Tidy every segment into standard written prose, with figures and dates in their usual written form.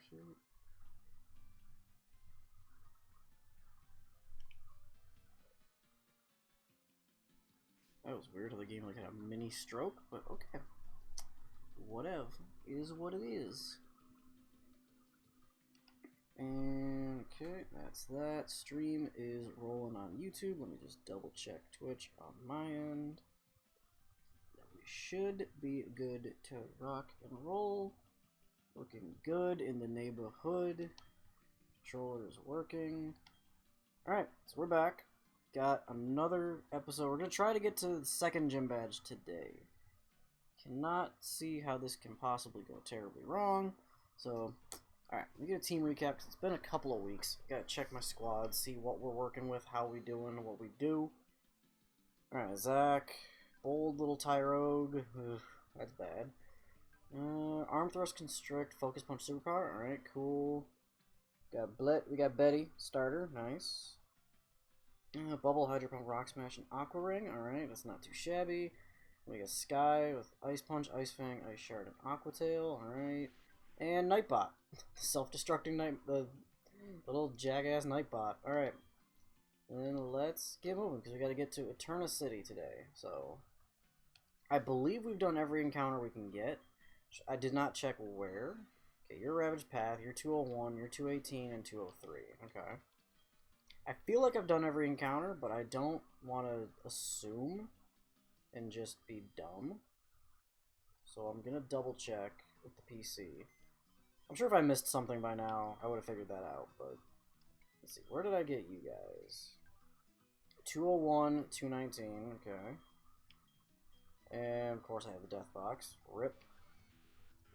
shoot. That was weird how the game like had a mini stroke, but okay. Whatever. Is what it is. And okay, that's that. Stream is rolling on YouTube. Let me just double check Twitch on my end. We should be good to rock and roll. Looking good in the neighborhood. Controller is working. Alright, so we're back. Got another episode. We're going to try to get to the second gym badge today. Cannot see how this can possibly go terribly wrong. So, alright, let me get a team recap because it's been a couple of weeks. Gotta check my squad, see what we're working with, how we doing, what we do. Alright, Zach. Bold little Tyrogue. Ugh, that's bad. Arm thrust constrict, focus punch superpower. Alright, cool. We got Betty, starter, nice. Bubble, Hydro Pump, Rock Smash, and Aqua Ring. Alright, that's not too shabby. We got Sky with Ice Punch, Ice Fang, Ice Shard, and Aqua Tail. Alright. And Nightbot. Self-destructing the little jackass Nightbot. Alright. Then let's get moving, because we got to get to Eterna City today. So, I believe we've done every encounter we can get. I did not check where. Okay, you're Ravage Path, you're 201, you're 218, and 203. Okay. I feel like I've done every encounter, but I don't want to assume and just be dumb. So I'm going to double check with the PC. I'm sure if I missed something by now, I would have figured that out, but let's see. Where did I get you guys? 201, 219, okay. And of course I have the Death Box. RIP.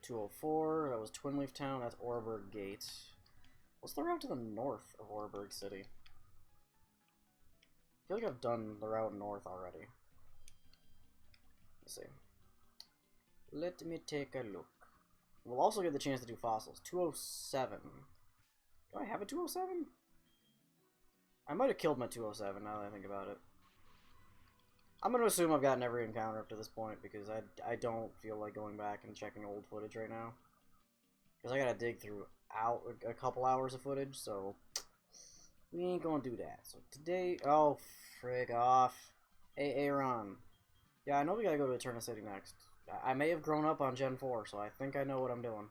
204, that was Twin Leaf Town, that's Oreburg Gate. What's the route to the north of Oreburg City? I feel like I've done the route north already. Let's see. Let me take a look. We'll also get the chance to do fossils. 207. Do I have a 207? I might have killed my 207 now that I think about it. I'm going to assume I've gotten every encounter up to this point because I don't feel like going back and checking old footage right now. Because I got to dig through a couple hours of footage, so we ain't going to do that. So today, oh, frig off. Aaron. Yeah, I know we got to go to Eterna City next. I may have grown up on Gen 4, so I think I know what I'm doing.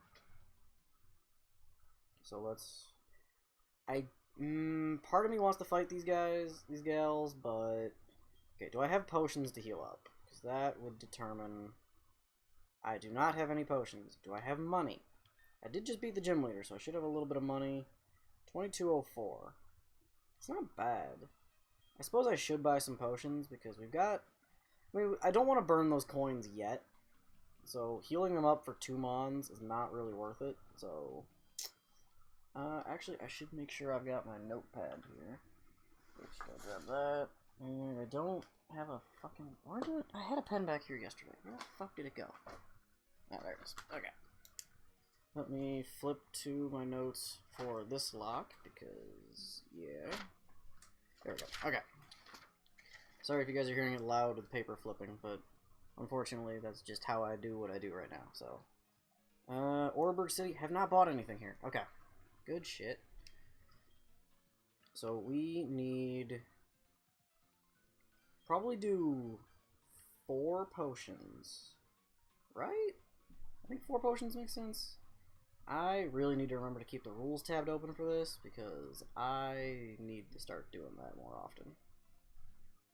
So let's... part of me wants to fight these guys, these gals, but... Okay, do I have potions to heal up? Because that would determine... I do not have any potions. Do I have money? I did just beat the gym leader, so I should have a little bit of money. 2204. It's not bad. I suppose I should buy some potions, because we've got... I mean, I don't want to burn those coins yet. So, healing them up for 2 mons is not really worth it. So, actually, I should make sure I've got my notepad here. Just gotta grab that. And I don't have a fucking... Where did it... I had a pen back here yesterday. Where the fuck did it go? Oh, there it is. Okay. Let me flip to my notes for this lock, because... Yeah. There we go. Okay. Sorry if you guys are hearing it loud with paper flipping, but... Unfortunately, that's just how I do what I do right now, so... Oreburg City, have not bought anything here. Okay. Good shit. So, we need... Probably do 4 potions. Right? I think 4 potions makes sense. I really need to remember to keep the rules tabbed open for this, because I need to start doing that more often.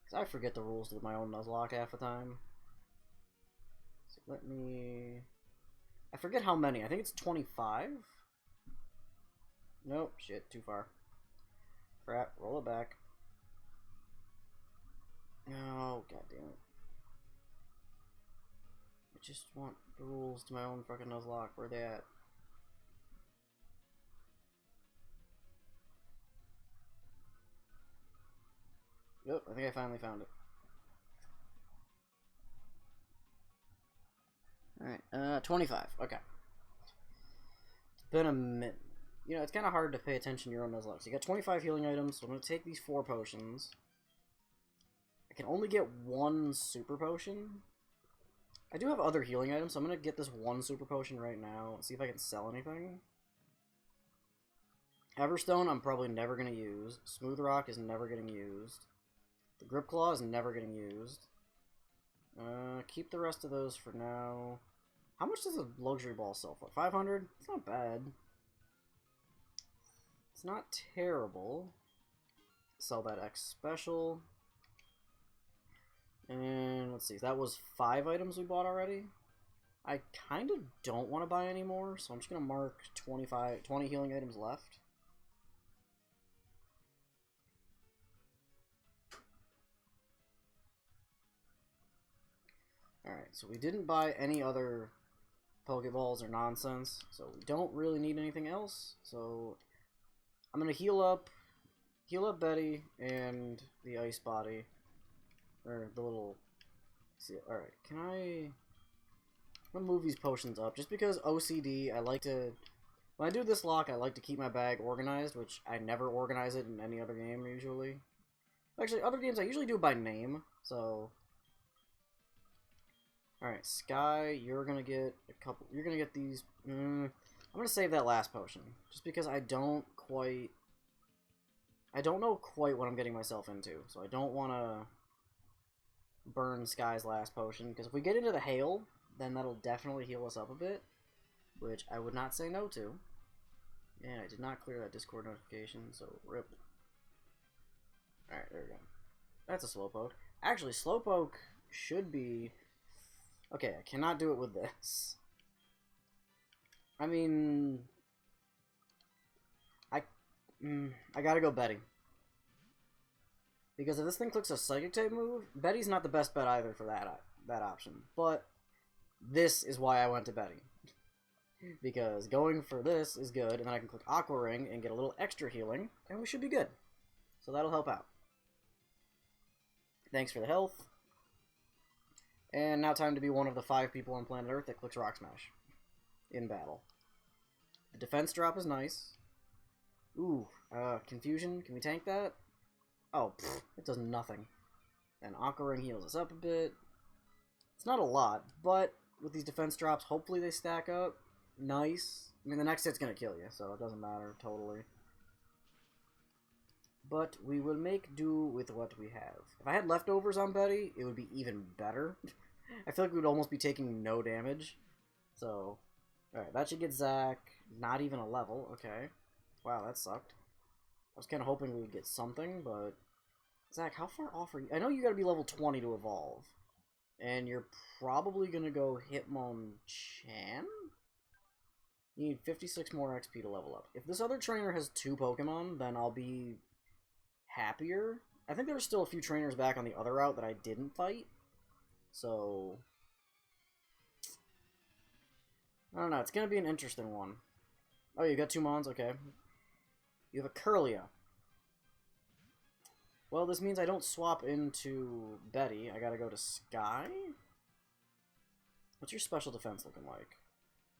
Because I forget the rules to my own Nuzlocke half the time. So let me... I forget how many. I think it's 25? Nope. Shit. Too far. Crap. Roll it back. Oh, goddamn it. I just want the rules to my own fucking Nuzlocke. Where they at? Yep, I think I finally found it. Alright, 25. Okay. It's been a minute. You know, it's kind of hard to pay attention to your own Nuzlocke. So you got 25 healing items, so I'm going to take these 4 potions. I can only get 1 super potion. I do have other healing items, so I'm going to get this 1 super potion right now and see if I can sell anything. Everstone I'm probably never going to use. Smooth Rock is never getting used. The Grip Claw is never getting used. Keep the rest of those for now. How much does a Luxury Ball sell for? 500? It's not bad. It's not terrible. Sell that X Special. And let's see, that was 5 items we bought already. I kind of don't want to buy any more, so I'm just going to mark 20 healing items left. Alright, so we didn't buy any other Pokeballs or nonsense, so we don't really need anything else. So I'm going to heal up Betty and the Ice Body. Or the little... See, alright, can I'm gonna move these potions up, just because OCD, I like to... When I do this lock, I like to keep my bag organized, which I never organize it in any other game, usually. Actually, other games I usually do by name, so... Alright, Sky, you're gonna get a couple... You're gonna get these... I'm gonna save that last potion, just because I don't know quite what I'm getting myself into, so I don't want to burn Sky's last potion, because if we get into the hail, then that'll definitely heal us up a bit, which I would not say no to. And I did not clear that Discord notification, so rip. Alright, there we go. That's a Slowpoke. Actually, Slowpoke should be... Okay, I cannot do it with this. I mean... I gotta go Betty. Because if this thing clicks a Psychic type move, Betty's not the best bet either for that option. But this is why I went to Betty. Because going for this is good, and then I can click Aqua Ring and get a little extra healing, and we should be good. So that'll help out. Thanks for the health. And now time to be one of the 5 people on planet Earth that clicks Rock Smash in battle. The defense drop is nice. Ooh, Confusion, can we tank that? Oh, it does nothing. And Aqua Ring heals us up a bit. It's not a lot, but with these defense drops, hopefully they stack up. Nice. I mean, the next hit's gonna kill you, so it doesn't matter, totally. But we will make do with what we have. If I had leftovers on Betty, it would be even better. I feel like we would almost be taking no damage. So, alright, that should get Zach not even a level. Okay. Wow, that sucked. I was kind of hoping we would get something, but... Zach, how far off are you? I know you gotta be level 20 to evolve. And you're probably gonna go Hitmonchan? You need 56 more XP to level up. If this other trainer has 2 Pokemon, then I'll be happier. I think there were still a few trainers back on the other route that I didn't fight. So... I don't know, it's gonna be an interesting one. Oh, you got 2 Mons? Okay. You have a Curlia. Well, this means I don't swap into Betty. I gotta go to Sky? What's your special defense looking like?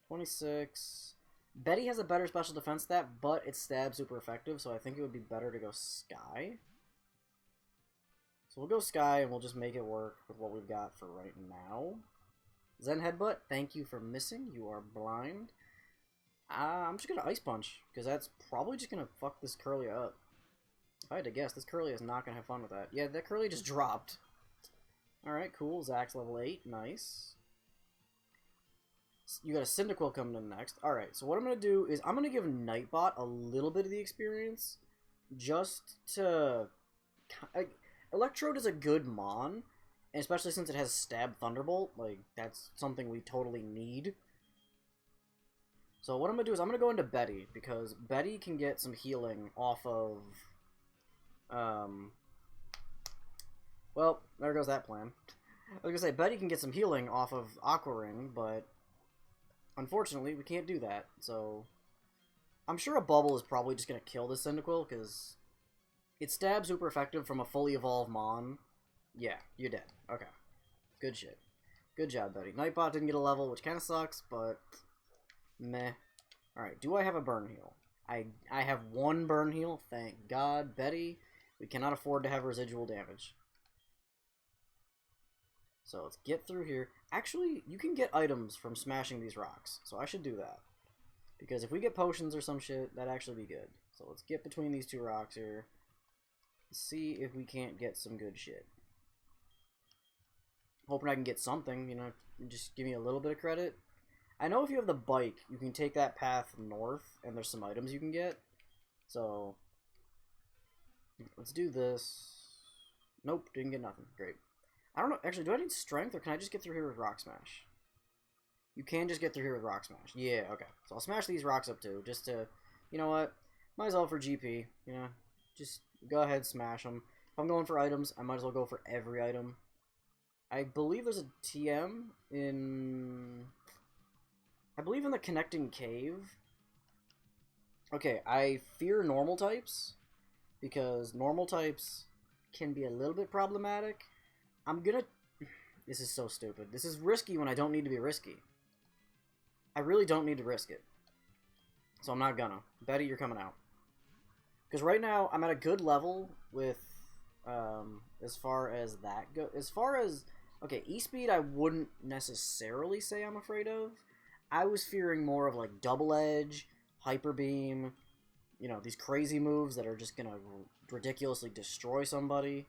26. Betty has a better special defense stat, but it's stab super effective, so I think it would be better to go Sky. So we'll go Sky, and we'll just make it work with what we've got for right now. Zen Headbutt, thank you for missing. You are blind. I'm just gonna Ice Punch, because that's probably just gonna fuck this Curlia up. If I had to guess, this Curlia is not gonna have fun with that. Yeah, that Curlia just dropped. Alright, cool. Zach's level 8. Nice. You got a Cyndaquil coming in next. Alright, so what I'm gonna do is I'm gonna give Nightbot a little bit of the experience, just to... Electrode is a good Mon, and especially since it has Stab Thunderbolt, like, that's something we totally need. So what I'm going to do is I'm going to go into Betty, because Betty can get some healing off of... Well, there goes that plan. I was going to say, Betty can get some healing off of Aqua Ring, but... Unfortunately, we can't do that, so... I'm sure a Bubble is probably just going to kill this Cyndaquil, because... It stabs super effective from a fully evolved Mon. Yeah, you're dead. Okay. Good shit. Good job, Betty. Nightbot didn't get a level, which kind of sucks, but... Meh. Alright, do I have a burn heal? I have 1 burn heal, thank God. Betty, we cannot afford to have residual damage. So let's get through here. Actually, you can get items from smashing these rocks, so I should do that. Because if we get potions or some shit, that'd actually be good. So let's get between these two rocks here. See if we can't get some good shit. Hoping I can get something, you know, just give me a little bit of credit. I know if you have the bike, you can take that path north, and there's some items you can get. So, let's do this. Nope, didn't get nothing. Great. I don't know, actually, do I need strength, or can I just get through here with Rock Smash? You can just get through here with Rock Smash. Yeah, okay. So I'll smash these rocks up too, just to, you know what, might as well for GP, you know, just go ahead, smash them. If I'm going for items, I might as well go for every item. I believe there's a TM in... I believe in the connecting cave. Okay, I fear normal types, because normal types can be a little bit problematic. I'm gonna... This is so stupid. This is risky when I don't need to be risky. I really don't need to risk it. So I'm not gonna. Betty, you're coming out. Because right now, I'm at a good level with, as far as that goes. As far as, okay, E-Speed I wouldn't necessarily say I'm afraid of. I was fearing more of, like, Double Edge, Hyper Beam, you know, these crazy moves that are just gonna ridiculously destroy somebody.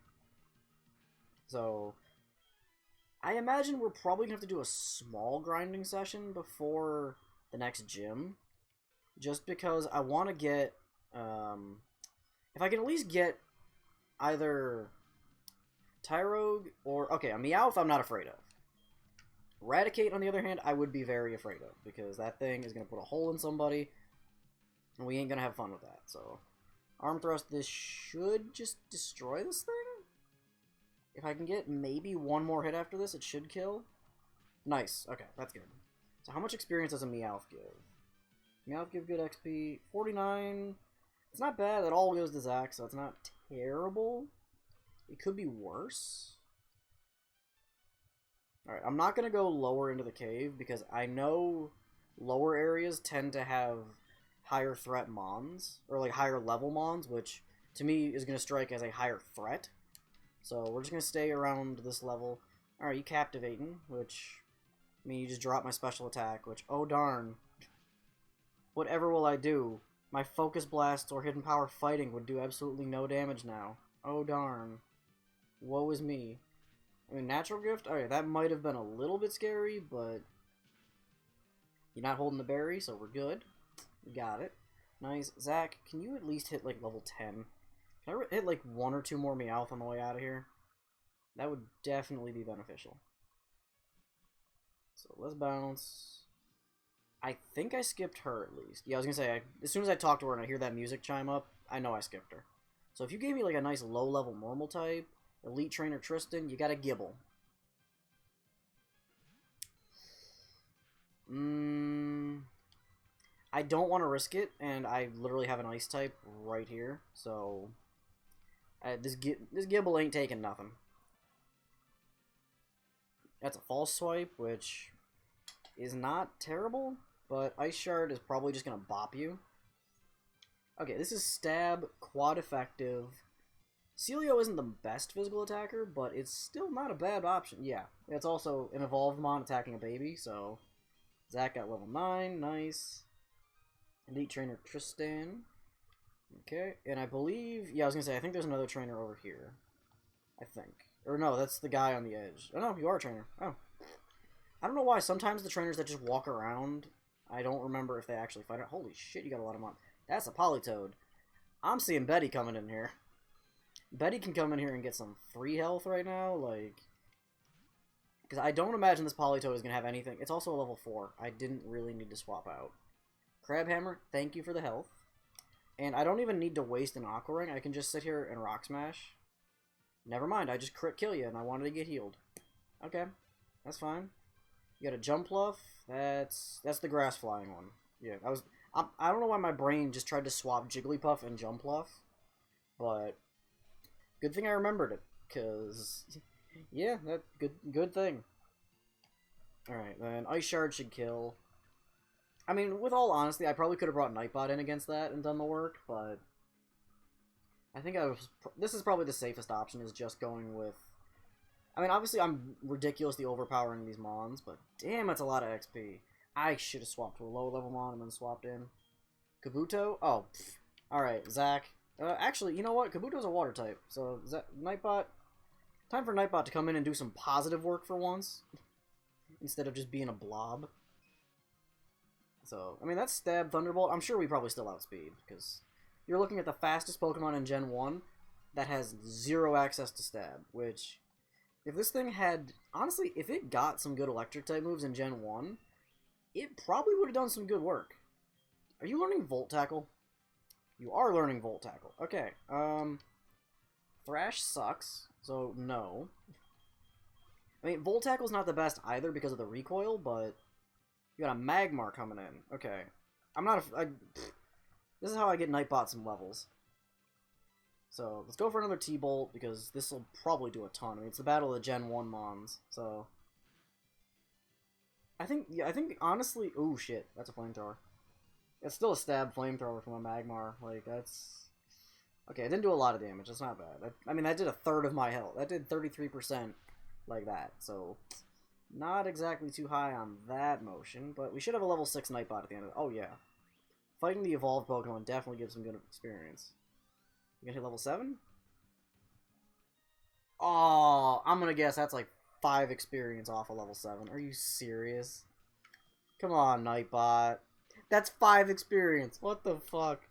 So, I imagine we're probably gonna have to do a small grinding session before the next gym. Just because I want to get, if I can at least get either Tyrogue or, okay, a Meowth I'm not afraid of. Raticate, on the other hand, I would be very afraid of, because that thing is going to put a hole in somebody, and we ain't going to have fun with that. So, Arm Thrust, this should just destroy this thing? If I can get maybe one more hit after this, it should kill. Nice, okay, that's good. So how much experience does a Meowth give? Meowth give good XP, 49. It's not bad, that all goes to Zach, so it's not terrible. It could be worse. Alright, I'm not going to go lower into the cave, because I know lower areas tend to have higher threat mons, or like higher level mons, which to me is going to strike as a higher threat. So we're just going to stay around this level. Alright, you captivating, which, I mean, you just drop my special attack, which, oh darn. Whatever will I do? My Focus Blast or Hidden Power Fighting would do absolutely no damage now. Oh darn. Woe is me. I mean, Natural Gift? Alright, that might have been a little bit scary, but you're not holding the berry, so we're good. We got it. Nice. Zach, can you at least hit, like, level 10? Can I hit, like, one or two more Meowth on the way out of here? That would definitely be beneficial. So, let's bounce. I think I skipped her, at least. Yeah, I was gonna say, as soon as I talk to her and I hear that music chime up, I know I skipped her. So if you gave me, like, a nice low-level normal type, Elite Trainer Tristan, you got a Gibble. I don't want to risk it, and I literally have an Ice type right here, so this Gibble ain't taking nothing. That's a false swipe, which is not terrible, but Ice Shard is probably just going to bop you. Okay, this is Stab, Quad Effective. Celio isn't the best physical attacker, but it's still not a bad option. Yeah, it's also an evolved mon attacking a baby, so Zach got level 9, nice. Elite Trainer Tristan. Okay, and I believe, yeah, I was going to say, I think there's another trainer over here. I think. Or no, that's the guy on the edge. Oh no, you are a trainer. Oh. I don't know why, sometimes the trainers that just walk around, I don't remember if they actually fight it. Holy shit, you got a lot of mon. That's a Politoed. I'm seeing Betty coming in here. Betty can come in here and get some free health right now, like... Because I don't imagine this Politoed is going to have anything. It's also a level 4. I didn't really need to swap out. Crabhammer, thank you for the health. And I don't even need to waste an Aqua Ring. I can just sit here and Rock Smash. Never mind, I just crit kill you and I wanted to get healed. Okay, that's fine. You got a Jumpluff. That's the grass flying one. Yeah, I don't know why my brain just tried to swap Jigglypuff and Jumpluff. But good thing I remembered it, cause yeah, that good thing. Alright, then Ice Shard should kill. I mean, with all honesty, I probably could have brought Nightbot in against that and done the work, but I think this is probably the safest option, is just going with... I mean, obviously I'm ridiculously overpowering these mons, but damn, that's a lot of XP. I should have swapped to a low level mon and then swapped in. Kabuto? Oh, alright, Zach. Actually, you know what? Kabuto's a water type, so Nightbot... Time for Nightbot to come in and do some positive work for once, instead of just being a blob. So, I mean, that's Stab, Thunderbolt. I'm sure we probably still outspeed, because you're looking at the fastest Pokemon in Gen 1 that has 0 access to Stab, which, if this thing had... Honestly, if it got some good Electric-type moves in Gen 1, it probably would have done some good work. Are you learning Volt Tackle? You are learning Volt Tackle. Okay, Thrash sucks, so no. I mean, Volt Tackle's not the best either because of the recoil, but you got a Magmar coming in. Okay. I'm not this is how I get Nightbot some levels. So, let's go for another T-Bolt, because this will probably do a ton. I mean, it's the battle of the Gen 1 Mons, so... I think, honestly... Ooh, shit. That's a Flamethrower. It's still a Stab Flamethrower from a Magmar. Like, that's... Okay, it didn't do a lot of damage. That's not bad. I mean, that did a third of my health. That did 33% like that, so... Not exactly too high on that motion, but we should have a level 6 Nightbot at the end of it. Oh, yeah. Fighting the evolved Pokemon definitely gives some good experience. You gonna hit level 7? Oh, I'm gonna guess that's like 5 experience off of level 7. Are you serious? Come on, Nightbot. That's 5 experience. What the fuck?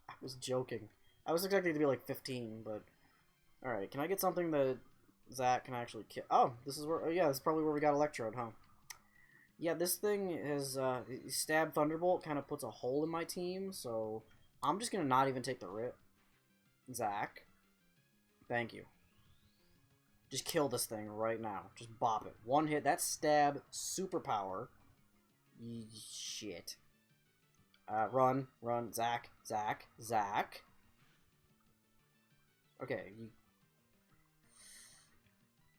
I was joking. I was expecting it to be like 15, but... Alright, can I get something that Zach can actually kill? Oh, this is where... Oh, yeah, this is probably where we got Electrode, huh? Yeah, this thing is... Stab Thunderbolt kind of puts a hole in my team, so... I'm just gonna not even take the rip. Zach. Thank you. Just kill this thing right now. Just bop it. One hit. That's Stab Superpower. Shit. Run. Run. Zach. Zach. Zach. Okay.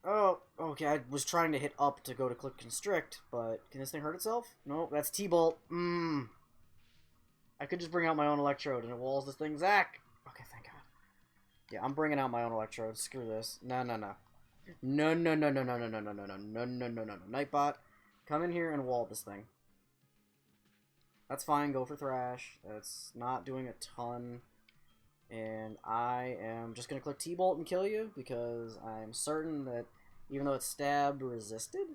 Oh, okay. I was trying to hit up to go to click Constrict, but can this thing hurt itself? No, that's T-Bolt. I could just bring out my own Electrode and it walls this thing. Zach! Okay, thank God. Yeah, I'm bringing out my own Electrode. Screw this. No, no, no. No, no, no, no, no, no, no, no, no, no, no, no, no, no, no. Nightbot, come in here and wall this thing. That's fine. Go for Thrash. That's not doing a ton. And I am just going to click T-Bolt and kill you because I'm certain that even though it's Stab resisted,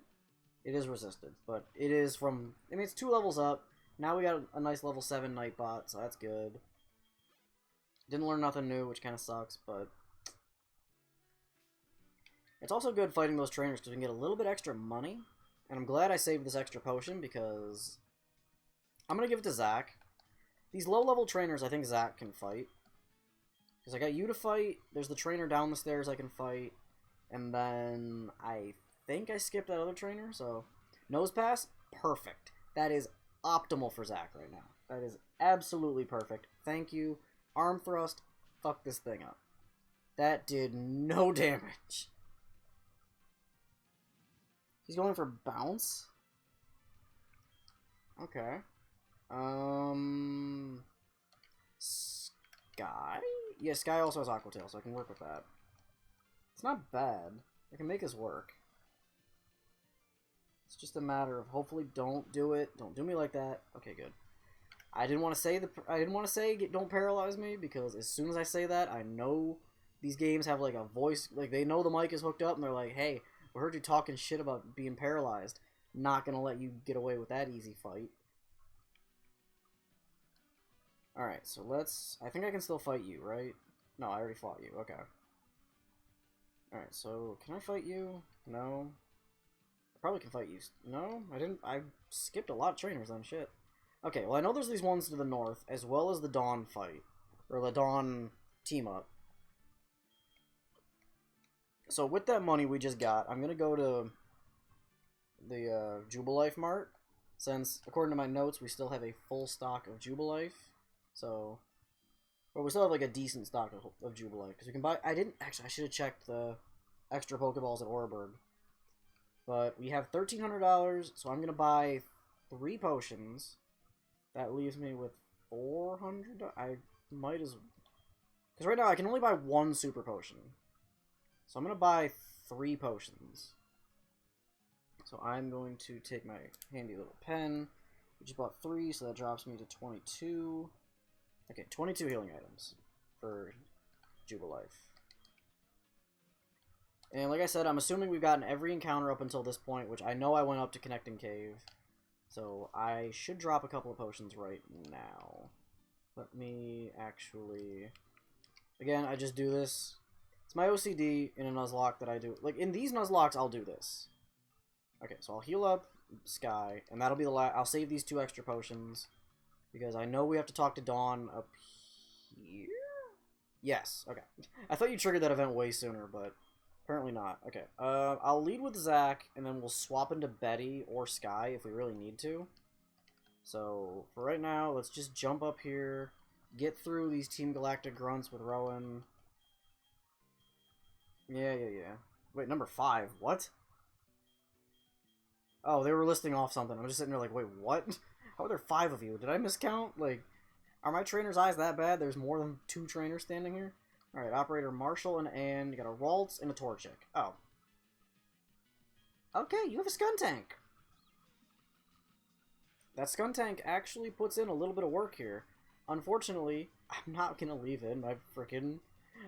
it is resisted. But it is from... I mean, it's 2 levels up. Now we got a nice level 7 Nightbot, so that's good. Didn't learn nothing new, which kind of sucks, but... It's also good fighting those trainers because we can get a little bit extra money. And I'm glad I saved this extra potion because... I'm going to give it to Zach. These low-level trainers I think Zach can fight. Because I got you to fight, there's the trainer down the stairs I can fight, and then I think I skipped that other trainer, so... Nose Pass? Perfect. That is optimal for Zach right now. That is absolutely perfect. Thank you. Arm Thrust, fuck this thing up. That did no damage. He's going for Bounce? Okay. Sky? Yeah, Sky also has Aqua Tail, so I can work with that. It's not bad. I can make this work. It's just a matter of hopefully don't do it. Don't do me like that. Okay, good. I didn't want to say don't paralyze me because as soon as I say that, I know these games have like a voice, like they know the mic is hooked up and they're like, "Hey, we heard you talking shit about being paralyzed. Not gonna let you get away with that easy fight." Alright, so let's... I think I can still fight you, right? No, I already fought you. Okay. Alright, so can I fight you? No. I probably can fight you. No? I didn't... I skipped a lot of trainers then, shit. Okay, well I know there's these ones to the north, as well as the Dawn fight. Or the Dawn team-up. So with that money we just got, I'm gonna go to the Jubilife Mart. Since, according to my notes, we still have a full stock of Jubilife. So, or we still have like a decent stock of Jubilife because we can buy. I didn't actually. I should have checked the extra Pokeballs at Oreburgh. But we have $1,300, so I'm gonna buy 3 potions. That leaves me with 400. I might as because right now I can only buy 1 super potion. So I'm gonna buy 3 potions. So So I'm going to take my handy little pen. We just bought 3, so that drops me to 22. Okay, 22 healing items for Jubilife. And like I said, I'm assuming we've gotten every encounter up until this point, which I know I went up to Connecting Cave. So I should drop a couple of potions right now. Let me actually... Again, I just do this. It's my OCD in a Nuzlocke that I do. Like, in these Nuzlocks, I'll do this. Okay, so I'll heal up Sky, and that'll be the last... I'll save these 2 extra potions, because I know we have to talk to Dawn up here? Yes, okay. I thought you triggered that event way sooner, but apparently not. Okay, I'll lead with Zach, and then we'll swap into Betty or Sky if we really need to. So, for right now, let's just jump up here, get through these Team Galactic grunts with Rowan. Yeah. Wait, number 5, what? Oh, they were listing off something. I'm just sitting there like, wait, what? How are there 5 of you? Did I miscount? Like, are my trainer's eyes that bad? There's more than 2 trainers standing here? Alright, Operator Marshall and Ann. You got a Ralts and a Torchic. Oh. Okay, you have a Skuntank. That Skuntank actually puts in a little bit of work here. Unfortunately, I'm not gonna leave in my freaking...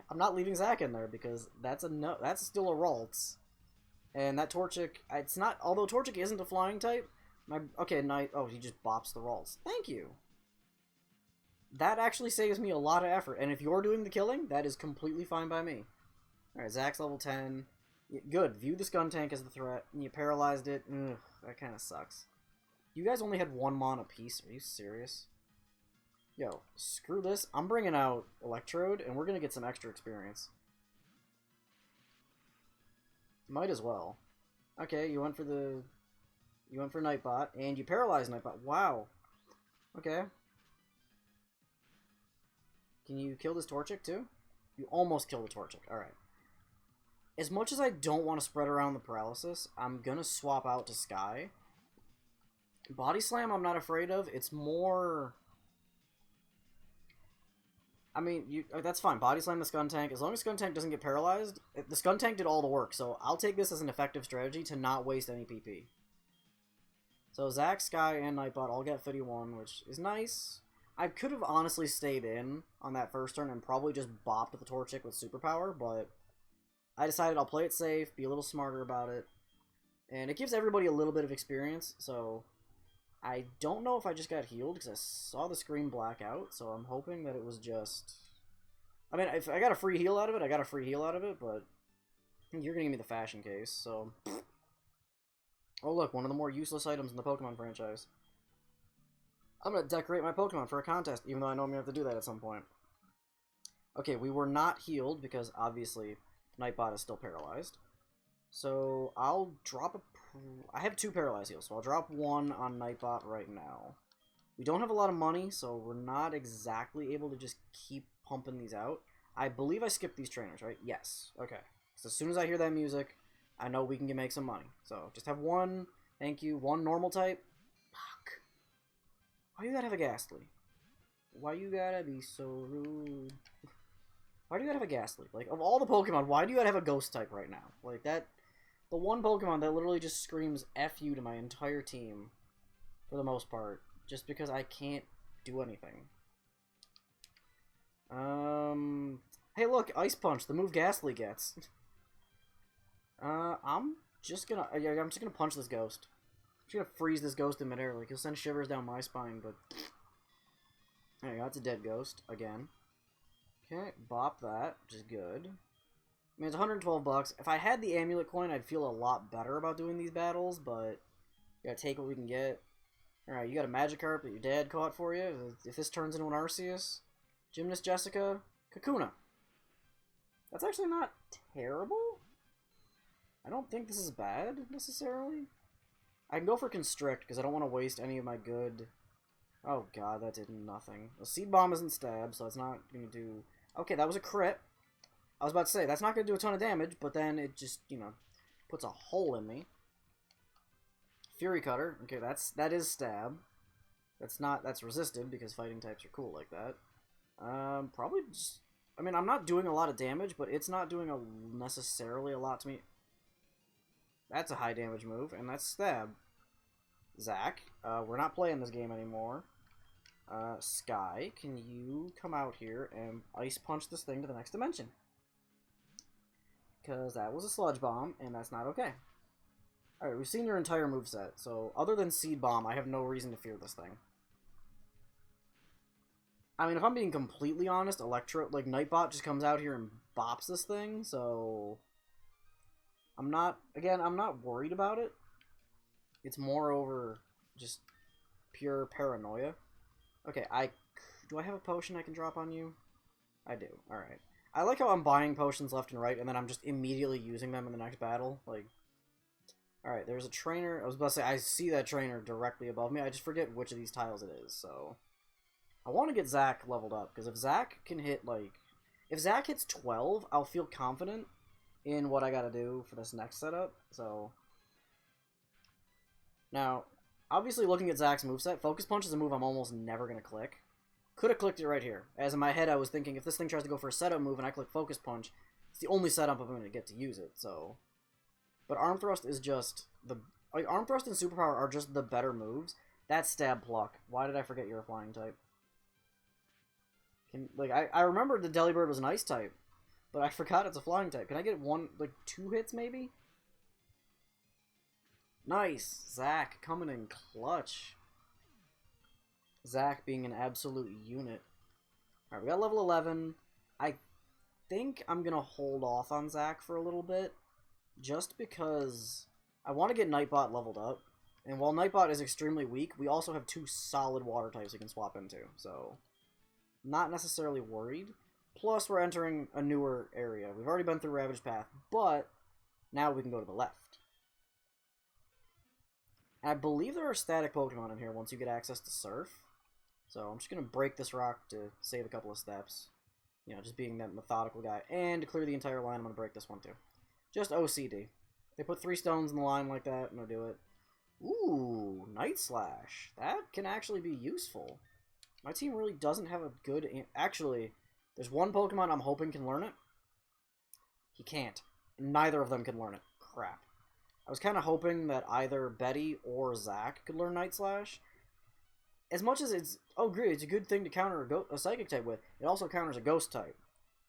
I'm not leaving Zach in there because that's a no. That's still a Ralts. And that Torchic, it's not... Although Torchic isn't a flying type, okay, night. Oh, he just bops the Ralts. Thank you. That actually saves me a lot of effort. And if you're doing the killing, that is completely fine by me. Alright, Zach's level 10. Good. View the Skuntank as the threat. And you paralyzed it. Ugh, that kind of sucks. You guys only had 1 mon apiece. Are you serious? Yo, screw this. I'm bringing out Electrode, and we're going to get some extra experience. Might as well. Okay, you went for Nightbot, and you paralyzed Nightbot. Wow. Okay. Can you kill this Torchic, too? You almost killed the Torchic. Alright. As much as I don't want to spread around the paralysis, I'm going to swap out to Sky. Body Slam I'm not afraid of. It's more... I mean, that's fine. Body Slam the Skuntank. As long as Skuntank doesn't get paralyzed, the Skuntank did all the work, so I'll take this as an effective strategy to not waste any PP. So Zack, Sky, and Nightbot all get 51, which is nice. I could have honestly stayed in on that first turn and probably just bopped the Torchic with Superpower, but I decided I'll play it safe, be a little smarter about it, and it gives everybody a little bit of experience, so... I don't know if I just got healed, because I saw the screen black out, so I'm hoping that it was just... I mean, if I got a free heal out of it, I got a free heal out of it, but you're going to give me the fashion case, so... Oh look, one of the more useless items in the Pokemon franchise. I'm going to decorate my Pokemon for a contest, even though I know I'm going to have to do that at some point. Okay, we were not healed, because obviously Nightbot is still paralyzed. So I'll drop a... I have 2 paralyzed heals, so I'll drop 1 on Nightbot right now. We don't have a lot of money, so we're not exactly able to just keep pumping these out. I believe I skipped these trainers, right? Yes. Okay. So as soon as I hear that music, I know we can make some money. So just have 1, thank you, 1 normal type. Fuck. Why you gotta have a Ghastly? Why you gotta be so rude? Why do you gotta have a Ghastly? Like, of all the Pokemon, why do you gotta have a Ghost type right now? Like, that... The one Pokemon that literally just screams F you to my entire team, for the most part, just because I can't do anything. Hey look, Ice Punch, the move Ghastly gets. I'm just gonna punch this Ghost. I'm just gonna freeze this Ghost in midair, like, he'll send shivers down my spine, but... There you go, that's a dead Ghost, again. Okay, bop that, which is good. I mean, it's 112 bucks. If I had the amulet coin, I'd feel a lot better about doing these battles, but you gotta take what we can get. Alright, you got a Magikarp that your dad caught for you. If this turns into an Arceus, Gymnast Jessica, Kakuna. That's actually not terrible. I don't think this is bad, necessarily. I can go for Constrict, because I don't want to waste any of my good... Oh god, that did nothing. The Seed Bomb isn't stab, so it's not going to do... Okay, that was a crit. I was about to say, that's not going to do a ton of damage, but then it just, you know, puts a hole in me. Fury Cutter. Okay, that is stab. That's resisted, because fighting types are cool like that. Probably just... I mean, I'm not doing a lot of damage, but it's not doing necessarily a lot to me. That's a high damage move, and that's Stab. Zach, we're not playing this game anymore. Sky, can you come out here and ice punch this thing to the next dimension? Because that was a sludge bomb, and that's not okay. Alright, we've seen your entire moveset, so other than Seed Bomb, I have no reason to fear this thing. I mean, if I'm being completely honest, Nightbot just comes out here and bops this thing, so... I'm not worried about it. It's more over just pure paranoia. Okay, do I have a potion I can drop on you? I do, alright. I like how I'm buying potions left and right, and then I'm just immediately using them in the next battle, like... Alright, there's a trainer. I was about to say, I see that trainer directly above me. I just forget which of these tiles it is, so... I want to get Zach leveled up, because if Zach can hit, like... If Zach hits 12, I'll feel confident in what I gotta do for this next setup, so... Now, obviously looking at Zach's moveset, Focus Punch is a move I'm almost never gonna click. Could have clicked it right here. As in my head, I was thinking, if this thing tries to go for a setup move and I click Focus Punch, it's the only setup I'm gonna get to use it, so... But Arm Thrust is just the... Like, Arm Thrust and Superpower are just the better moves. That's Stab Pluck. Why did I forget you're a flying type? I remembered the Delibird was an ice type, but I forgot it's a flying type. Can I get two hits maybe? Nice! Zach coming in clutch. Zach being an absolute unit. Alright, we got level 11. I think I'm gonna hold off on Zach for a little bit, just because I want to get Nightbot leveled up. And while Nightbot is extremely weak, we also have 2 solid water types we can swap into, so... Not necessarily worried. Plus, we're entering a newer area. We've already been through Ravage Path, but now we can go to the left. And I believe there are static Pokemon in here once you get access to Surf. So I'm just going to break this rock to save a couple of steps. You know, just being that methodical guy. And to clear the entire line, I'm going to break this one too. Just OCD. They put 3 stones in the line like that, I'm going to do it. Ooh, Night Slash. That can actually be useful. My team really doesn't have a good... Actually, there's one Pokemon I'm hoping can learn it. He can't. Neither of them can learn it. Crap. I was kind of hoping that either Betty or Zach could learn Night Slash. As much as it's... Oh, great, it's a good thing to counter a Psychic type with. It also counters a Ghost type.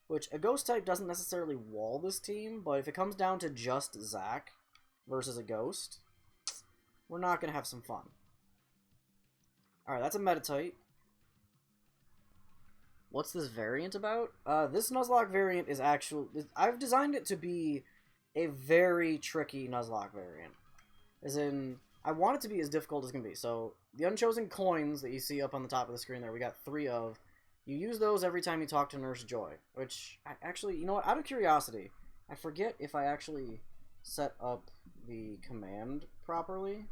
Which, a Ghost type doesn't necessarily wall this team, but if it comes down to just Zach versus a Ghost, we're not going to have some fun. Alright, that's a Meditite. What's this variant about? This Nuzlocke variant is actually... I've designed it to be a very tricky Nuzlocke variant. As in, I want it to be as difficult as can be. So, the Unchosen Coins that you see up on the top of the screen there, we got 3 of. You use those every time you talk to Nurse Joy. Which, actually, you know what? Out of curiosity, I forget if I actually set up the command properly.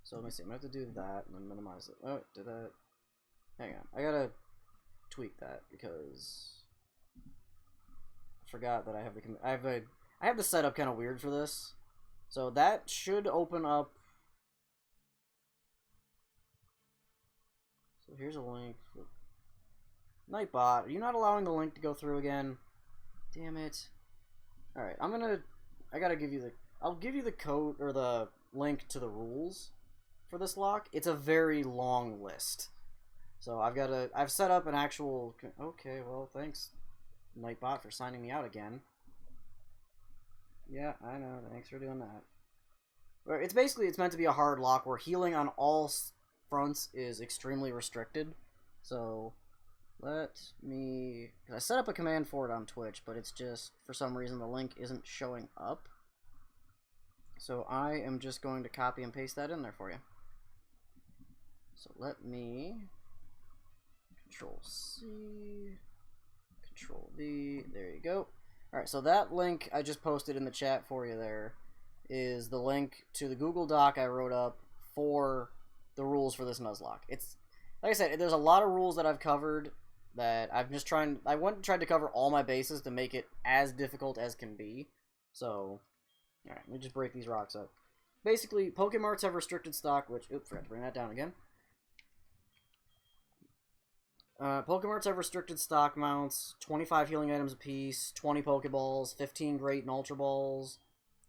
So, let me see. I'm going to have to do that and then minimize it. Oh, did that... Hang on. I gotta... tweak that because I forgot that I have I have the setup kind of weird for this, so that should open up. So here's a link. Nightbot, are you not allowing the link to go through again? Damn it! All right, I gotta give you I'll give you the code or the link to the rules for this lock. It's a very long list. So I've set up an actual... Okay, well, thanks, Nightbot, for signing me out again. Yeah, I know, thanks for doing that. But it's meant to be a hard lock where healing on all fronts is extremely restricted. So, let me... I set up a command for it on Twitch, but it's just, for some reason, the link isn't showing up. So I am just going to copy and paste that in there for you. So let me... Control C, Control V, there you go. Alright, so that link I just posted in the chat for you there is the link to the Google Doc I wrote up for the rules for this Nuzlocke. It's, like I said, there's a lot of rules that I've covered that I went and tried to cover all my bases to make it as difficult as can be. So, alright, let me just break these rocks up. Basically, Pokemarts have restricted stock, which, oops, forgot to bring that down again. Pokemarts have restricted stock mounts, 25 healing items apiece, 20 Pokeballs, 15 Great and Ultra Balls,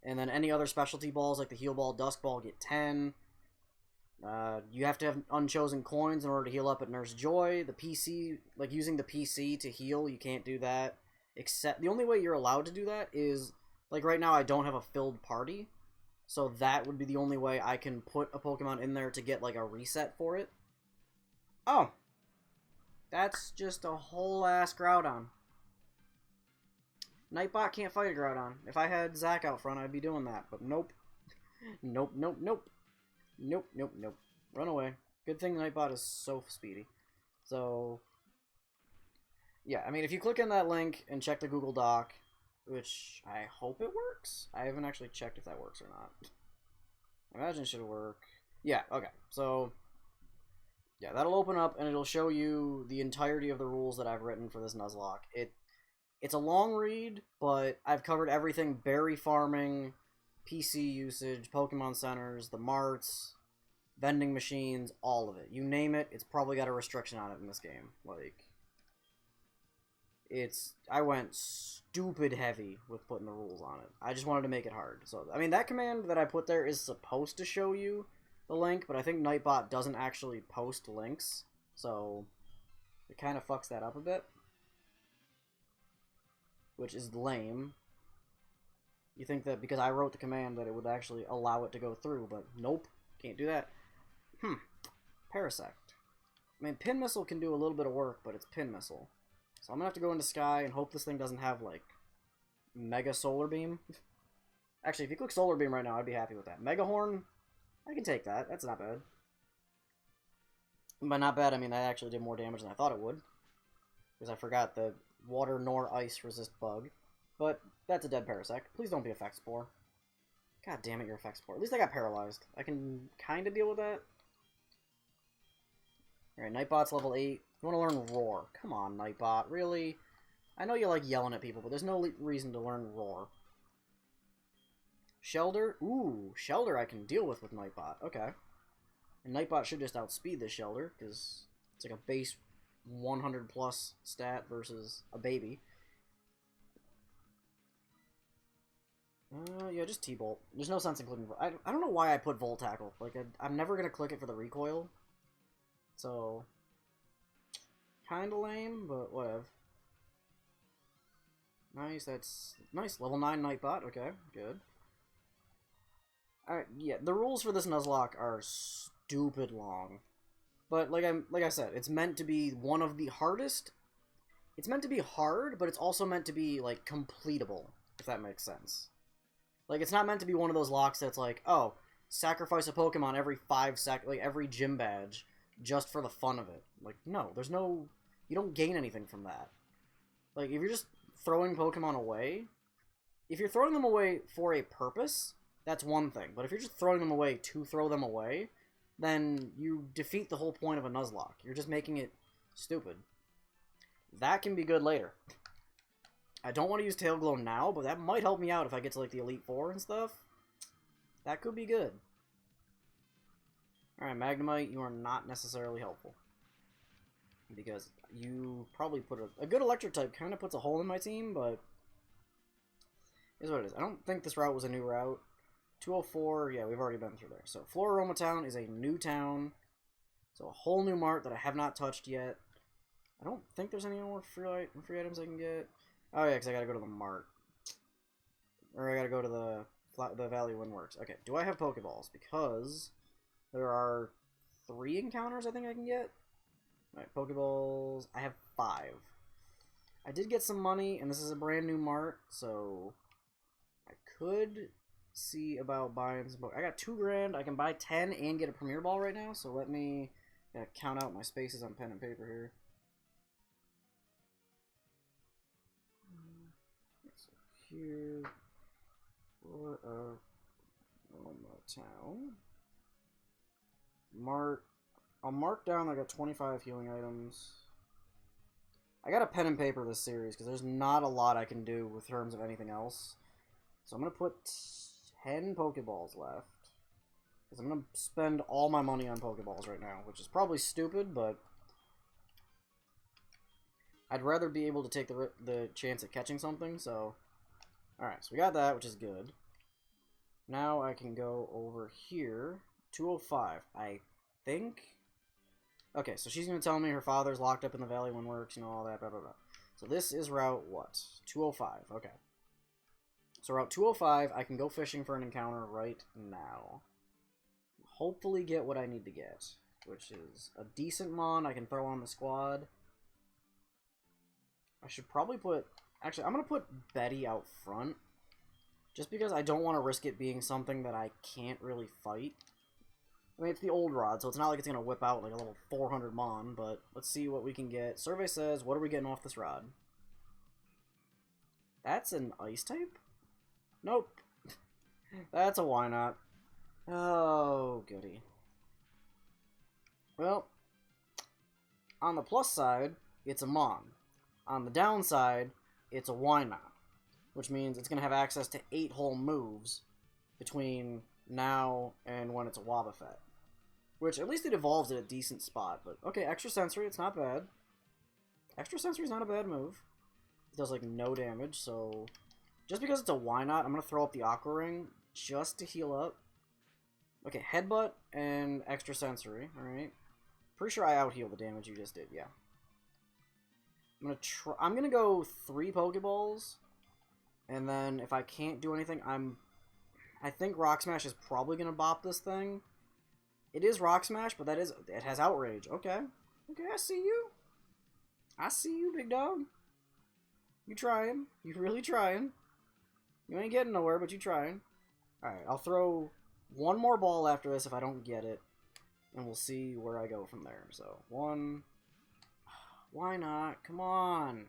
And then any other specialty balls, like the heal ball, dusk ball, get 10. You have to have unchosen coins in order to heal up at Nurse Joy. The PC, like using the PC to heal, you can't do that. Except, the only way you're allowed to do that is, like right now I don't have a filled party. So that would be the only way I can put a Pokemon in there to get like a reset for it. Oh. That's just a whole ass Groudon. Nightbot can't fight a Groudon. If I had Zac out front, I'd be doing that. But nope. Nope, nope, nope. Nope, nope, nope. Run away. Good thing Nightbot is so speedy. So, yeah, I mean, if you click on that link and check the Google Doc, which I hope it works. I haven't actually checked if that works or not. I imagine it should work. Yeah, okay. So, yeah, that'll open up and it'll show you the entirety of the rules that I've written for this Nuzlocke. It's a long read, but I've covered everything: berry farming, PC usage, Pokemon centers, the marts, vending machines, all of it. You name it, it's probably got a restriction on it in this game. Like, I went stupid heavy with putting the rules on it. I just wanted to make it hard. So, I mean, that command that I put there is supposed to show you the link, but I think Nightbot doesn't actually post links, so it kind of fucks that up a bit, which is lame. You think that because I wrote the command that it would actually allow it to go through, but nope, can't do that. Parasect. I mean, Pin Missile can do a little bit of work, but it's Pin Missile. So I'm gonna have to go into Sky and hope this thing doesn't have, like, Mega Solar Beam. Actually, if you click Solar Beam right now, I'd be happy with that. Mega Horn, I can take that. That's not bad. And by not bad, I mean that actually did more damage than I thought it would. Because I forgot the water nor ice resist bug. But that's a dead Parasect. Please don't be Effect Spore. God damn it, you're Effect Spore. At least I got paralyzed. I can kind of deal with that. Alright, Nightbot's level 8. You want to learn Roar. Come on, Nightbot. Really? I know you like yelling at people, but there's no reason to learn Roar. Shelter? Ooh, Shelter I can deal with Nightbot. Okay. And Nightbot should just outspeed this Shelter, because it's like a base 100 plus stat versus a baby. Yeah, just T-Bolt. There's no sense in clicking. I don't know why I put Volt Tackle. Like, I'm never going to click it for the recoil. So, kind of lame, but whatever. Nice, that's nice. Level 9 Nightbot. Okay, good. Alright, yeah, the rules for this Nuzlocke are stupid long. But like I said, it's meant to be one of the hardest. It's meant to be hard, but it's also meant to be, like, completable, if that makes sense. Like, it's not meant to be one of those locks that's like, oh, sacrifice a Pokemon every 5 seconds, like, every gym badge, just for the fun of it. Like, no, there's no... You don't gain anything from that. Like, if you're just throwing Pokemon away... If you're throwing them away for a purpose, that's one thing. But if you're just throwing them away to throw them away, then you defeat the whole point of a Nuzlocke. You're just making it stupid. That can be good later. I don't want to use Tail Glow now, but that might help me out if I get to, like, the Elite Four and stuff. That could be good. Alright, Magnemite, you are not necessarily helpful. Because you probably put a good Electric type kind of puts a hole in my team, but... Is what it is. I don't think this route was a new route. 204, yeah, we've already been through there. So, Floroma Town is a new town. So, a whole new mart that I have not touched yet. I don't think there's any more free items I can get. Oh, yeah, because I gotta go to the mart. Or I gotta go to the Valley Windworks. Okay, do I have Pokeballs? Because there are 3 encounters I think I can get. Alright, Pokeballs. I have 5. I did get some money, and this is a brand new mart, so I could see about buying some. I got 2 grand. I can buy 10 and get a Premier Ball right now, so let me count out my spaces on pen and paper here. So here, for town, mart. I'll mark down I got 25 healing items. I got a pen and paper this series because there's not a lot I can do with terms of anything else. So I'm going to put 10 Pokeballs left. Because I'm going to spend all my money on Pokeballs right now, which is probably stupid, but I'd rather be able to take the chance at catching something, so... Alright, so we got that, which is good. Now I can go over here. 205, I think. Okay, so she's going to tell me her father's locked up in the Valley Windworks, you know, all that, blah, blah, blah. So this is route, what? 205, okay. So route 205, I can go fishing for an encounter right now. Hopefully get what I need to get, which is a decent mon I can throw on the squad. I should probably put... Actually, I'm going to put Betty out front, just because I don't want to risk it being something that I can't really fight. I mean, it's the old rod, so it's not like it's going to whip out like a level 400 mon, but let's see what we can get. Survey says, what are we getting off this rod? That's an ice type? Nope. That's a why not. Oh, goody. Well, on the plus side, it's a mon. On the downside, it's a why not. Which means it's going to have access to 8 whole moves between now and when it's a Wobbuffet. Which, at least it evolves at a decent spot. But, okay, Extra Sensory, it's not bad. Extra Sensory is not a bad move. It does, like, no damage, so... Just because it's a why not, I'm going to throw up the Aqua Ring just to heal up. Okay, Headbutt and Extra Sensory, alright. Pretty sure I out-heal the damage you just did, yeah. I'm gonna go 3 Pokeballs, and then if I can't do anything, I think Rock Smash is probably gonna bop this thing. It is Rock Smash, but it has Outrage. Okay. Okay, I see you. I see you, big dog. You trying. You really trying. You ain't getting nowhere, but you trying. Alright, I'll throw 1 more ball after this if I don't get it, and we'll see where I go from there. So, 1... Why not? Come on.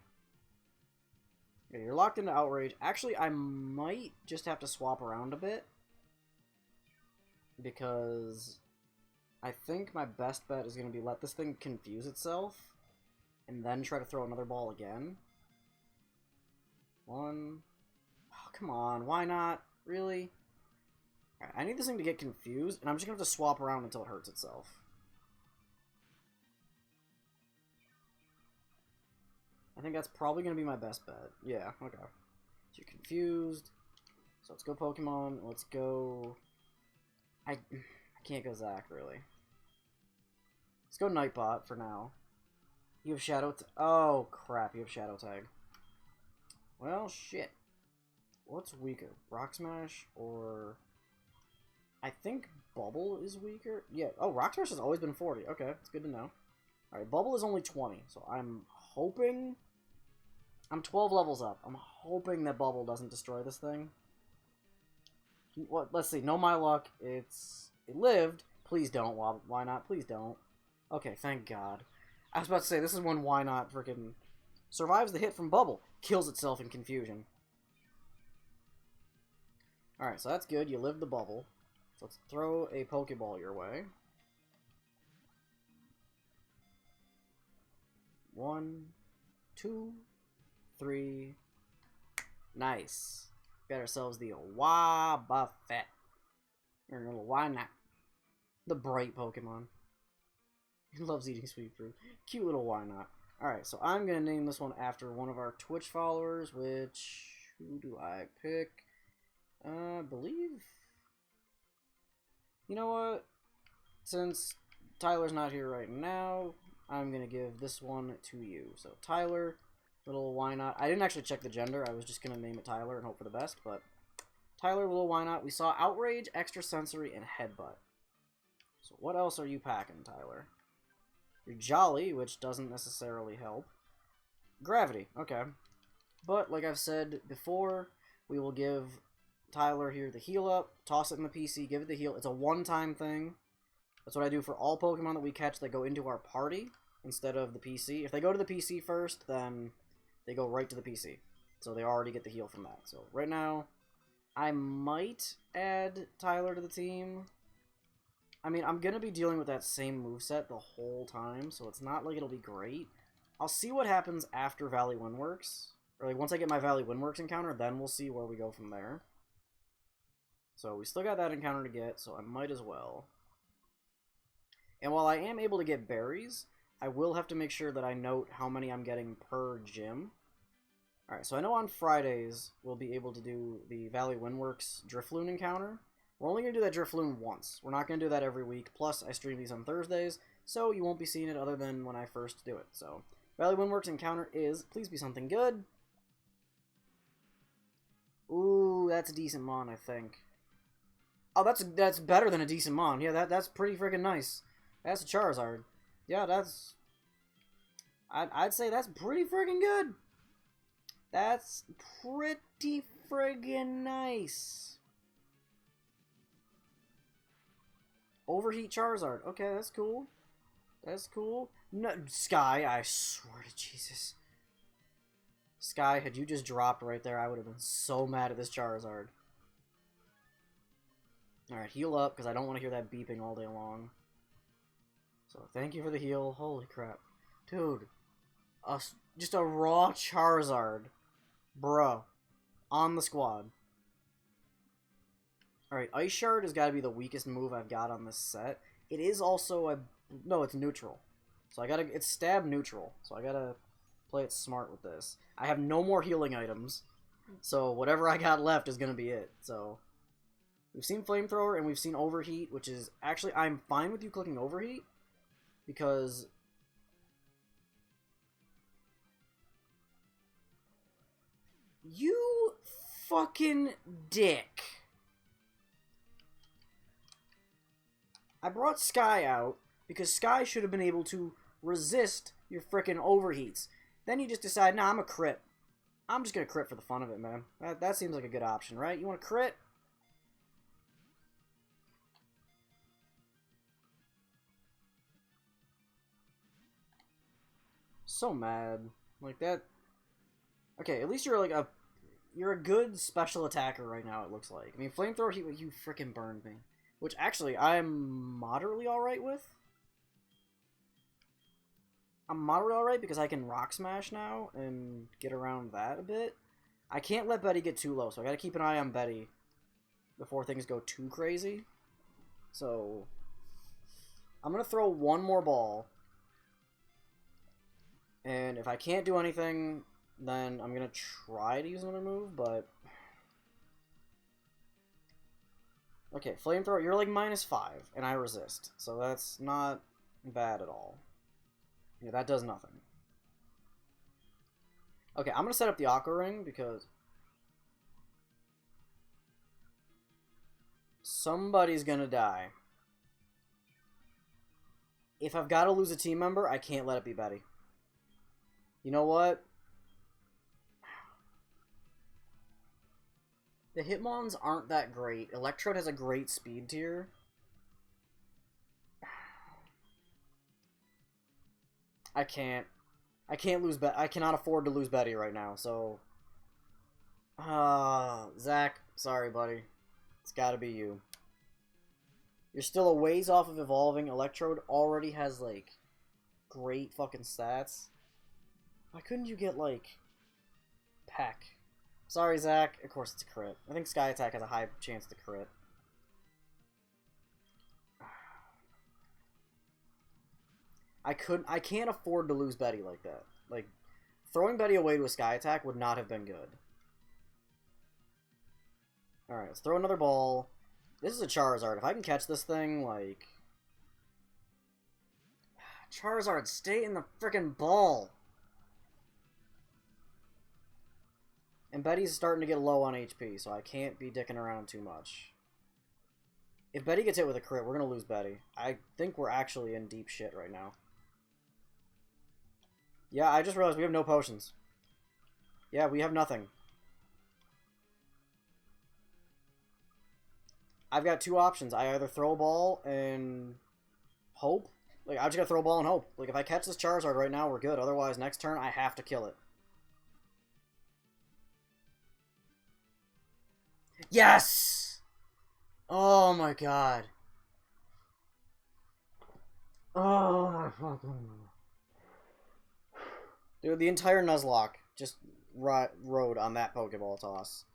Okay, you're locked into Outrage. Actually, I might just have to swap around a bit, because I think my best bet is going to be let this thing confuse itself, and then try to throw another ball again. 1. Oh, come on. Why not? Really? Alright, I need this thing to get confused, and I'm just going to have to swap around until it hurts itself. I think that's probably going to be my best bet. Yeah, okay. So you're confused. So let's go Pokemon. Let's go... I can't go Zach, really. Let's go Nightbot for now. You have Shadow... Oh, crap. You have Shadow Tag. Well, shit. What's weaker? Rock Smash or... I think Bubble is weaker. Yeah. Oh, Rock Smash has always been 40. Okay, it's good to know. Alright, Bubble is only 20, so I'm hoping... I'm 12 levels up. I'm hoping that Bubble doesn't destroy this thing. What? Let's see. No, my luck. It lived. Please don't. Why not? Please don't. Okay, thank God. I was about to say, this is when why not freaking survives the hit from Bubble. Kills itself in confusion. Alright, so that's good. You lived the Bubble. So let's throw a Pokeball your way. 1, 2, 3. Nice. Got ourselves the Wobbuffet. Or a little why not? The bright Pokemon. He loves eating sweet fruit. Cute little why not. Alright, so I'm going to name this one after one of our Twitch followers, which... Who do I pick? I believe... You know what? Since Tyler's not here right now, I'm going to give this one to you. So Tyler... Little why not? I didn't actually check the gender. I was just going to name it Tyler and hope for the best, but Tyler, little why not? We saw Outrage, Extra Sensory, and Headbutt. So what else are you packing, Tyler? You're Jolly, which doesn't necessarily help. Gravity, okay. But, like I've said before, we will give Tyler here the heal up, toss it in the PC, give it the heal. It's a one-time thing. That's what I do for all Pokemon that we catch that go into our party instead of the PC. If they go to the PC first, then... they go right to the PC. So they already get the heal from that. So right now, I might add Tyler to the team. I mean, I'm going to be dealing with that same moveset the whole time, so it's not like it'll be great. I'll see what happens after Valley Windworks. Or like once I get my Valley Windworks encounter, then we'll see where we go from there. So we still got that encounter to get, so I might as well. And while I am able to get berries, I will have to make sure that I note how many I'm getting per gym. Alright, so I know on Fridays we'll be able to do the Valley Windworks Drifloon encounter. We're only going to do that Drifloon once. We're not going to do that every week. Plus, I stream these on Thursdays, so you won't be seeing it other than when I first do it. So, Valley Windworks encounter is, please be something good. Ooh, that's a decent mon, I think. Oh, that's better than a decent mon. Yeah, that's pretty friggin' nice. That's a Charizard. Yeah, that's... I'd say that's pretty friggin' good. That's pretty friggin' nice. Overheat Charizard. Okay, that's cool. That's cool. No, Sky, I swear to Jesus. Sky, had you just dropped right there, I would have been so mad at this Charizard. Alright, heal up, because I don't want to hear that beeping all day long. So, thank you for the heal. Holy crap. Dude. Just a raw Charizard. Bruh. On the squad. Alright, Ice Shard has got to be the weakest move I've got on this set. It is also a... No, it's neutral. So I gotta... It's stab neutral. So I gotta play it smart with this. I have no more healing items. So whatever I got left is gonna be it. So... We've seen Flamethrower and we've seen Overheat, which is... Actually, I'm fine with you clicking Overheat. Because... You fucking dick. I brought Sky out because Sky should have been able to resist your frickin' overheats. Then you just decide, nah, I'm a crit. I'm just gonna crit for the fun of it, man. That seems like a good option, right? You want to crit? So mad. Like that... Okay, at least you're like a... You're a good special attacker right now, it looks like. I mean, Flamethrower, you frickin' burned me. Which, actually, I'm moderately alright with. I'm moderately alright because I can Rock Smash now and get around that a bit. I can't let Betty get too low, so I gotta keep an eye on Betty before things go too crazy. So, I'm gonna throw one more ball. And if I can't do anything, then I'm gonna try to use another move, but... Okay, Flamethrower, you're like -5, and I resist. So that's not bad at all. Yeah, that does nothing. Okay, I'm gonna set up the Aqua Ring, because... Somebody's gonna die. If I've got to lose a team member, I can't let it be Betty. You know what? The Hitmons aren't that great. Electrode has a great speed tier. I can't lose I cannot afford to lose Betty right now, so... Zach, sorry, buddy. It's gotta be you. You're still a ways off of evolving. Electrode already has, like, great fucking stats. Why couldn't you get, like, Peck? Sorry, Zach. Of course it's a crit. I think Sky Attack has a high chance to crit. I can't afford to lose Betty like that. Like, throwing Betty away to a Sky Attack would not have been good. Alright, let's throw another ball. This is a Charizard. If I can catch this thing, like... Charizard, stay in the frickin' ball! And Betty's starting to get low on HP, so I can't be dicking around too much. If Betty gets hit with a crit, we're going to lose Betty. I think we're actually in deep shit right now. Yeah, I just realized we have no potions. Yeah, we have nothing. I've got two options. I either throw a ball and hope. Like, I just gotta throw a ball and hope. Like, if I catch this Charizard right now, we're good. Otherwise, next turn, I have to kill it. Yes! Oh my god. Oh my fucking... Dude, the entire Nuzlocke just rode on that Pokeball toss.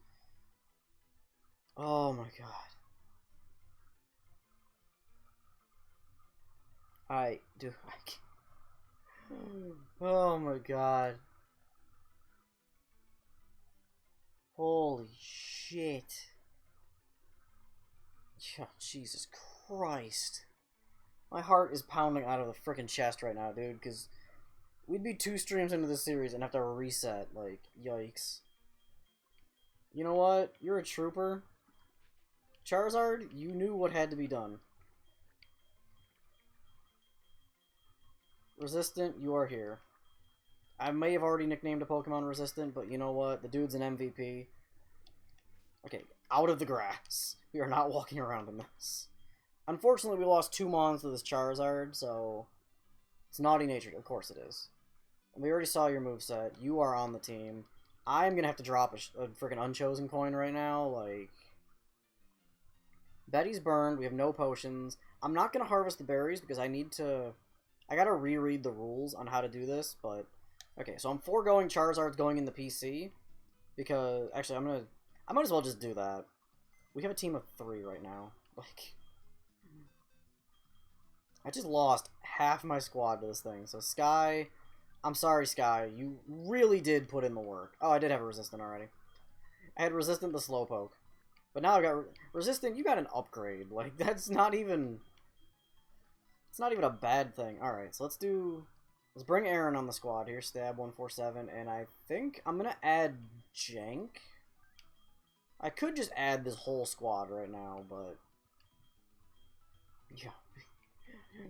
Oh my god. I can't. Oh my god. Holy shit. Yeah, Jesus Christ. My heart is pounding out of the freaking chest right now, dude, because we'd be 2 streams into this series and have to reset. Like, yikes. You know what? You're a trooper. Charizard, you knew what had to be done. Resistant, you are here. I may have already nicknamed a Pokemon Resistant, but you know what? The dude's an MVP. Okay, out of the grass. We are not walking around in this. Unfortunately, we lost 2 Mons to this Charizard, so... It's naughty natured, of course it is. And we already saw your moveset. You are on the team. I'm gonna have to drop a freaking Unchosen coin right now, like... Betty's burned, we have no potions. I'm not gonna harvest the berries because I need to... I gotta reread the rules on how to do this, but... Okay, so I'm foregoing Charizard's going in the PC, because... Actually, I might as well just do that. We have a team of 3 right now. Like... I just lost half my squad to this thing, so Sky... I'm sorry, Sky. You really did put in the work. Oh, I did have a Resistant already. I had Resistant the Slowpoke. But now I've got... Resistant, you got an upgrade. Like, that's not even... It's not even a bad thing. Alright, so let's do... Let's bring Aaron on the squad here. Stab 147. And I think I'm going to add Jank. I could just add this whole squad right now, but... Yeah.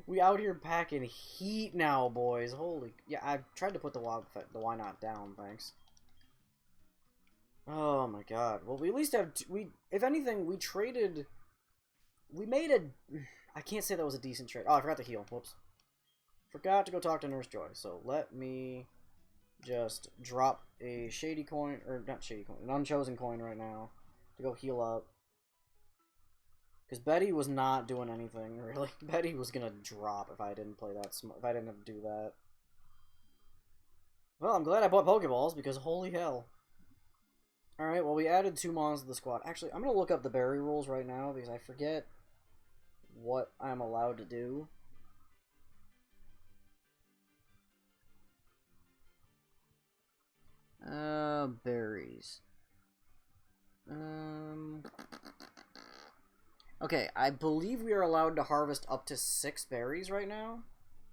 We out here packing heat now, boys. Holy... Yeah, I tried to put the why not down, thanks. Oh my god. Well, we at least have... If anything, we traded... We made a... I can't say that was a decent trade. Oh, I forgot to heal. Whoops. Forgot to go talk to Nurse Joy. So let me just drop a shady coin... Or, not shady coin. An unchosen coin right now. To go heal up. Because Betty was not doing anything, really. Betty was gonna drop if I didn't play that if I didn't do that. Well, I'm glad I bought Pokeballs, because holy hell. Alright, well, we added 2 Mons to the squad. Actually, I'm gonna look up the berry rules right now, because I forget what I'm allowed to do. Berries. Okay, I believe we are allowed to harvest up to 6 berries right now,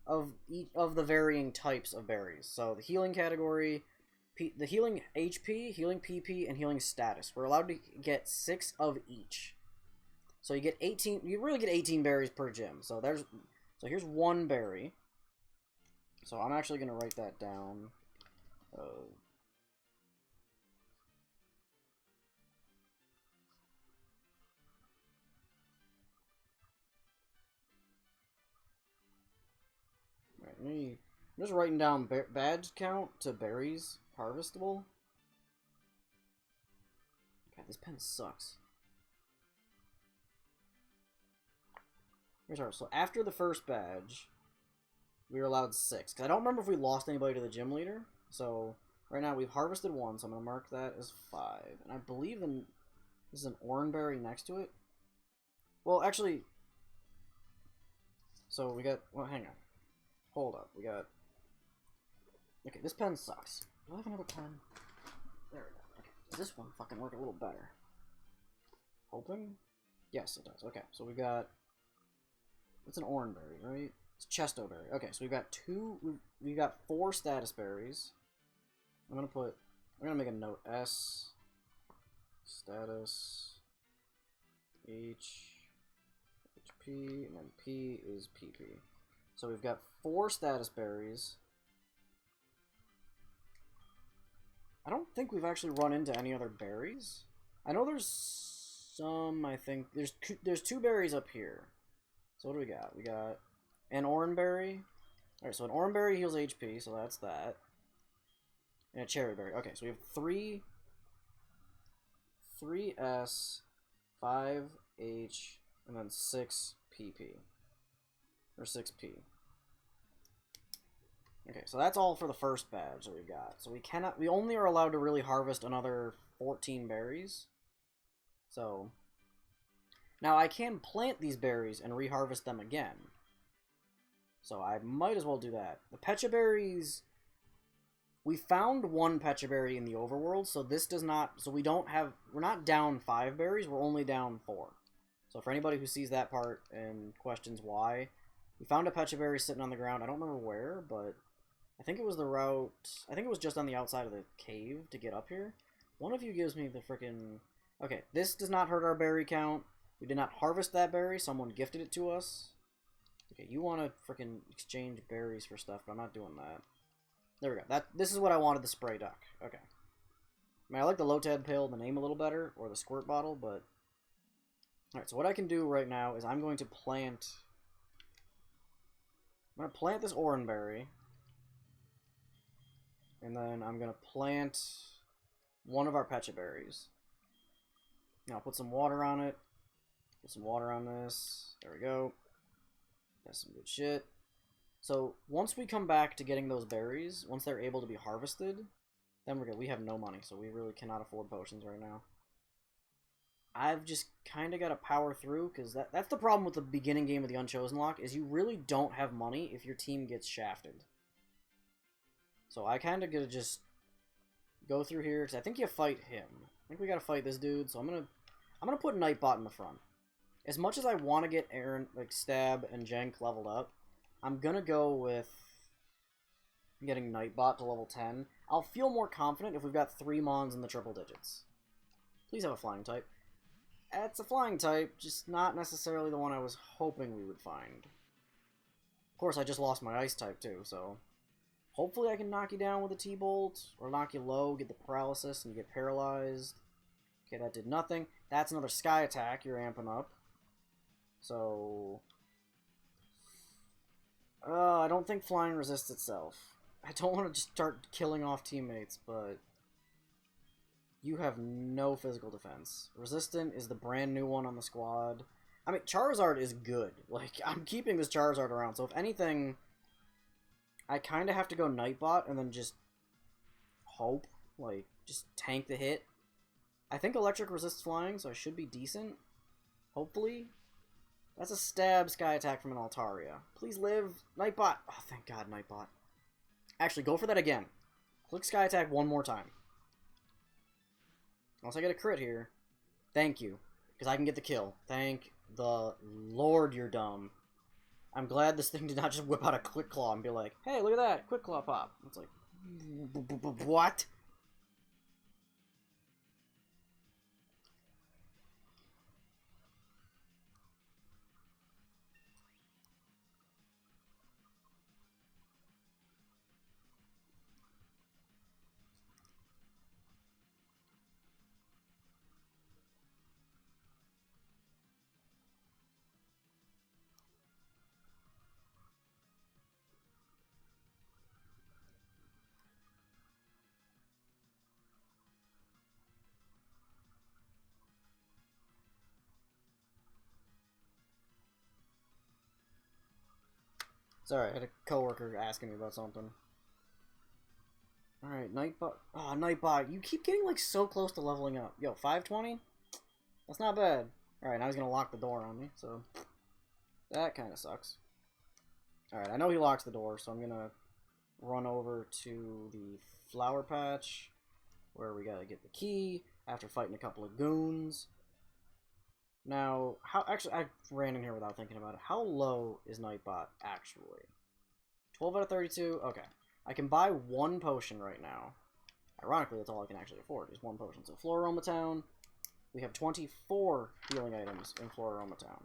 of the varying types of berries. So the healing category, the healing HP, healing PP, and healing status. We're allowed to get 6 of each. So you get 18. You really get 18 berries per gym. So here's 1 berry. So I'm actually gonna write that down. I'm just writing down badge count to berries harvestable. God, this pen sucks. Here's ours. So after the first badge, we were allowed 6. Because I don't remember if we lost anybody to the gym leader. So right now we've harvested 1, so I'm going to mark that as 5. And I believe this is an oranberry next to it. Well, actually... So we got... Well, hang on. Hold up, we got... Okay, this pen sucks. Do I have another pen? There we go. Okay, does this one fucking work a little better? Hoping? Yes, it does. Okay, so we got... It's an oranberry, right? It's chestoberry. Okay, so we've got 2... We've got 4 status berries. I'm gonna make a note. S... Status... H... HP, and then P is PP. So we've got 4 status berries. I don't think we've actually run into any other berries. I know there's some, I think. There's 2 berries up here. So what do we got? We got an oranberry. Alright, so an oranberry heals HP, so that's that. And a cherryberry. Okay, so we have 3S, 5H, and then 6 PP. Or 6P. Okay, so that's all for the first badge that we've got. So we only are allowed to really harvest another 14 berries. So, now I can plant these berries and reharvest them again. So I might as well do that. The Pecha berries, we found 1 Pecha berry in the overworld, so this does not, so we're not down 5 berries, we're only down 4. So for anybody who sees that part and questions why, we found a Pecha Berry sitting on the ground. I don't remember where, but I think it was the route... I think it was just on the outside of the cave to get up here. One of you gives me the frickin'... Okay, this does not hurt our berry count. We did not harvest that berry. Someone gifted it to us. Okay, you want to frickin' exchange berries for stuff, but I'm not doing that. There we go. This is what I wanted, the spray duck. Okay. I mean, I like the Lotad Pill, the name a little better, or the squirt bottle, but... Alright, so what I can do right now is I'm going to plant... I'm going to plant this Oranberry. And then I'm going to plant one of our Pecha Berries. Now, I'll put some water on it. Put some water on this. There we go. That's some good shit. So, once we come back to getting those berries, once they're able to be harvested, then we're good. We have no money, so we really cannot afford potions right now. I've just kind of got to power through, because that's the problem with the beginning game of the Unchosen Lock, is you really don't have money if your team gets shafted. So I kind of got to just go through here, because I think you fight him. I think we got to fight this dude, so I'm gonna put Nightbot in the front. As much as I want to get Aaron, like Stab and Jenk leveled up, I'm gonna go with getting Nightbot to level 10. I'll feel more confident if we've got 3 Mons in the triple digits. Please have a flying type. It's a flying type, just not necessarily the one I was hoping we would find. Of course, I just lost my ice type too, so hopefully I can knock you down with a T-Bolt, or knock you low, get the paralysis, and you get paralyzed. Okay, that did nothing. That's another sky attack you're amping up. So... I don't think flying resists itself. I don't want to just start killing off teammates, but... You have no physical defense. Resistant is the brand new one on the squad. I mean, Charizard is good. Like, I'm keeping this Charizard around, so if anything... I kind of have to go Nightbot and then just... hope. Like, just tank the hit. I think Electric resists flying, so I should be decent. Hopefully. That's a stab sky attack from an Altaria. Please live. Nightbot. Oh, thank God, Nightbot. Actually, go for that again. Click sky attack one more time. Unless I get a crit here. Thank you. Because I can get the kill. Thank the Lord you're dumb. I'm glad this thing did not just whip out a Quick Claw and be like, hey, look at that. Quick Claw pop. It's like, what? Sorry, I had a coworker asking me about something. Alright, Nightbot. Oh, Nightbot. You keep getting, like, so close to leveling up. Yo, 520? That's not bad. Alright, now he's gonna lock the door on me, so... That kind of sucks. Alright, I know he locks the door, so I'm gonna run over to the flower patch, where we gotta get the key, after fighting a couple of goons. Now, actually, I ran in here without thinking about it. How low is Nightbot, actually? 12 out of 32? Okay. I can buy 1 potion right now. Ironically, that's all I can actually afford, is 1 potion. So, Floroma Town. We have 24 healing items in Floroma Town.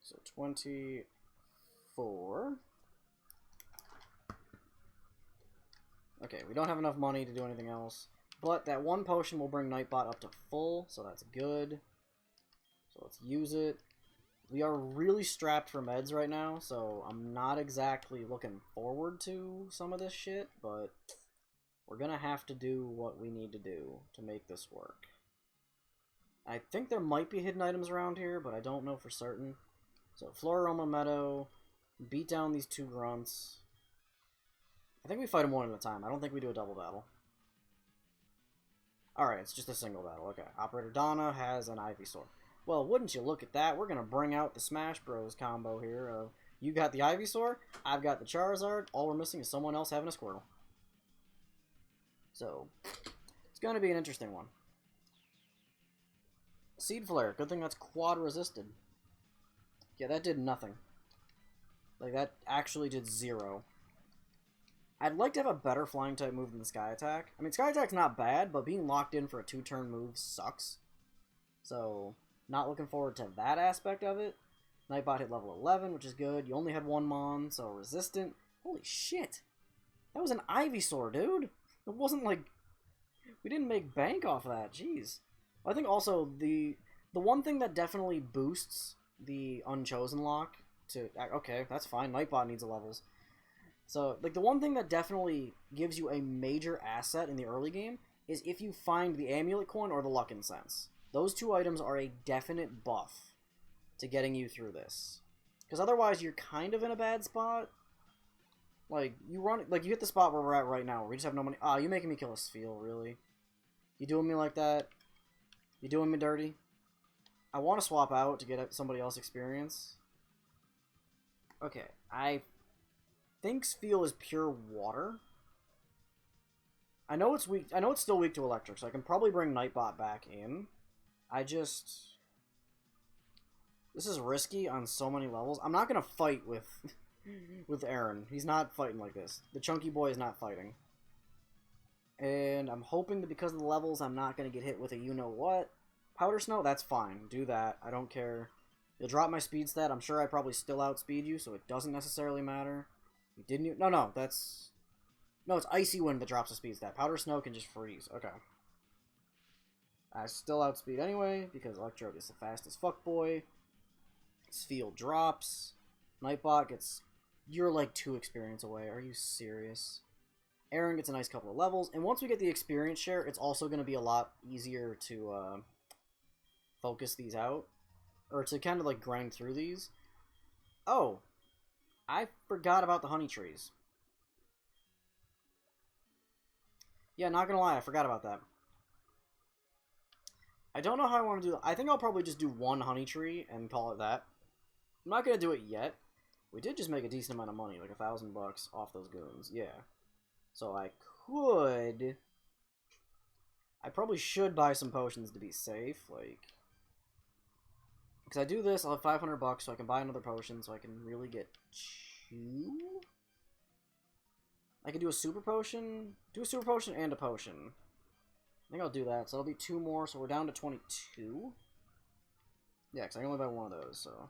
So, 24. Okay, we don't have enough money to do anything else. But that 1 potion will bring Nightbot up to full, so that's good. So let's use it. We are really strapped for meds right now, so I'm not exactly looking forward to some of this shit, but we're gonna have to do what we need to do to make this work. I think there might be hidden items around here, but I don't know for certain. So Floroma Meadow, beat down these 2 grunts. I think we fight them one at a time. I don't think we do a double battle. Alright, it's just a single battle. Okay, Operator Donna has an Ivysaur. Well, wouldn't you look at that? We're going to bring out the Smash Bros. Combo here. You got the Ivysaur, I've got the Charizard. All we're missing is someone else having a Squirtle. So, it's going to be an interesting one. Seed Flare. Good thing that's quad resisted. Yeah, that did nothing. Like, that actually did 0. I'd like to have a better flying type move than the Sky Attack. I mean, Sky Attack's not bad, but being locked in for a 2-turn move sucks. So, not looking forward to that aspect of it. Nightbot hit level 11, which is good. You only had 1 Mon, so resistant. Holy shit! That was an Ivysaur, dude! It wasn't like... We didn't make bank off of that, jeez. I think also the one thing that definitely boosts the Unchosen lock to... Okay, that's fine. Nightbot needs levels. So, like, the one thing that definitely gives you a major asset in the early game is if you find the Amulet Coin or the Luck Incense. Those 2 items are a definite buff to getting you through this. Because otherwise, you're kind of in a bad spot. Like, you hit the spot where we're at right now, where we just have no money. Ah, you making me kill a Spheal, really? You doing me like that? You doing me dirty? I want to swap out to get somebody else experience. Okay, I think Spheal is pure water. I know it's weak. I know it's still weak to electric, so I can probably bring Nightbot back in. This is risky on so many levels. I'm not gonna fight with with Aaron. He's not fighting like this. The chunky boy is not fighting. And I'm hoping that because of the levels, I'm not gonna get hit with a you-know-what. Powder Snow, that's fine. Do that. I don't care. You'll drop my speed stat. I'm sure I probably still outspeed you, so it doesn't necessarily matter. You didn't... No, that's... No, it's Icy Wind that drops the speed stat. Powder Snow can just freeze. Okay. I still outspeed anyway, because Electrode is the fastest fuckboy. Spheal drops. Nightbot gets... You're like 2 experience away. Are you serious? Aaron gets a nice couple of levels. And once we get the experience share, it's also going to be a lot easier to focus these out. Or to kind of like grind through these. Oh. I forgot about the honey trees. Yeah, not gonna lie, I forgot about that. I don't know how I want to do that. I think I'll probably just do 1 honey tree and call it that. I'm not gonna do it yet. We did just make a decent amount of money, like $1,000 off those goons. Yeah. So I could... I probably should buy some potions to be safe, like... Because I do this, I'll have $500 so I can buy another potion so I can really get 2? I can do a super potion, and a potion. I think I'll do that, so that'll be 2 more, so we're down to 22. Yeah, because I can only buy 1 of those, so...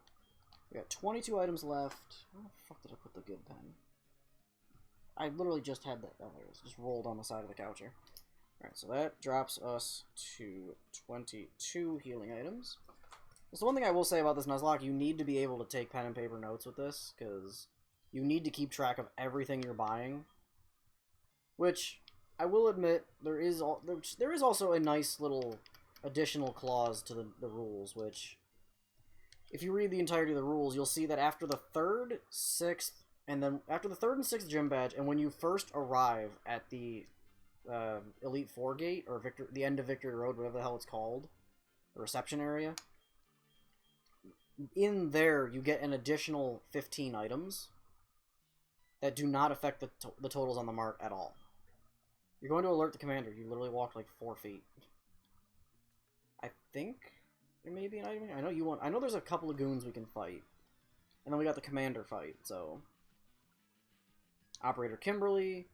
We got 22 items left. Where the fuck did I put the good pen? I literally just had that. Oh, there it is. Just rolled on the side of the couch here. Alright, so that drops us to 22 healing items. So one thing I will say about this Nuzlocke, you need to be able to take pen and paper notes with this, because you need to keep track of everything you're buying. Which, I will admit, there is also a nice little additional clause to the rules, which, if you read the entirety of the rules, you'll see that after the 3rd, 6th, and then after the 3rd and 6th gym badge, and when you first arrive at the Elite Four gate, or the end of Victory Road, whatever the hell it's called, the reception area, in there you get an additional 15 items that do not affect the totals on the mark at all. You're going to alert the commander. You literally walked like 4 feet. I think there may be an item. I know there's a couple of goons we can fight, and then we got the commander fight. So Operator Kimberly,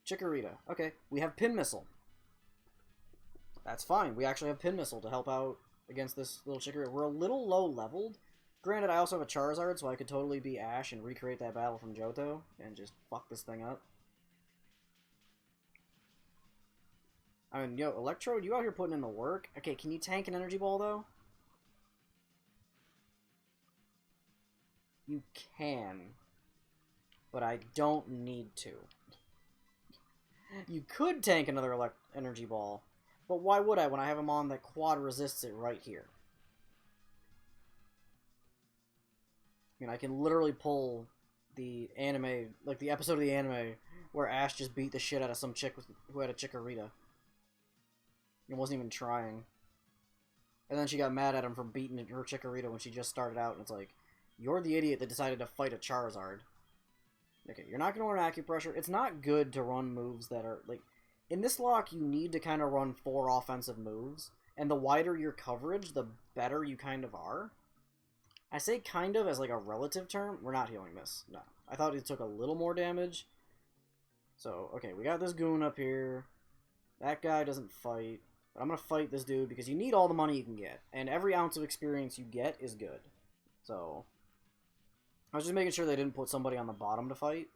Chikorita. Okay, we have Pin Missile. That's fine. We actually have Pin Missile to help out against this little Chikorita. We're a little low leveled. Granted, I also have a Charizard, so I could totally be Ash and recreate that battle from Johto and just fuck this thing up. I mean, yo, Electrode, you out here putting in the work? Okay, can you tank an Energy Ball, though? You can. But I don't need to. You could tank another Energy Ball, but why would I when I have a Mon that quad resists it right here? I mean, I can literally pull the anime, like the episode of the anime where Ash just beat the shit out of some chick who had a Chikorita. And wasn't even trying. And then she got mad at him for beating her Chikorita when she just started out, and it's like, you're the idiot that decided to fight a Charizard. Okay, you're not going to run Acupressure. It's not good to run moves that are, like... In this lock, you need to kind of run 4 offensive moves, And the wider your coverage, the better you kind of are. I say kind of as like a relative term. We're not healing this. No. I thought it took a little more damage. So, okay, we got this goon up here. That guy doesn't fight. But I'm going to fight this dude because you need all the money you can get. And every ounce of experience you get is good. So, I was just making sure they didn't put somebody on the bottom to fight.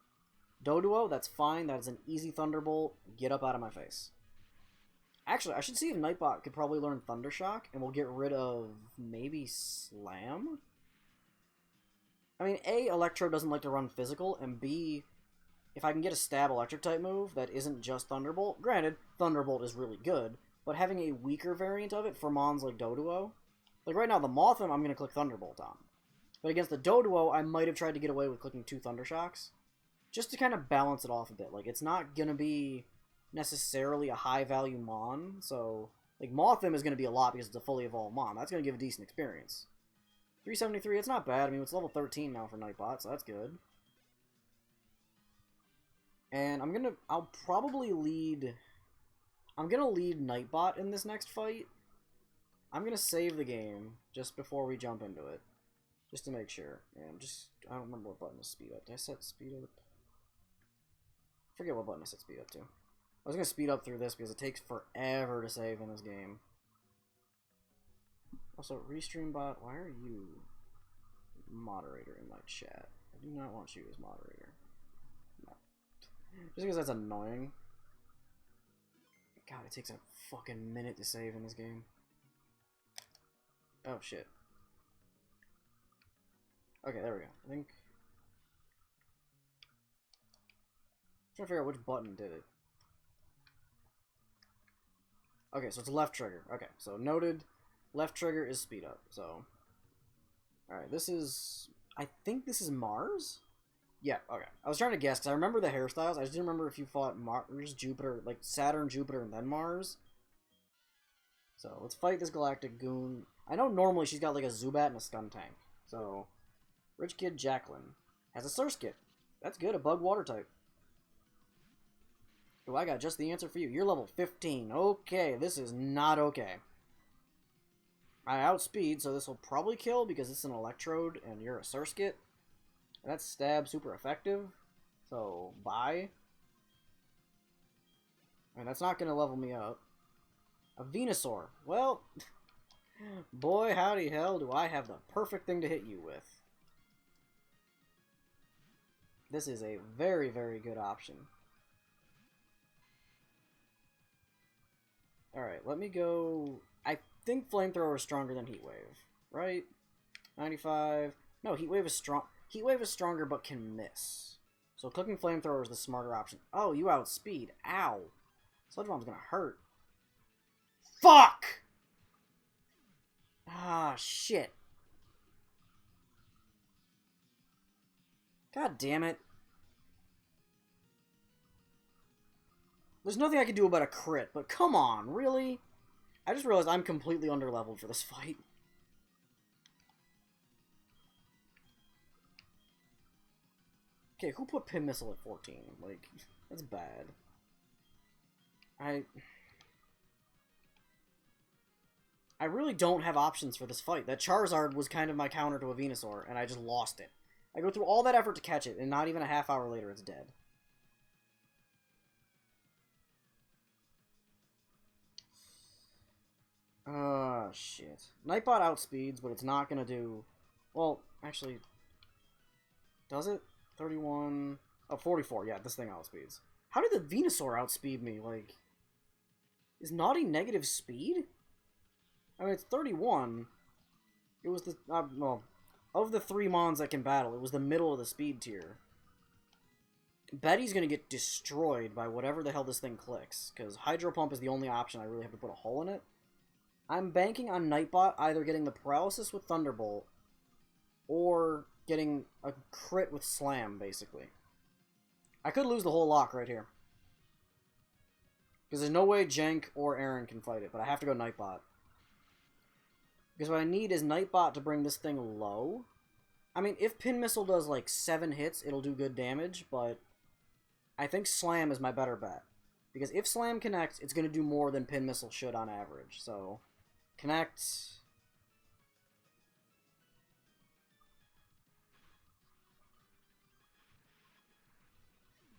Doduo, that's fine. That is an easy Thunderbolt. Get up out of my face. Actually, I should see if Nightbot could probably learn Thundershock, and we'll get rid of maybe Slam? I mean, A, Electro doesn't like to run physical, and B, if I can get a stab electric type move that isn't just Thunderbolt, granted, Thunderbolt is really good, but having a weaker variant of it for mons like Doduo, like right now, the Mothim I'm going to click Thunderbolt on. But against the Doduo, I might have tried to get away with clicking 2 Thundershocks, just to kind of balance it off a bit. Like, it's not going to be necessarily a high-value mon, so, like, Mothim is going to be a lot because it's a fully evolved mon. That's going to give a decent experience. 373, it's not bad. I mean, it's level 13 now for Nightbot, so that's good. And I'll probably lead... I'm going to lead Nightbot in this next fight. I'm going to save the game just before we jump into it. Just to make sure. And I don't remember what button to speed up. Did I set speed up? I forget what button I set speed up to. I was going to speed up through this because it takes forever to save in this game. Also, Restream bot, why are you moderator in my chat? I do not want you as moderator. No. Just because that's annoying. God, it takes a fucking minute to save in this game. Oh, shit. Okay, there we go. I think... I'm trying to figure out which button did it. Okay, so it's left trigger. Okay, so noted. Left trigger is speed up, so... Alright, this is... I think this is Mars? Yeah, okay. I was trying to guess, because I remember the hairstyles. I just didn't remember if you fought Mars, Jupiter, like Saturn, Jupiter, and then Mars. So, let's fight this galactic goon. I know normally she's got like a Zubat and a Scum Tank. So, Rich Kid Jacqueline has a Surskit. That's good, a bug water type. Oh, I got just the answer for you. You're level 15. Okay, this is not okay. I outspeed, so this will probably kill because it's an Electrode and you're a Surskit. And that's stab super effective. So, bye. And that's not going to level me up. A Venusaur. Well, boy, howdy hell, do I have the perfect thing to hit you with. This is a very, very good option. Alright, let me go... I think Flamethrower is stronger than Heatwave, right? 95... No, Heatwave is strong. Heatwave is stronger but can miss. So clicking Flamethrower is the smarter option. Oh, you outspeed. Ow. Sludge Bomb's gonna hurt. Fuck! Ah, shit. God damn it. There's nothing I can do about a crit, but come on, really? I just realized I'm completely underleveled for this fight. Okay, who put Pin Missile at 14? Like, that's bad. I really don't have options for this fight. That Charizard was kind of my counter to a Venusaur, and I just lost it. I go through all that effort to catch it, and not even a half hour later, it's dead. Shit. Nightbot outspeeds, but it's not gonna do... Well, actually... Does it? 31... Oh, 44. Yeah, this thing outspeeds. How did the Venusaur outspeed me? Like... Is Naughty negative speed? I mean, it's 31. It was the... well, of the 3 mons that can battle, it was the middle of the speed tier. Betty's gonna get destroyed by whatever the hell this thing clicks, because Hydro Pump is the only option I really have to put a hole in it. I'm banking on Nightbot either getting the Paralysis with Thunderbolt, or getting a crit with Slam, basically. I could lose the whole lock right here. Because there's no way Jank or Aaron can fight it, but I have to go Nightbot. Because what I need is Nightbot to bring this thing low. I mean, if Pin Missile does like 7 hits, it'll do good damage, but I think Slam is my better bet. Because if Slam connects, it's going to do more than Pin Missile should on average, so Connect.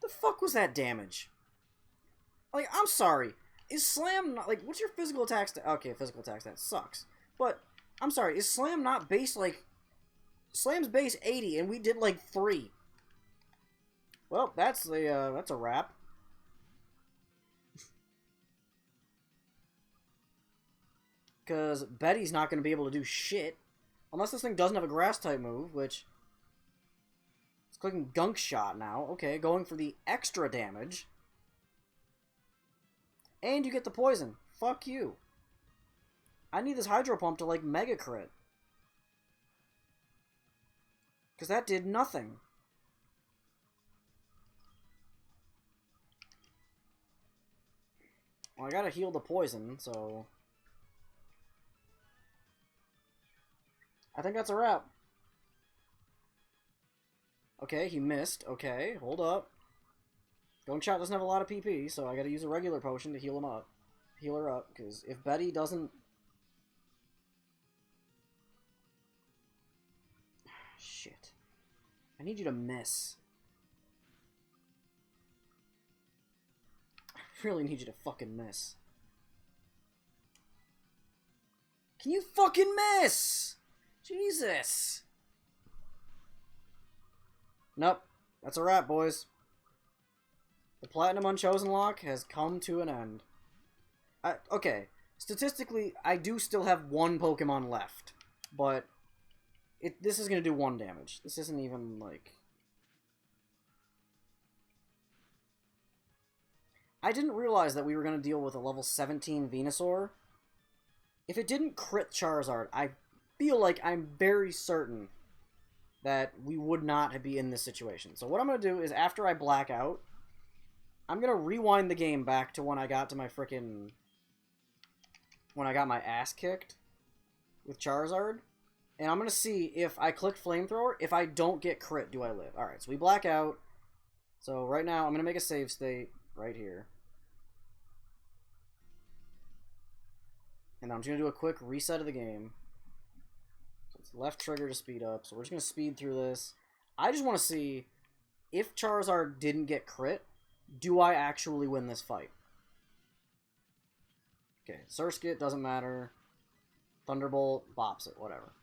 The fuck was that damage? Like, I'm sorry. Is Slam not, like, what's your physical attack stat? Okay, physical attack stat sucks. But, I'm sorry, is Slam not base, like, Slam's base 80, and we did, like, 3. Well, that's a wrap. Because Betty's not going to be able to do shit. Unless this thing doesn't have a grass-type move, which... It's clicking Gunk Shot now. Okay, going for the extra damage. And you get the poison. Fuck you. I need this Hydro Pump to, like, Mega Crit. Because that did nothing. Well, I gotta heal the poison, so... I think that's a wrap. Okay, he missed. Okay, hold up. Gunk Shot doesn't have a lot of PP, so I gotta use a regular potion to heal him up. Heal her up, because if Betty doesn't... Shit. I need you to miss. I really need you to fucking miss. Can you fucking miss? Jesus. Nope. That's a wrap, boys. The Platinum Unchosen lock has come to an end. Okay. Statistically, I do still have one Pokemon left. But this is going to do 1 damage. This isn't even, like... I didn't realize that we were going to deal with a level 17 Venusaur. If it didn't crit Charizard, I feel like I'm very certain that we would not be in this situation. So what I'm going to do is, after I black out, I'm going to rewind the game back to when I got to my frickin'... when I got my ass kicked with Charizard. And I'm going to see if I click Flamethrower, if I don't get crit, do I live? Alright, so we black out. So right now, I'm going to make a save state right here. And I'm just going to do a quick reset of the game. So it's left trigger to speed up. So we're just going to speed through this. I just want to see, if Charizard didn't get crit, do I actually win this fight? Okay, Surskit, doesn't matter. Thunderbolt, bops it, whatever.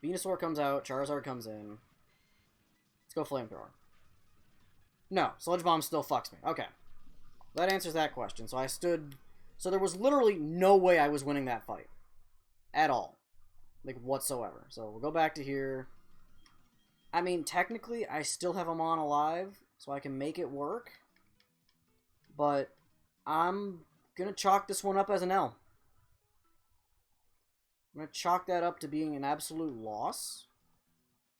Venusaur comes out, Charizard comes in. Let's go Flamethrower. No, Sludge Bomb still fucks me. Okay. That answers that question. So I stood... So there was literally no way I was winning that fight. At all. Like, whatsoever. So we'll go back to here. I mean, technically, I still have Amon alive, so I can make it work. But I'm gonna chalk this one up as an L. I'm going to chalk that up to being an absolute loss.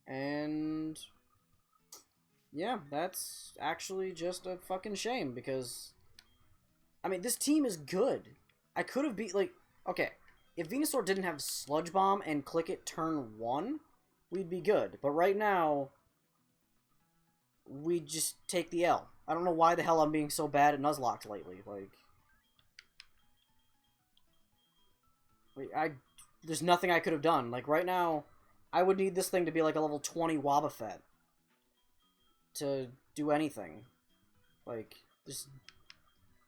And yeah, that's actually just a fucking shame because, I mean, this team is good. I could have beat, like, okay, if Venusaur didn't have Sludge Bomb and click it turn 1, we'd be good. But right now, we just take the L. I don't know why the hell I'm being so bad at Nuzlocke lately. There's nothing I could have done. Like, right now, I would need this thing to be like a level 20 Wobbuffet to do anything. Like, just...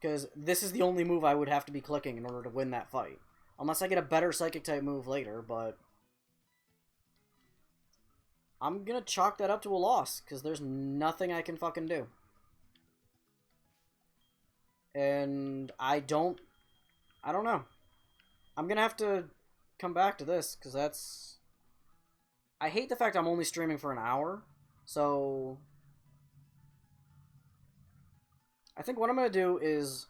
Because this is the only move I would have to be clicking in order to win that fight. Unless I get a better Psychic-type move later, but... I'm gonna chalk that up to a loss, because there's nothing I can fucking do. And I don't know. I'm gonna have to come back to this, because that's... I hate the fact I'm only streaming for an hour, so... I think what I'm gonna do is...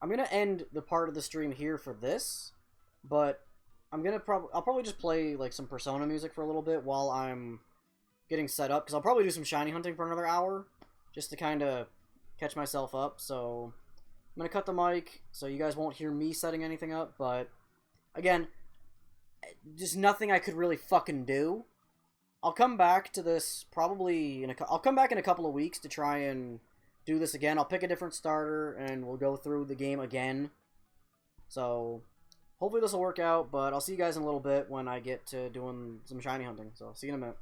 I'm gonna end the part of the stream here for this, but I'm gonna I'll probably just play, like, some Persona music for a little bit while I'm getting set up, because I'll probably do some shiny hunting for another hour, just to kind of catch myself up, so... I'm gonna cut the mic, so you guys won't hear me setting anything up, but... Again, just nothing I could really fucking do. I'll come back to this probably I'll come back in a couple of weeks to try and do this again. I'll pick a different starter, and we'll go through the game again. So hopefully this will work out, but I'll see you guys in a little bit when I get to doing some shiny hunting. So see you in a minute.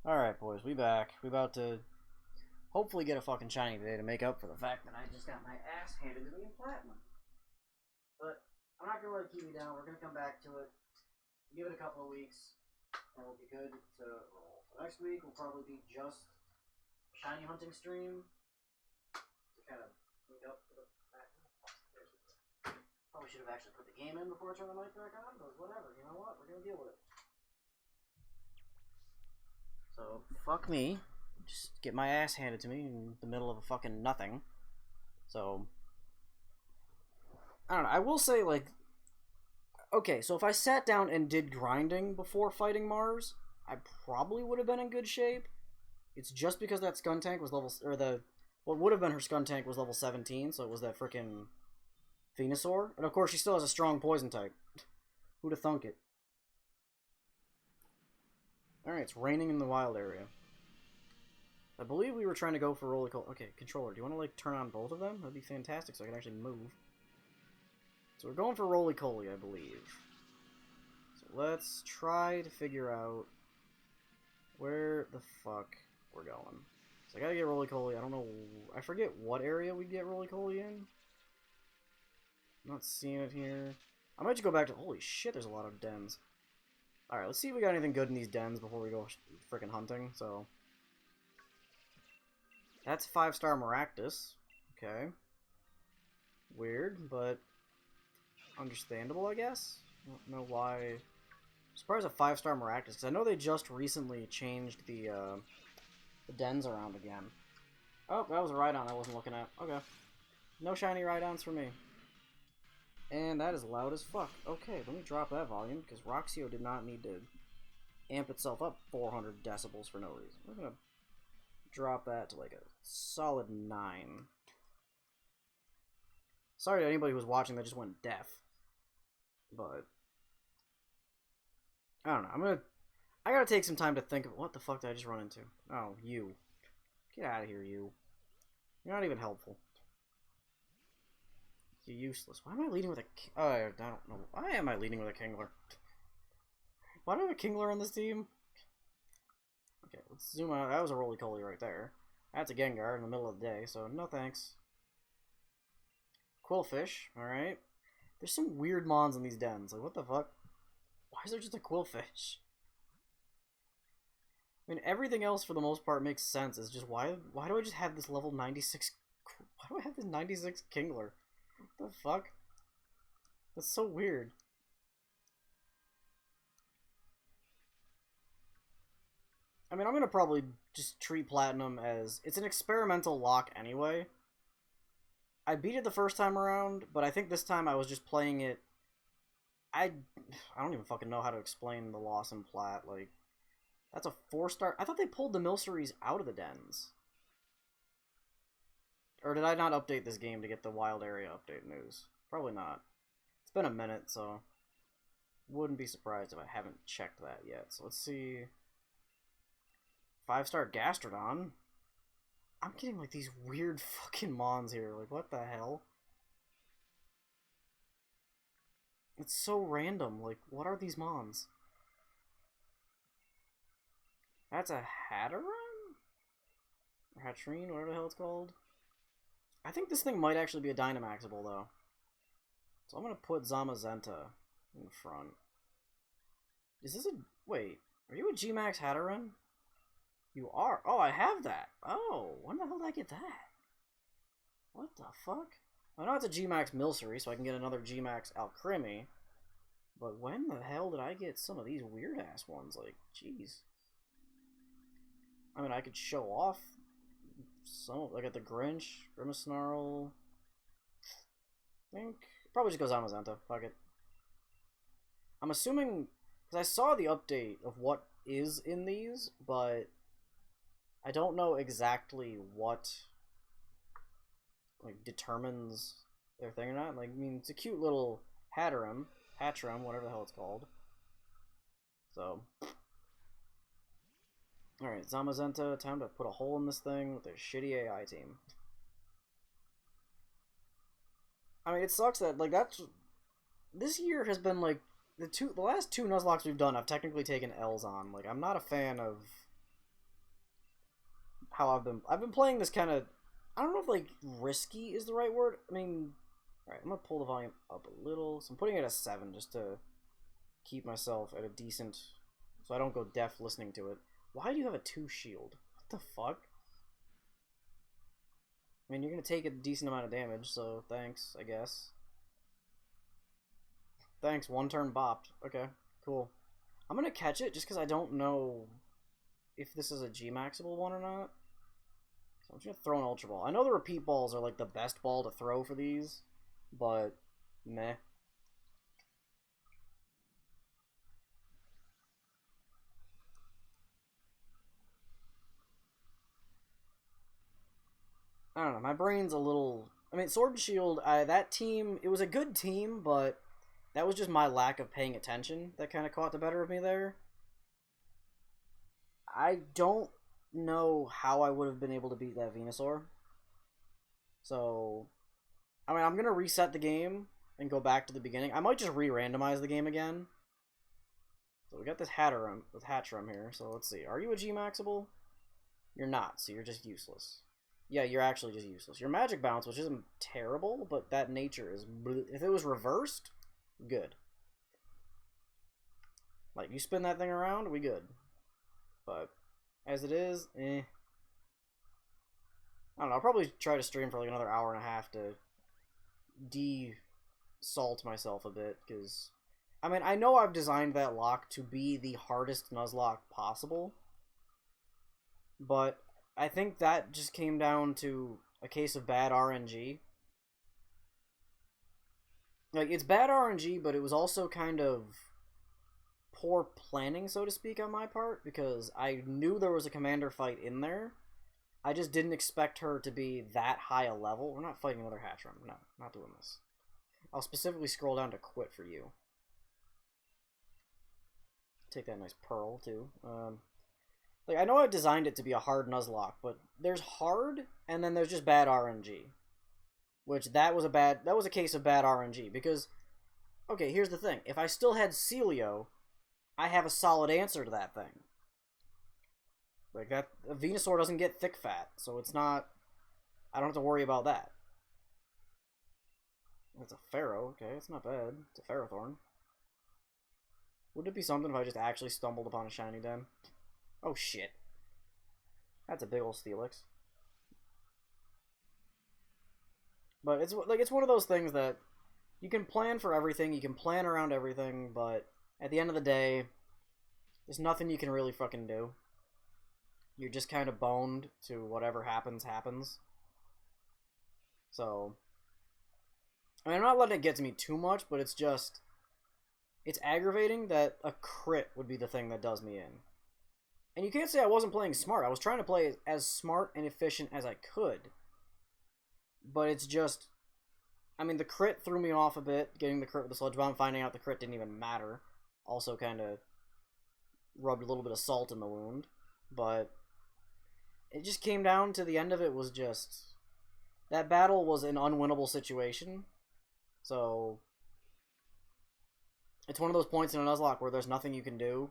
Alright, boys, we back. We about to hopefully get a fucking shiny today to make up for the fact that I just got my ass handed to me in platinum. But I'm not gonna let it keep me down. We're gonna come back to it. Give it a couple of weeks, and we'll be good to roll. So next week will probably be just a shiny hunting stream to kind of make up for the fact. Probably should have actually put the game in before I turn the mic back on, but whatever. You know what? We're gonna deal with it. So, fuck me. Just get my ass handed to me in the middle of a fucking nothing. So, I don't know. I will say, like, okay, so if I sat down and did grinding before fighting Mars, I probably would have been in good shape. It's just because that Skun Tank was level, what would have been her Skun Tank was level 17, so it was that frickin' Venusaur. And of course, she still has a strong poison type. Who'da thunk it? Alright, it's raining in the wild area. I believe we were trying to go for roller coaster. Okay, controller, do you want to, like, turn on both of them? That'd be fantastic so I can actually move. So we're going for roly-coly, I believe. So let's try to figure out where the fuck we're going. So I gotta get roly-coly. I don't know. I forget what area we get roly-coly in. I'm not seeing it here. I might just go back to... Holy shit, there's a lot of dens. Alright, let's see if we got anything good in these dens before we go freaking hunting, so... That's 5-star Maractus. Okay. Weird, but... understandable, I guess? I don't know why... I'm surprised a 5-star Maractus, because I know they just recently changed the dens around again. Oh, that was a Rhydon I wasn't looking at. Okay. No shiny Rhydons for me. And that is loud as fuck. Okay, let me drop that volume, because Roxio did not need to amp itself up 400 decibels for no reason. We're gonna drop that to like a solid 9. Sorry to anybody who was watching that just went deaf. But I don't know. I gotta take some time to think of what the fuck did I just run into? Oh, you. Get out of here, you. You're not even helpful. You're useless. Why am I leading with a... Oh, I don't know. Why am I leading with a Kingler? Why do I have a Kingler on this team? Okay, let's zoom out. That was a roly-coly right there. That's a Gengar in the middle of the day, so no thanks. Quillfish, alright. There's some weird mons in these dens. Like, what the fuck? Why is there just a Quillfish? I mean, everything else for the most part makes sense. It's just, why do I just have this level 96... Why do I have this 96 Kingler? What the fuck? That's so weird. I mean, I'm gonna probably just treat Platinum as... It's an experimental lock anyway. I beat it the first time around, but I think this time I was just playing it... I don't even fucking know how to explain the loss in Plat. Like, that's a 4-star... I thought they pulled the Milceries out of the dens. Or did I not update this game to get the wild area update news? Probably not. It's been a minute, so... Wouldn't be surprised if I haven't checked that yet. So let's see... 5-star Gastrodon? I'm getting, like, these weird fucking mons here. Like, what the hell? It's so random. Like, what are these mons? That's a Hatterene? Or Hatrine, whatever the hell it's called. I think this thing might actually be a Dynamaxable, though. So I'm gonna put Zamazenta in front. Is this a... Wait. Are you a G-Max Hatterene? You are? Oh, I have that. Oh, when the hell did I get that? What the fuck? I know it's a G-Max Milcery, so I can get another G-Max Alcremie. But when the hell did I get some of these weird-ass ones? Like, jeez. I mean, I could show off some... Like, at the Grinch, Grimace-Snarl... I think... Probably just goes Zamazenta. Fuck it. I'm assuming... Because I saw the update of what is in these, but... I don't know exactly what... like, determines their thing or not. Like, I mean, it's a cute little Hatterene, whatever the hell it's called. So, alright, Zamazenta, time to put a hole in this thing with their shitty AI team. I mean, it sucks that, like, that's... This year has been, like, the last two Nuzlocke we've done, I've technically taken L's on. Like, I'm not a fan of how I've been playing this kind of, I don't know if like risky is the right word. I mean, all right, I'm gonna pull the volume up a little. So I'm putting it at 7 just to keep myself at a decent, so I don't go deaf listening to it. Why do you have a 2 shield? What the fuck? I mean, you're gonna take a decent amount of damage, so thanks, I guess. Thanks, 1 turn bopped. Okay, cool. I'm gonna catch it just because I don't know if this is a G-maxable one or not. So I'm just gonna throw an Ultra Ball. I know the repeat balls are like the best ball to throw for these, but meh. I don't know, my brain's a little... I mean, Sword and Shield, that team, it was a good team, but that was just my lack of paying attention that kind of caught the better of me there. I don't know how I would have been able to beat that Venusaur. So, I mean, I'm going to reset the game and go back to the beginning. I might just re-randomize the game again. So we got this Hatchram here, so let's see. Are you a G-maxable? You're not, so you're just useless. Yeah, you're actually just useless. Your Magic Bounce, which isn't terrible, but that nature is... If it was reversed, good. Like, you spin that thing around, we good. But, as it is, eh. I don't know, I'll probably try to stream for like another hour and a half to de-salt myself a bit, because... I mean, I know I've designed that lock to be the hardest Nuzlocke possible, but I think that just came down to a case of bad RNG. Like, it's bad RNG, but it was also kind of poor planning, so to speak, on my part, because I knew there was a commander fight in there. I just didn't expect her to be that high a level. We're not fighting another Hatchram. No, not doing this. I'll specifically scroll down to quit for you. Take that nice pearl, too. Like, I know I designed it to be a hard Nuzlocke, but there's hard, and then there's just bad RNG. Which, that was a case of bad RNG, because, okay, here's the thing. If I still had Celio, I have a solid answer to that thing. Like, that, a Venusaur doesn't get thick fat, so it's not, I don't have to worry about that. It's a Pharaoh, okay, it's not bad. It's a Ferrothorn. Would it be something if I just actually stumbled upon a shiny den? Oh shit. That's a big ol' Steelix. But it's like, it's one of those things that you can plan for everything, you can plan around everything, but at the end of the day, there's nothing you can really fucking do. You're just kind of boned to whatever happens, happens. So, I mean, I'm not letting it get to me too much, but it's just, it's aggravating that a crit would be the thing that does me in. And you can't say I wasn't playing smart. I was trying to play as smart and efficient as I could. But it's just, I mean, the crit threw me off a bit, getting the crit with the Sludge Bomb, finding out the crit didn't even matter. Also kind of rubbed a little bit of salt in the wound. But it just came down to the end of it was just, that battle was an unwinnable situation. So, it's one of those points in a Nuzlocke where there's nothing you can do.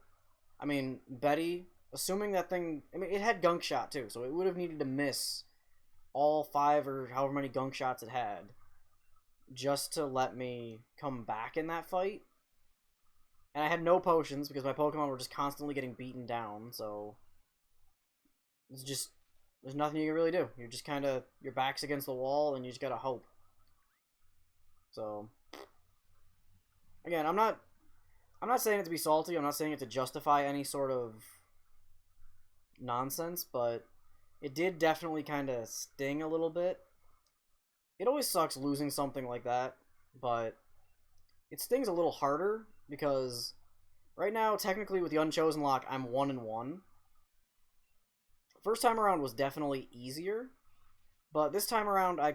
I mean, Betty, assuming that thing, I mean, it had Gunk Shot too, so it would have needed to miss all 5 or however many Gunk Shots it had just to let me come back in that fight. And I had no potions because my Pokemon were just constantly getting beaten down, so it's just, there's nothing you can really do. You're just kind of, your back's against the wall and you just gotta hope. So, again, I'm not saying it to be salty, I'm not saying it to justify any sort of nonsense, but it did definitely kind of sting a little bit. It always sucks losing something like that, but it stings a little harder because right now, technically with the Unchosen lock, I'm 1-1. First time around was definitely easier, but this time around I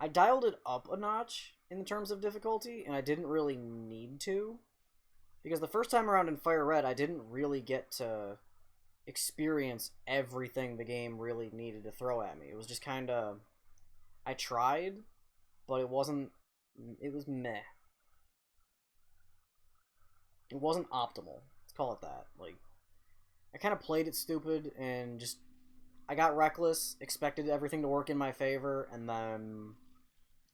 dialed it up a notch in terms of difficulty, and I didn't really need to. Because the first time around in Fire Red, I didn't really get to experience everything the game really needed to throw at me. It was just kind of, I tried, but it was meh. It wasn't optimal. Let's call it that. Like, I kind of played it stupid and just I got reckless, expected everything to work in my favor, and then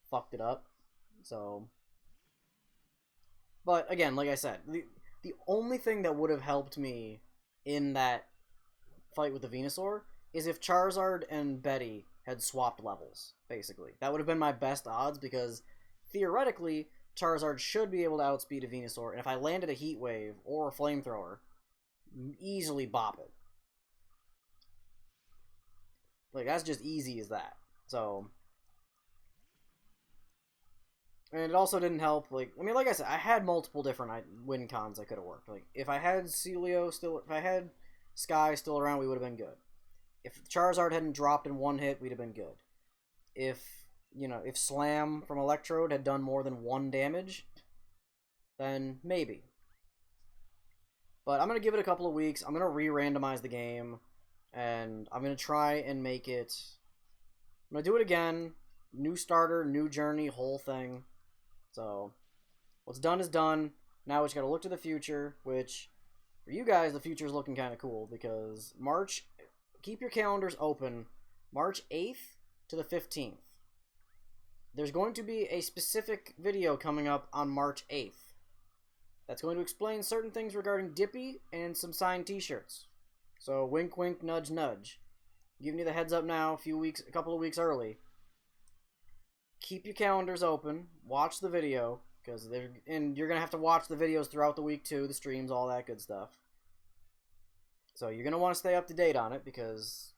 fucked it up. So, but again, like I said, the only thing that would have helped me in that fight with the Venusaur is if Charizard and Betty had swapped levels, basically. That would have been my best odds, because theoretically, Charizard should be able to outspeed a Venusaur, and if I landed a Heat Wave or a Flamethrower, easily bop it. Like, that's just easy as that. So, and it also didn't help, like, I mean, like I said, I had multiple different win cons I could have worked. Like, if I had Celio still, if I had Sky still around, we would have been good. If Charizard hadn't dropped in one hit, we'd have been good. If, you know, if Slam from Electrode had done more than 1 damage, then maybe. But I'm going to give it a couple of weeks. I'm going to re-randomize the game, and I'm going to try and make it... I'm going to do it again. New starter, new journey, whole thing. So, what's done is done. Now we just got to look to the future, which, for you guys, the future is looking kind of cool, because March... Keep your calendars open. March 8th to the 15th. There's going to be a specific video coming up on March 8th. That's going to explain certain things regarding Dippy and some signed t-shirts. So, wink wink, nudge nudge. Giving you the heads up now, a couple of weeks early. Keep your calendars open. Watch the video, and you're gonna have to watch the videos throughout the week too, the streams, all that good stuff. So you're gonna want to stay up to date on it, because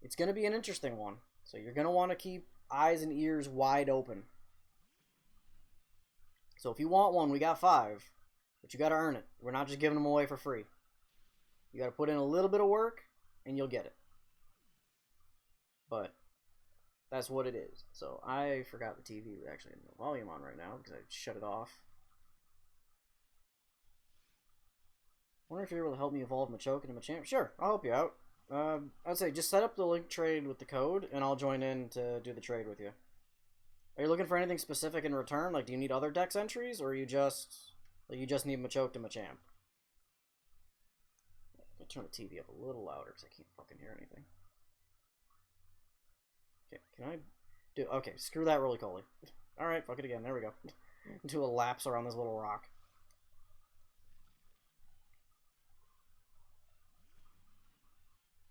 it's gonna be an interesting one. So you're gonna want to keep eyes and ears wide open. So if you want one, we got 5, but you gotta earn it. We're not just giving them away for free. You gotta put in a little bit of work, and you'll get it. But that's what it is. So I forgot the TV was actually in the volume on right now, because I shut it off. I wonder if you're able to help me evolve Machoke into Machamp. Sure, I'll help you out. I'd say just set up the link trade with the code, and I'll join in to do the trade with you. Are you looking for anything specific in return? Like, do you need other dex entries, or you just need Machoke to Machamp? I'll turn the TV up a little louder, because I can't fucking hear anything. Okay, can I do... Okay, screw that roly-poly. Alright, fuck it again. There we go. Do a laps around this little rock.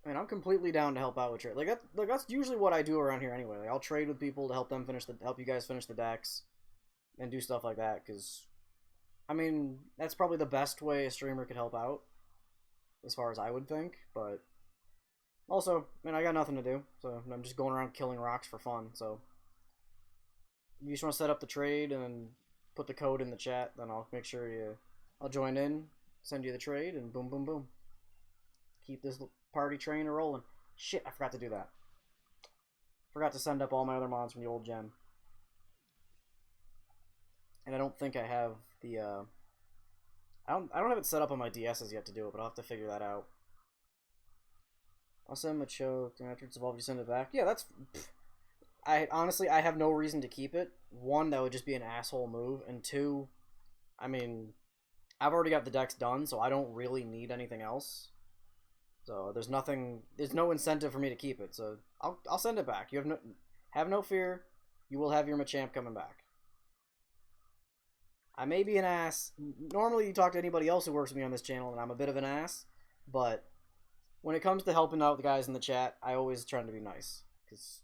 I mean, I'm completely down to help out with trade. Like that's usually what I do around here anyway. Like, I'll trade with people to help you guys finish the decks, and do stuff like that. Because, I mean, that's probably the best way a streamer could help out, as far as I would think. But also, I mean, I got nothing to do, so I'm just going around killing rocks for fun. So, if you just want to set up the trade and put the code in the chat, then I'll make sure I'll join in, send you the trade, and boom, boom, boom. Keep this party train rolling. Shit, I forgot to do that. Forgot to send up all my other mons from the old gen. And I don't think I have the, I don't have it set up on my DSs yet to do it, but I'll have to figure that out. I'll send Machoke, after it's evolved, you send it back. Yeah, that's... Honestly, I have no reason to keep it. 1, that would just be an asshole move, and 2, I mean, I've already got the decks done, so I don't really need anything else. So there's no incentive for me to keep it. So I'll send it back. You have no fear. You will have your Machamp coming back. I may be an ass. Normally you talk to anybody else who works with me on this channel, and I'm a bit of an ass. But when it comes to helping out the guys in the chat, I always try to be nice, because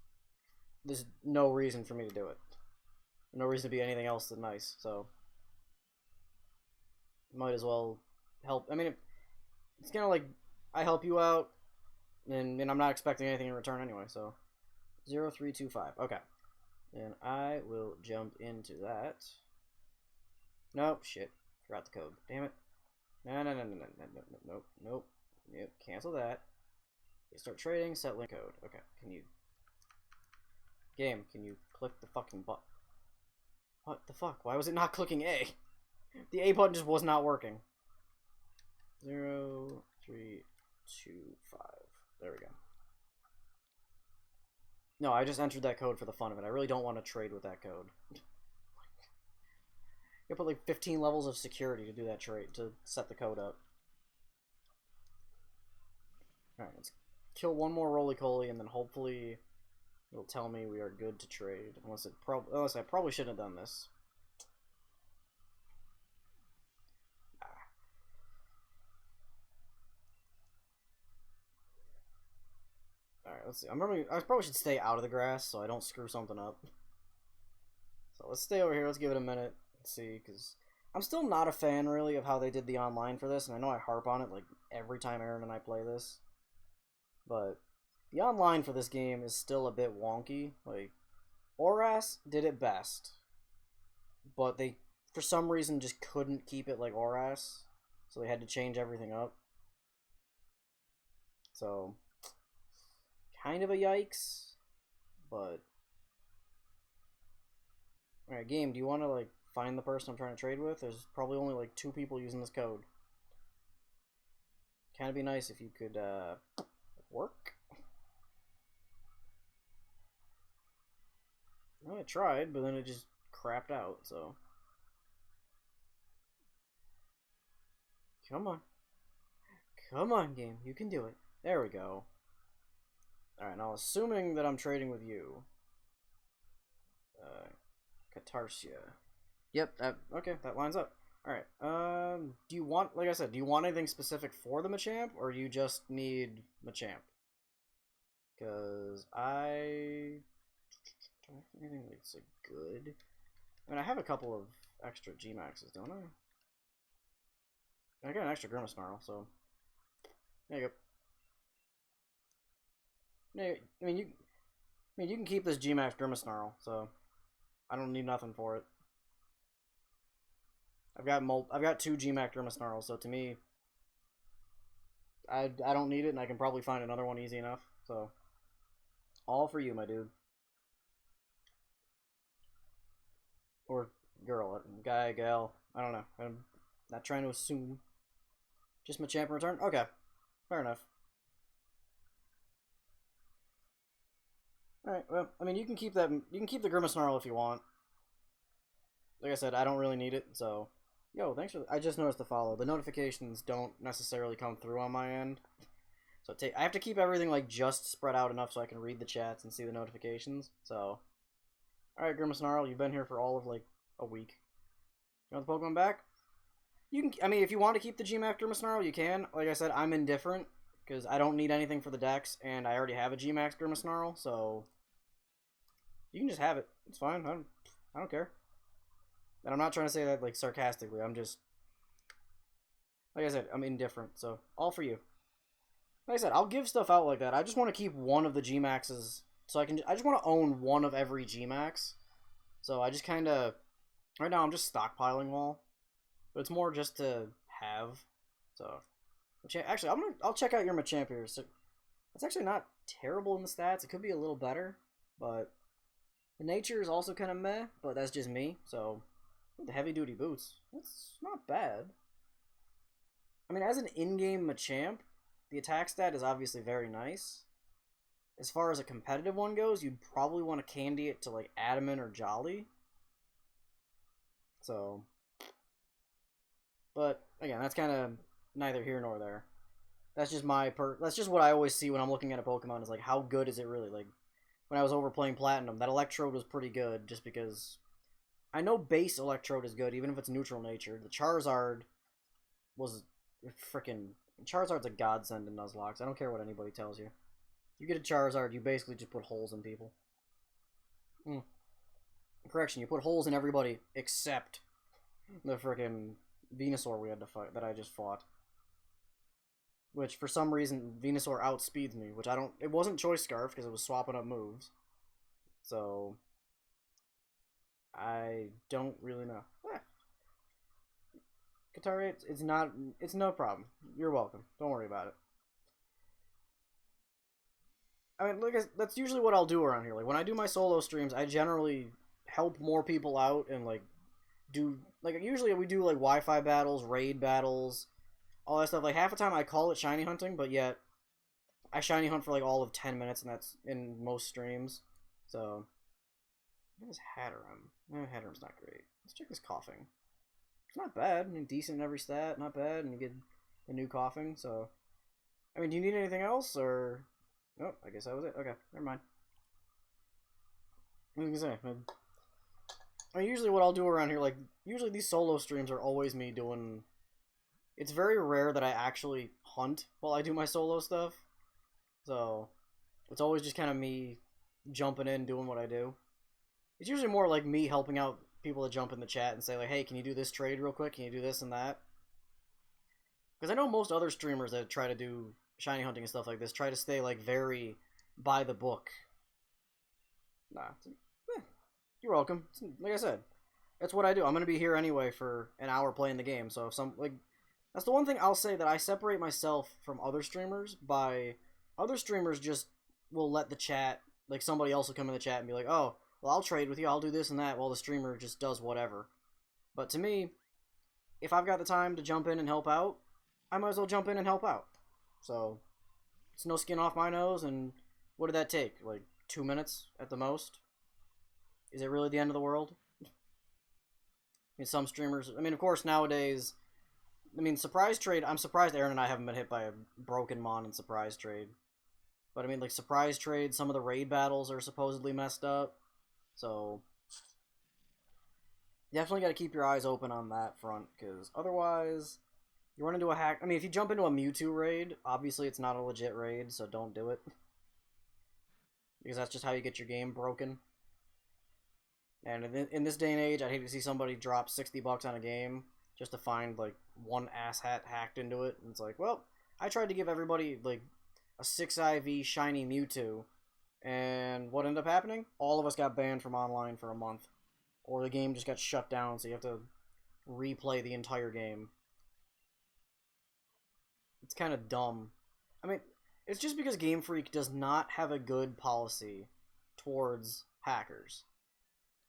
there's no reason for me to do it. No reason to be anything else than nice. So might as well help. I mean, it's kind of like, I help you out, and I'm not expecting anything in return anyway, so 0325. Okay. And I will jump into that. Nope, shit. Forgot the code. Damn it. No. Nope. Yep, cancel that. Start trading, set link code. Okay, Game, can you click the fucking button? What the fuck? Why was it not clicking A? The A button just was not working. 0325. There we go. No, I just entered that code for the fun of it. I really don't want to trade with that code. You put like 15 levels of security to do that trade, to set the code up. Alright, let's kill one more roly-coly, and then hopefully it'll tell me we are good to trade. Unless I probably shouldn't have done this. Alright, let's see. I probably should stay out of the grass so I don't screw something up. So let's stay over here. Let's give it a minute and see, because I'm still not a fan, really, of how they did the online for this, and I know I harp on it, like, every time Aaron and I play this. But the online for this game is still a bit wonky. Like, Oras did it best, but they, for some reason, just couldn't keep it like Oras, so they had to change everything up. So, kind of a yikes, but... Alright, game, do you want to, like, find the person I'm trying to trade with? There's probably only, like, 2 people using this code. Kind of be nice if you could, work? Well, I tried, but then it just crapped out, so... Come on. Come on, game. You can do it. There we go. Alright, now assuming that I'm trading with you. Katarsia. Yep, okay, that lines up. Alright, do you want, like I said, do you want anything specific for the Machamp, or do you just need Machamp? Because I don't have anything that's like good. I mean, I have a couple of extra G-Maxes, don't I? I got an extra Grimace-Snarl, so there you go. Yeah, I mean, you can keep this G-Max Grimace-Snarl, so I don't need nothing for it. I've got 2 G-Max Grimace-Snarls, so to me, I don't need it, and I can probably find another one easy enough. So, all for you, my dude. Or girl, guy, gal, I don't know. I'm not trying to assume. Just Machamp in return? Okay, fair enough. Alright, well, I mean, you can keep that. You can keep the Grimace-Snarl if you want. Like I said, I don't really need it, so... Yo, thanks for... I just noticed the follow. The notifications don't necessarily come through on my end. So I have to keep everything, like, just spread out enough so I can read the chats and see the notifications, so... Alright, Grimace-Snarl, you've been here for all of, like, a week. You want the Pokemon back? You can... I mean, if you want to keep the G-Max Grimace-Snarl, you can. Like I said, I'm indifferent, because I don't need anything for the Dex, and I already have a G-Max Grimace-Snarl, so... You can just have it. It's fine. I don't care. And I'm not trying to say that, like, sarcastically. I'm just... Like I said, I'm indifferent, so all for you. Like I said, I'll give stuff out like that. I just want to keep one of the G-Maxes, so I just want to own one of every G-Max. So I just kind of... Right now, I'm just stockpiling them all. But it's more just to have. So... Actually, I'll check out your Machamp here. So, it's actually not terrible in the stats. It could be a little better, but... The nature is also kind of meh, but that's just me, so... The heavy-duty boots. That's not bad. I mean, as an in-game Machamp, the attack stat is obviously very nice. As far as a competitive one goes, you'd probably want to candy it to, like, Adamant or Jolly. So... But, again, that's kind of neither here nor there. That's just that's just what I always see when I'm looking at a Pokemon, is, like, how good is it really? Like, when I was overplaying Platinum, that Electrode was pretty good, just because... I know base Electrode is good, even if it's neutral nature. The Charizard was freaking... Charizard's a godsend in Nuzlocke. I don't care what anybody tells you. You get a Charizard, you basically just put holes in people. Correction, you put holes in everybody except the freaking Venusaur we had to fight, that I just fought. Which, for some reason, Venusaur outspeeds me, which I don't... It wasn't Choice Scarf, because it was swapping up moves. So... I don't really know. Katari, it's no problem. You're welcome. Don't worry about it. I mean, that's usually what I'll do around here. Like, when I do my solo streams, I generally help more people out and, like, do... Like, usually we do, like, Wi-Fi battles, raid battles, all that stuff. Like, half the time I call it shiny hunting, but yet I shiny hunt for, like, all of 10 minutes, and that's in most streams. So... What is Hatterem? Hatterem's not great. Let's check this coughing. It's not bad. I mean, decent in every stat. Not bad. And you get a new coughing, so... I mean, do you need anything else, or... Oh, I guess that was it. Okay, never mind. What was I gonna say? I mean, usually what I'll do around here, like, usually these solo streams are always me doing... It's very rare that I actually hunt while I do my solo stuff. So, it's always just kind of me jumping in, doing what I do. It's usually more like me helping out people that jump in the chat and say, like, hey, can you do this trade real quick? Can you do this and that? Because I know most other streamers that try to do shiny hunting and stuff like this try to stay, like, very by the book. Nah. You're welcome. Like I said, that's what I do. I'm going to be here anyway for an hour playing the game, so if some, like... That's the one thing I'll say that I separate myself from other streamers by... Other streamers just will let the chat... Like, somebody else will come in the chat and be like, oh, well, I'll trade with you, I'll do this and that, while the streamer just does whatever. But to me, if I've got the time to jump in and help out, I might as well jump in and help out. So, it's no skin off my nose, and what did that take? Like, 2 minutes at the most? Is it really the end of the world? I mean, some streamers... I mean, of course, nowadays... I mean, surprise trade... I'm surprised Aaron and I haven't been hit by a broken mon in surprise trade. But, I mean, like, surprise trade, some of the raid battles are supposedly messed up. So... Definitely got to keep your eyes open on that front, because otherwise... You run into a hack... I mean, if you jump into a Mewtwo raid, obviously it's not a legit raid, so don't do it. Because that's just how you get your game broken. And in this day and age, I'd hate to see somebody drop $60 on a game just to find, like, one asshat hacked into it. And it's like, well, I tried to give everybody, like, a 6 IV shiny Mewtwo. And what ended up happening? All of us got banned from online for a month. Or the game just got shut down, so you have to replay the entire game. It's kind of dumb. I mean, it's just because Game Freak does not have a good policy towards hackers.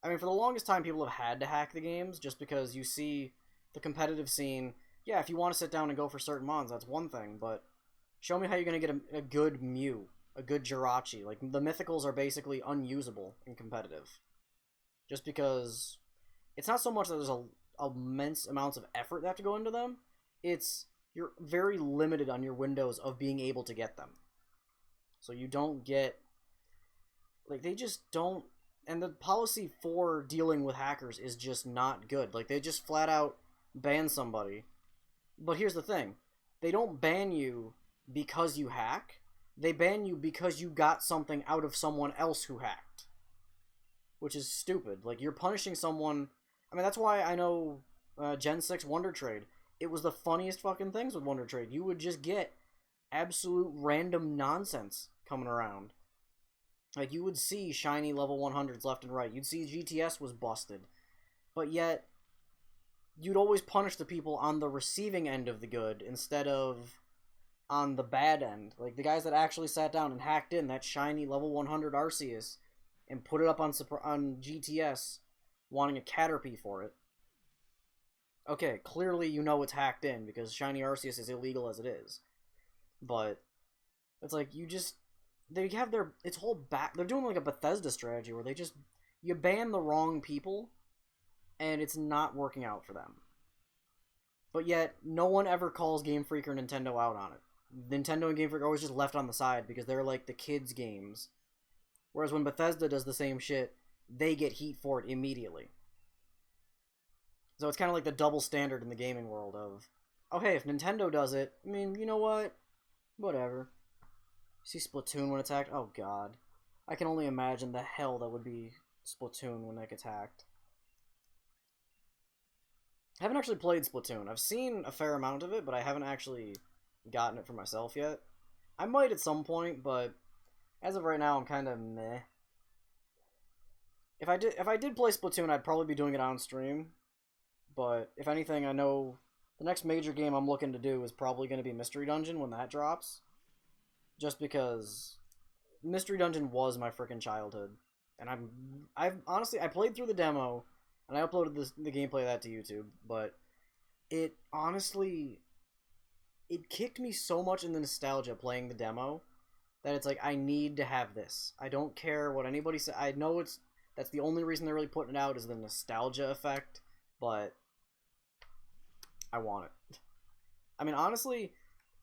I mean, for the longest time, people have had to hack the games just because you see the competitive scene. Yeah, if you want to sit down and go for certain mons, that's one thing, but show me how you're going to get a good Mew, a good Jirachi. Like, the mythicals are basically unusable in competitive. Just because it's not so much that there's immense amounts of effort that have to go into them, it's you're very limited on your windows of being able to get them. So you don't get... Like, they just don't... And the policy for dealing with hackers is just not good. Like, they just flat out ban somebody. But here's the thing. They don't ban you because you hack. They ban you because you got something out of someone else who hacked. Which is stupid. Like, you're punishing someone... I mean, that's why I know Gen 6 Wonder Trade. It was the funniest fucking things with Wonder Trade. You would just get absolute random nonsense coming around. Like, you would see shiny level 100s left and right. You'd see GTS was busted. But yet, you'd always punish the people on the receiving end of the good instead of on the bad end. Like, the guys that actually sat down and hacked in that shiny level 100 Arceus and put it up on GTS wanting a Caterpie for it. Okay, clearly you know it's hacked in because shiny Arceus is illegal as it is. But it's like, you just... They have their... It's whole back... They're doing like a Bethesda strategy where they just... You ban the wrong people, and it's not working out for them. But yet, no one ever calls Game Freak or Nintendo out on it. Nintendo and Game Freak are always just left on the side because they're like the kids' games. Whereas when Bethesda does the same shit, they get heat for it immediately. So it's kind of like the double standard in the gaming world of, oh hey, if Nintendo does it, I mean, you know what? Whatever. See Splatoon when it's hacked? Oh god. I can only imagine the hell that would be Splatoon when that gets hacked. I haven't actually played Splatoon. I've seen a fair amount of it, but I haven't actually gotten it for myself yet. I might at some point, but as of right now, I'm kind of meh. If I did play Splatoon, I'd probably be doing it on stream. But if anything, I know the next major game I'm looking to do is probably going to be Mystery Dungeon when that drops. Just because Mystery Dungeon was my freaking childhood. And I've honestly, I played through the demo, and I uploaded the gameplay of that to YouTube, but it honestly, it kicked me so much in the nostalgia playing the demo, that it's like, I need to have this. I don't care what anybody says. I know that's the only reason they're really putting it out is the nostalgia effect, but I want it. I mean, honestly,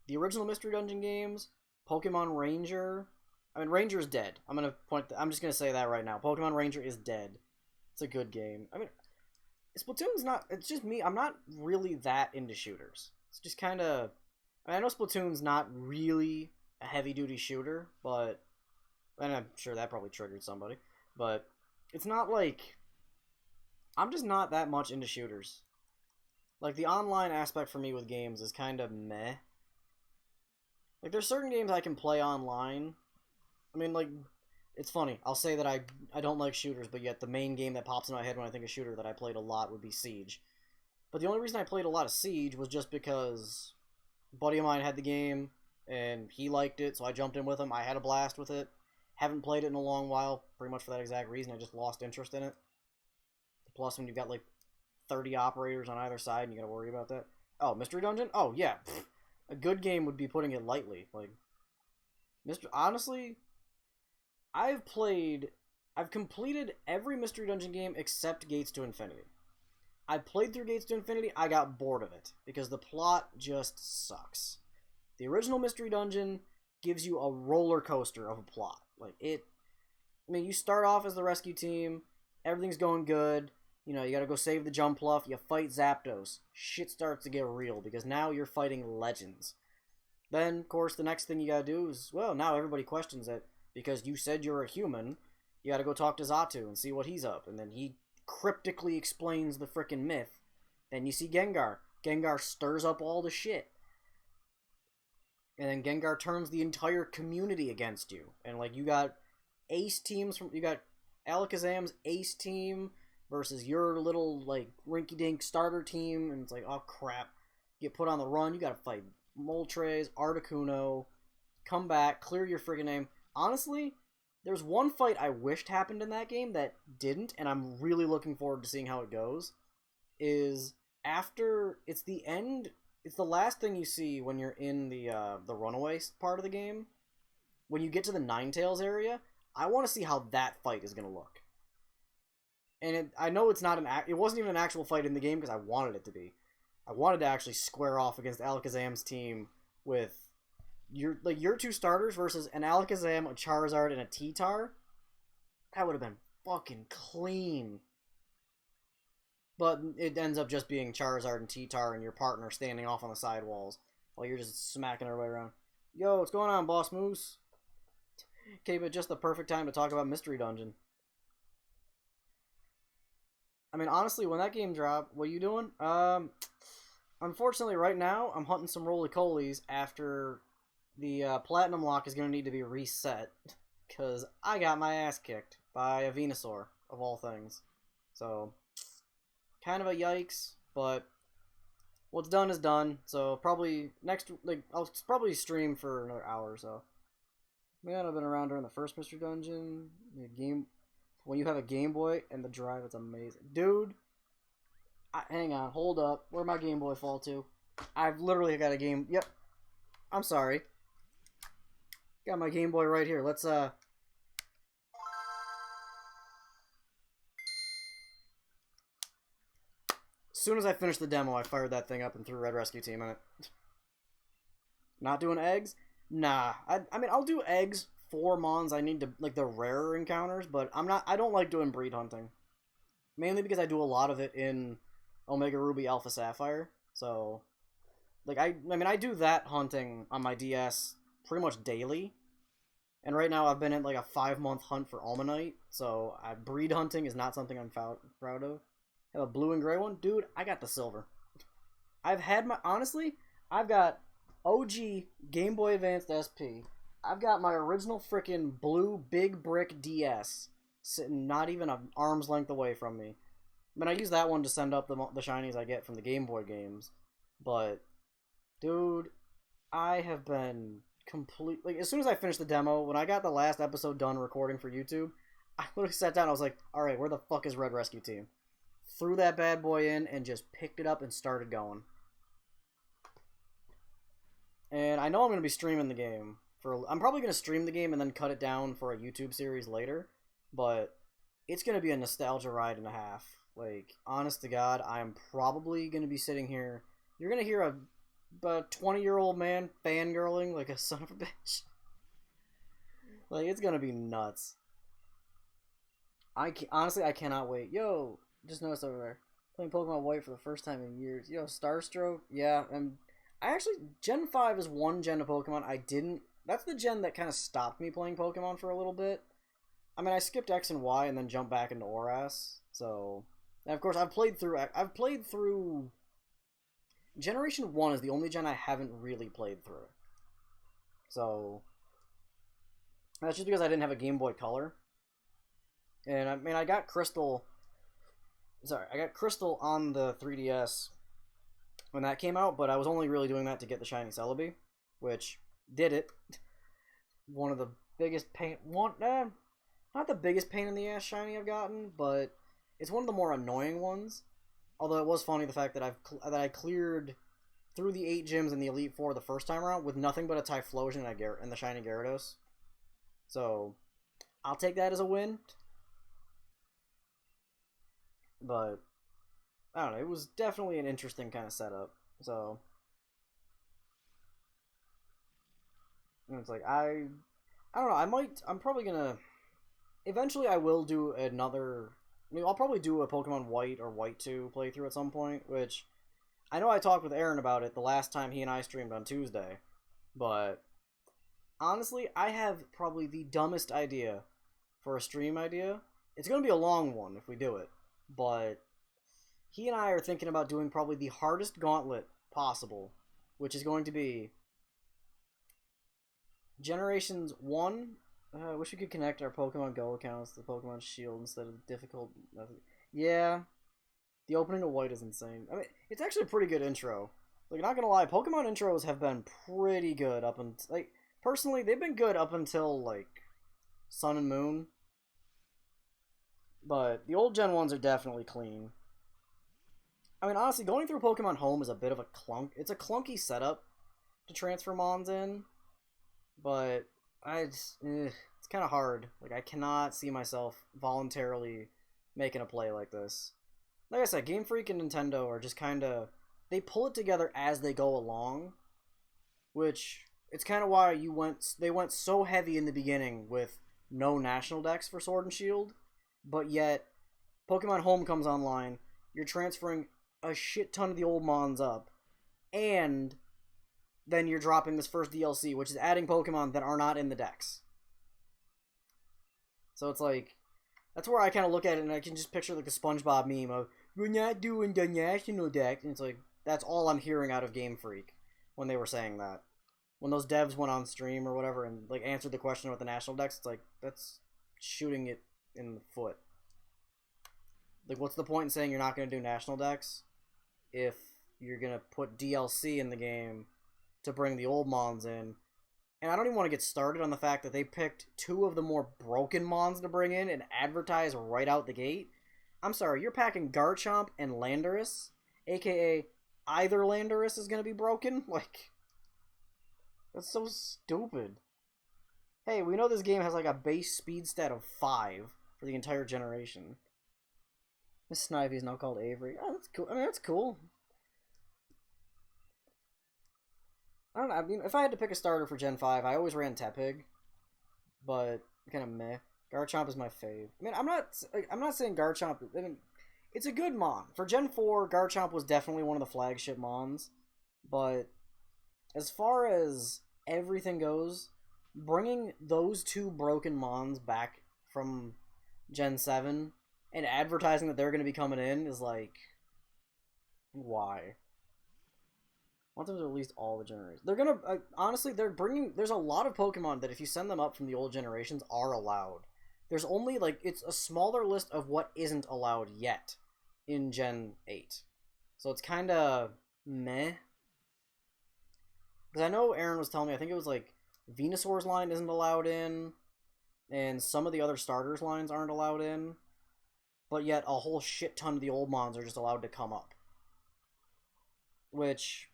the original Mystery Dungeon games, Pokemon Ranger, I mean, Ranger is dead. I'm just gonna say that right now. Pokemon Ranger is dead. It's a good game. I mean, Splatoon's not... It's just me. I'm not really that into shooters. It's just kind of... I know Splatoon's not really a heavy-duty shooter, but... And I'm sure that probably triggered somebody. But it's not like... I'm just not that much into shooters. Like, the online aspect for me with games is kind of meh. Like, there's certain games I can play online. I mean, like... It's funny. I'll say that I don't like shooters, but yet the main game that pops in my head when I think of shooter that I played a lot would be Siege. But the only reason I played a lot of Siege was just because a buddy of mine had the game, and he liked it, so I jumped in with him. I had a blast with it. Haven't played it in a long while, pretty much for that exact reason. I just lost interest in it. Plus, when you've got, like, 30 operators on either side, and you gotta worry about that. Oh, Mystery Dungeon? Oh, yeah. Pfft. A good game would be putting it lightly. Like, honestly... I've completed every Mystery Dungeon game except Gates to Infinity. I played through Gates to Infinity, I got bored of it, because the plot just sucks. The original Mystery Dungeon gives you a roller coaster of a plot. Like, I mean, you start off as the rescue team, everything's going good, you know, you gotta go save the Jumpluff, you fight Zapdos. Shit starts to get real, because now you're fighting legends. Then, of course, the next thing you gotta do is, well, now everybody questions it. Because you said you're a human, you gotta go talk to Xatu and see what he's up. And then he cryptically explains the frickin' myth. Then you see Gengar. Gengar stirs up all the shit. And then Gengar turns the entire community against you. And, like, you got ace teams from... You got Alakazam's ace team versus your little, like, rinky-dink starter team. And it's like, oh, crap. Get put on the run. You gotta fight Moltres, Articuno, come back, clear your friggin' name. Honestly, there's one fight I wished happened in that game that didn't, and I'm really looking forward to seeing how it goes, is after... It's the end... It's the last thing you see when you're in the runaway part of the game. When you get to the Ninetales area, I want to see how that fight is going to look. And I know it's not it wasn't even an actual fight in the game because I wanted it to be. I wanted to actually square off against Alakazam's team with... your two starters versus an Alakazam, a Charizard, and a T-Tar. That would have been fucking clean. But it ends up just being Charizard and T-Tar and your partner standing off on the sidewalls while you're just smacking everybody around. Yo, what's going on, Boss Moose? Okay, but just the perfect time to talk about Mystery Dungeon. I mean, honestly, when that game dropped, what are you doing? Unfortunately, right now, I'm hunting some roly-colies after... The Platinum Lock is going to need to be reset, because I got my ass kicked by a Venusaur, of all things. So, kind of a yikes, but what's done is done, so probably I'll probably stream for another hour or so. Man, I've been around during the first Mystery Dungeon. When you have a Game Boy and the drive, it's amazing. Dude, hang on, hold up. Where'd my Game Boy fall to? I've literally got a game... Yep. I'm sorry. Got my Game Boy right here. Let's, As soon as I finished the demo, I fired that thing up and threw Red Rescue Team in it. Not doing eggs? Nah. I mean, I'll do eggs for Mons. I need to, like, the rarer encounters, but I don't like doing breed hunting. Mainly because I do a lot of it in Omega Ruby Alpha Sapphire. So, like, I mean, I do that hunting on my DS pretty much daily. And right now I've been in like a 5-month hunt for Almanite, so breed hunting is not something I'm proud of. I have a blue and gray one. Dude, I got the silver. Honestly, I've got OG Game Boy Advanced SP. I've got my original frickin' blue big brick DS sitting not even an arm's length away from me. I mean, I use that one to send up the shinies I get from the Game Boy games. But, dude, I have been... Like, as soon as I finished the demo, when I got the last episode done recording for YouTube, I literally sat down, I was like, alright, where the fuck is Red Rescue Team? Threw that bad boy in and just picked it up and started going. And I know I'm going to be streaming the game. I'm probably going to stream the game and then cut it down for a YouTube series later, but it's going to be a nostalgia ride and a half. Like, honest to God, I'm probably going to be sitting here. You're going to hear a 20-year-old man fangirling like a son of a bitch. Like, it's gonna be nuts. Honestly, I cannot wait. Yo, just noticed over there. Playing Pokemon White for the first time in years. Yo, Starstroke, yeah, and I actually, Gen 5 is one gen of Pokemon I didn't... That's the gen that kind of stopped me playing Pokemon for a little bit. I mean, I skipped X and Y and then jumped back into ORAS, so... And of course, I've played through... Generation 1 is the only gen I haven't really played through. So... That's just because I didn't have a Game Boy Color. And, I mean, I got Crystal... Sorry, I got Crystal on the 3DS when that came out, but I was only really doing that to get the Shiny Celebi, which did it. One of the biggest pain... not the biggest pain in the ass Shiny I've gotten, but it's one of the more annoying ones. Although it was funny the fact that I cleared through the 8 gyms in the Elite Four the first time around with nothing but a Typhlosion and the Shiny Gyarados. So, I'll take that as a win. But, I don't know, it was definitely an interesting kind of setup. So, and it's like, I don't know, I'm probably gonna, eventually I will do another, I mean, I'll probably do a Pokemon White or White 2 playthrough at some point, which, I know I talked with Aaron about it the last time he and I streamed on Tuesday, but, honestly, I have probably the dumbest idea for a stream idea. It's gonna be a long one if we do it. But he and I are thinking about doing probably the hardest gauntlet possible, which is going to be Generations 1. I wish we could connect our Pokemon Go accounts to the Pokemon Shield instead of the difficult method. Yeah, the opening of White is insane. I mean, it's actually a pretty good intro. Like, not gonna lie, Pokemon intros have been pretty good up until, like, personally, they've been good up until, like, Sun and Moon. But the old gen ones are definitely clean. I mean, honestly, going through Pokemon Home is a bit of a it's a clunky setup to transfer Mons in. But it's kind of hard. Like, I cannot see myself voluntarily making a play like this. Like I said, Game Freak and Nintendo are just kind of, they pull it together as they go along, which it's kind of why they went so heavy in the beginning with no national decks for Sword and Shield. But yet, Pokemon Home comes online, you're transferring a shit ton of the old Mons up, and then you're dropping this first DLC, which is adding Pokemon that are not in the decks. So it's like, that's where I kind of look at it, and I can just picture like the SpongeBob meme of, we're not doing the national deck, and it's like, that's all I'm hearing out of Game Freak when they were saying that. When those devs went on stream or whatever and like answered the question about the national decks, it's like, that's shooting it in the foot. Like, what's the point in saying you're not going to do national decks if you're going to put DLC in the game to bring the old Mons in? And I don't even want to get started on the fact that they picked 2 of the more broken Mons to bring in and advertise right out the gate. I'm sorry, you're packing Garchomp and Landorus, aka either Landorus is going to be broken? Like, that's so stupid. Hey, we know this game has like a base speed stat of 5 for the entire generation. This Snivy is now called Avery. Oh, that's cool. I mean, that's cool. I don't know. I mean, if I had to pick a starter for Gen 5, I always ran Tepig. But, kind of meh. Garchomp is my fave. I mean, I'm not saying Garchomp... I mean, it's a good Mon. For Gen 4, Garchomp was definitely one of the flagship Mons. But, as far as everything goes, bringing those 2 broken Mons back from Gen 7... and advertising that they're going to be coming in is like, why? I want them to release all the generations. They're going to, honestly, there's a lot of Pokemon that if you send them up from the old generations are allowed. There's only, like, it's a smaller list of what isn't allowed yet in Gen 8. So it's kind of meh. Because I know Aaron was telling me, I think it was like, Venusaur's line isn't allowed in, and some of the other starters lines aren't allowed in. But yet, a whole shit ton of the old Mons are just allowed to come up. Which,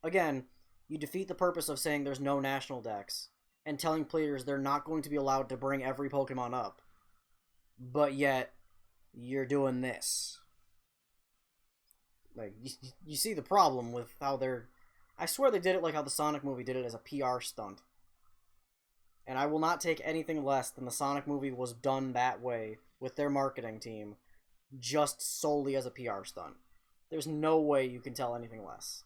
again, you defeat the purpose of saying there's no national decks, and telling players they're not going to be allowed to bring every Pokemon up. But yet, you're doing this. Like, you see the problem with how they're... I swear they did it like how the Sonic movie did it as a PR stunt. And I will not take anything less than the Sonic movie was done that way with their marketing team, just solely as a PR stunt. There's no way you can tell anything less.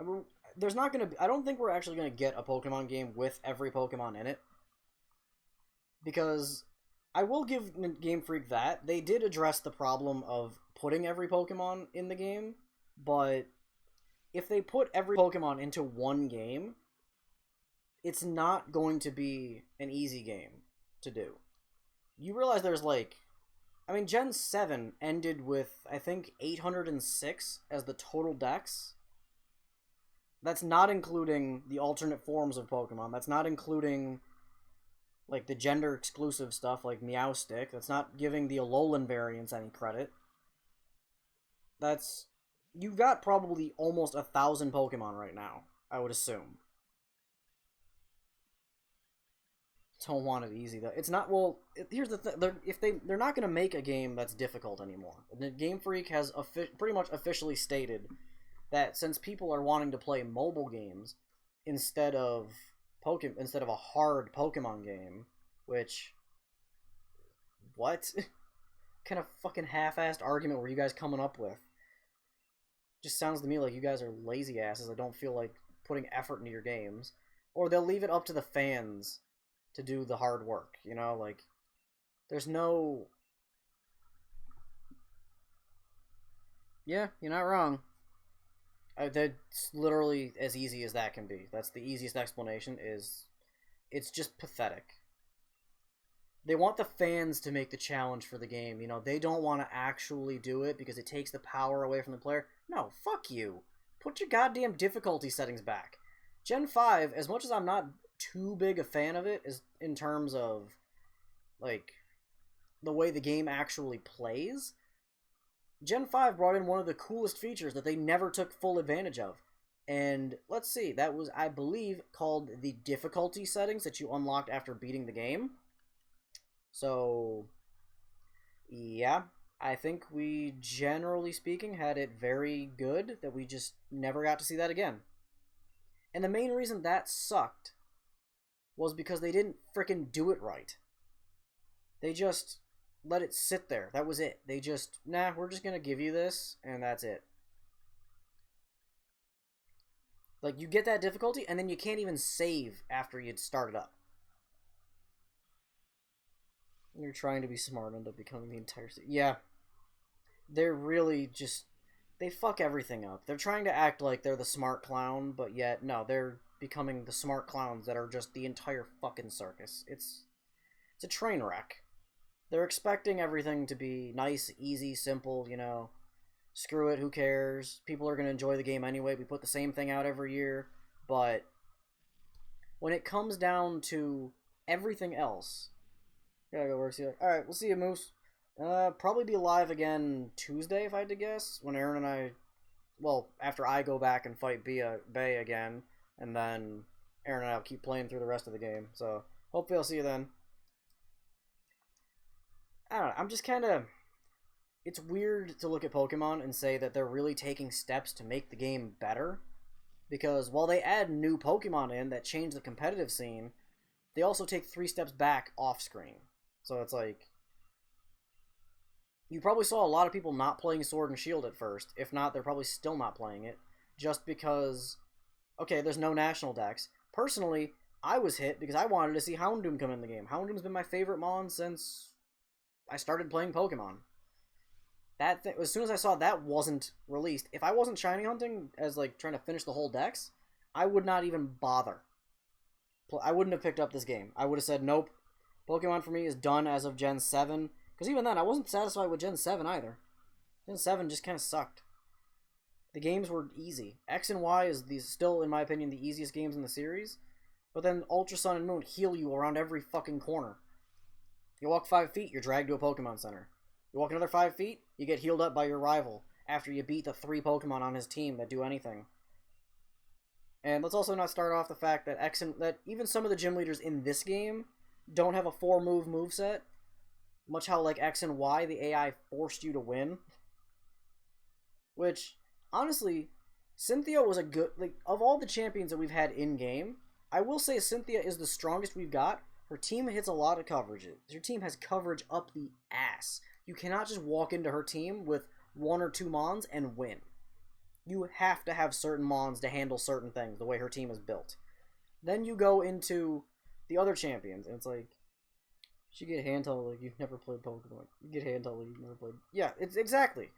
I mean, there's not gonna be, I don't think we're actually gonna get a Pokemon game with every Pokemon in it. Because I will give Game Freak that. They did address the problem of putting every Pokemon in the game, but if they put every Pokemon into one game, it's not going to be an easy game to do. You realize there's like, I mean, Gen 7 ended with, I think, 806 as the total dex. That's not including the alternate forms of Pokemon. That's not including, like, the gender-exclusive stuff like Meowstic. That's not giving the Alolan variants any credit. That's... You've got probably almost 1,000 Pokemon right now, I would assume. Don't want it easy, though. It's not... Well, here's the thing. They're not going to make a game that's difficult anymore. The Game Freak has pretty much officially stated that since people are wanting to play mobile games instead of a hard Pokemon game, which... What? What kind of fucking half-assed argument were you guys coming up with? Just sounds to me like you guys are lazy asses that don't feel like putting effort into your games. Or they'll leave it up to the fans to do the hard work, you know? Like, there's no... Yeah, you're not wrong. That's literally as easy as that can be. That's the easiest explanation, is it's just pathetic. They want the fans to make the challenge for the game, you know? They don't want to actually do it because it takes the power away from the player. No, fuck you. Put your goddamn difficulty settings back. Gen 5, as much as I'm not too big a fan of it, is in terms of, like, the way the game actually plays, Gen 5 brought in one of the coolest features that they never took full advantage of. And, let's see, that was, I believe, called the difficulty settings that you unlocked after beating the game. So, yeah, I think we, generally speaking, had it very good, that we just never got to see that again. And the main reason that sucked was because they didn't frickin' do it right. They just let it sit there. That was it. They just, nah, we're just gonna give you this, and that's it. Like, you get that difficulty, and then you can't even save after you'd started up. You're trying to be smart and end up becoming the entire... Yeah. They're really just... They fuck everything up. They're trying to act like they're the smart clown, but yet, no, they're becoming the smart clowns that are just the entire fucking circus. It's a train wreck. They're expecting everything to be nice, easy, simple, you know. Screw it, who cares? People are going to enjoy the game anyway. We put the same thing out every year. But when it comes down to everything else... Gotta go work. Alright, we'll see you, Moose. Probably be live again Tuesday, if I had to guess. When Aaron and I... Well, after I go back and fight Bay again. And then Aaron and I will keep playing through the rest of the game. So, hopefully I'll see you then. I don't know, I'm just kind of... It's weird to look at Pokemon and say that they're really taking steps to make the game better. Because while they add new Pokemon in that change the competitive scene, they also take 3 steps back off-screen. So it's like... You probably saw a lot of people not playing Sword and Shield at first. If not, they're probably still not playing it. Just because... Okay, there's no national dex. Personally, I was hit because I wanted to see Houndoom come in the game. Houndoom's been my favorite Mon since I started playing Pokemon. As soon as I saw that wasn't released, if I wasn't shiny hunting as, like, trying to finish the whole dex, I would not even bother. I wouldn't have picked up this game. I would have said, nope, Pokemon for me is done as of Gen 7. Because even then, I wasn't satisfied with Gen 7 either. Gen 7 just kind of sucked. The games were easy. X and Y is still, in my opinion, the easiest games in the series. But then Ultra Sun and Moon heal you around every fucking corner. You walk 5 feet, you're dragged to a Pokemon Center. You walk another 5 feet, you get healed up by your rival after you beat the 3 Pokemon on his team that do anything. And let's also not start off the fact that that even some of the gym leaders in this game don't have a 4-move moveset. Much how, like, X and Y, the AI forced you to win. Which, honestly, Cynthia was a good, like, of all the champions that we've had in-game, I will say Cynthia is the strongest we've got. Her team hits a lot of coverage. Her team has coverage up the ass. You cannot just walk into her team with 1 or 2 Mons and win. You have to have certain Mons to handle certain things, the way her team is built. Then you go into the other champions, and it's like, you get hand held like you've never played Pokemon. You get hand held like you've never played. Yeah, it's exactly.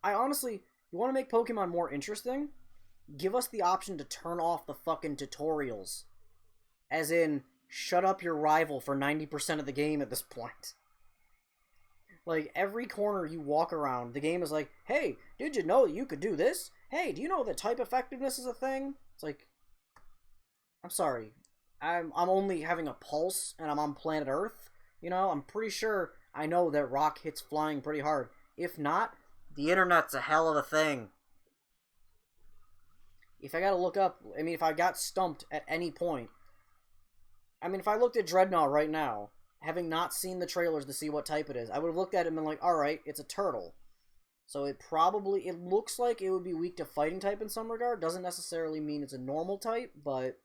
I honestly, you want to make Pokemon more interesting? Give us the option to turn off the fucking tutorials. As in, shut up your rival for 90% of the game at this point. Like, every corner you walk around, the game is like, hey, did you know that you could do this? Hey, do you know that type effectiveness is a thing? It's like, I'm sorry. I'm only having a pulse, and I'm on planet Earth. You know, I'm pretty sure I know that rock hits flying pretty hard. If not, the internet's a hell of a thing. If I gotta look up, I mean, if I got stumped at any point, I mean, if I looked at Dreadnought right now, having not seen the trailers to see what type it is, I would have looked at it and been like, alright, it's a turtle. So it looks like it would be weak to fighting type in some regard. Doesn't necessarily mean it's a normal type, but,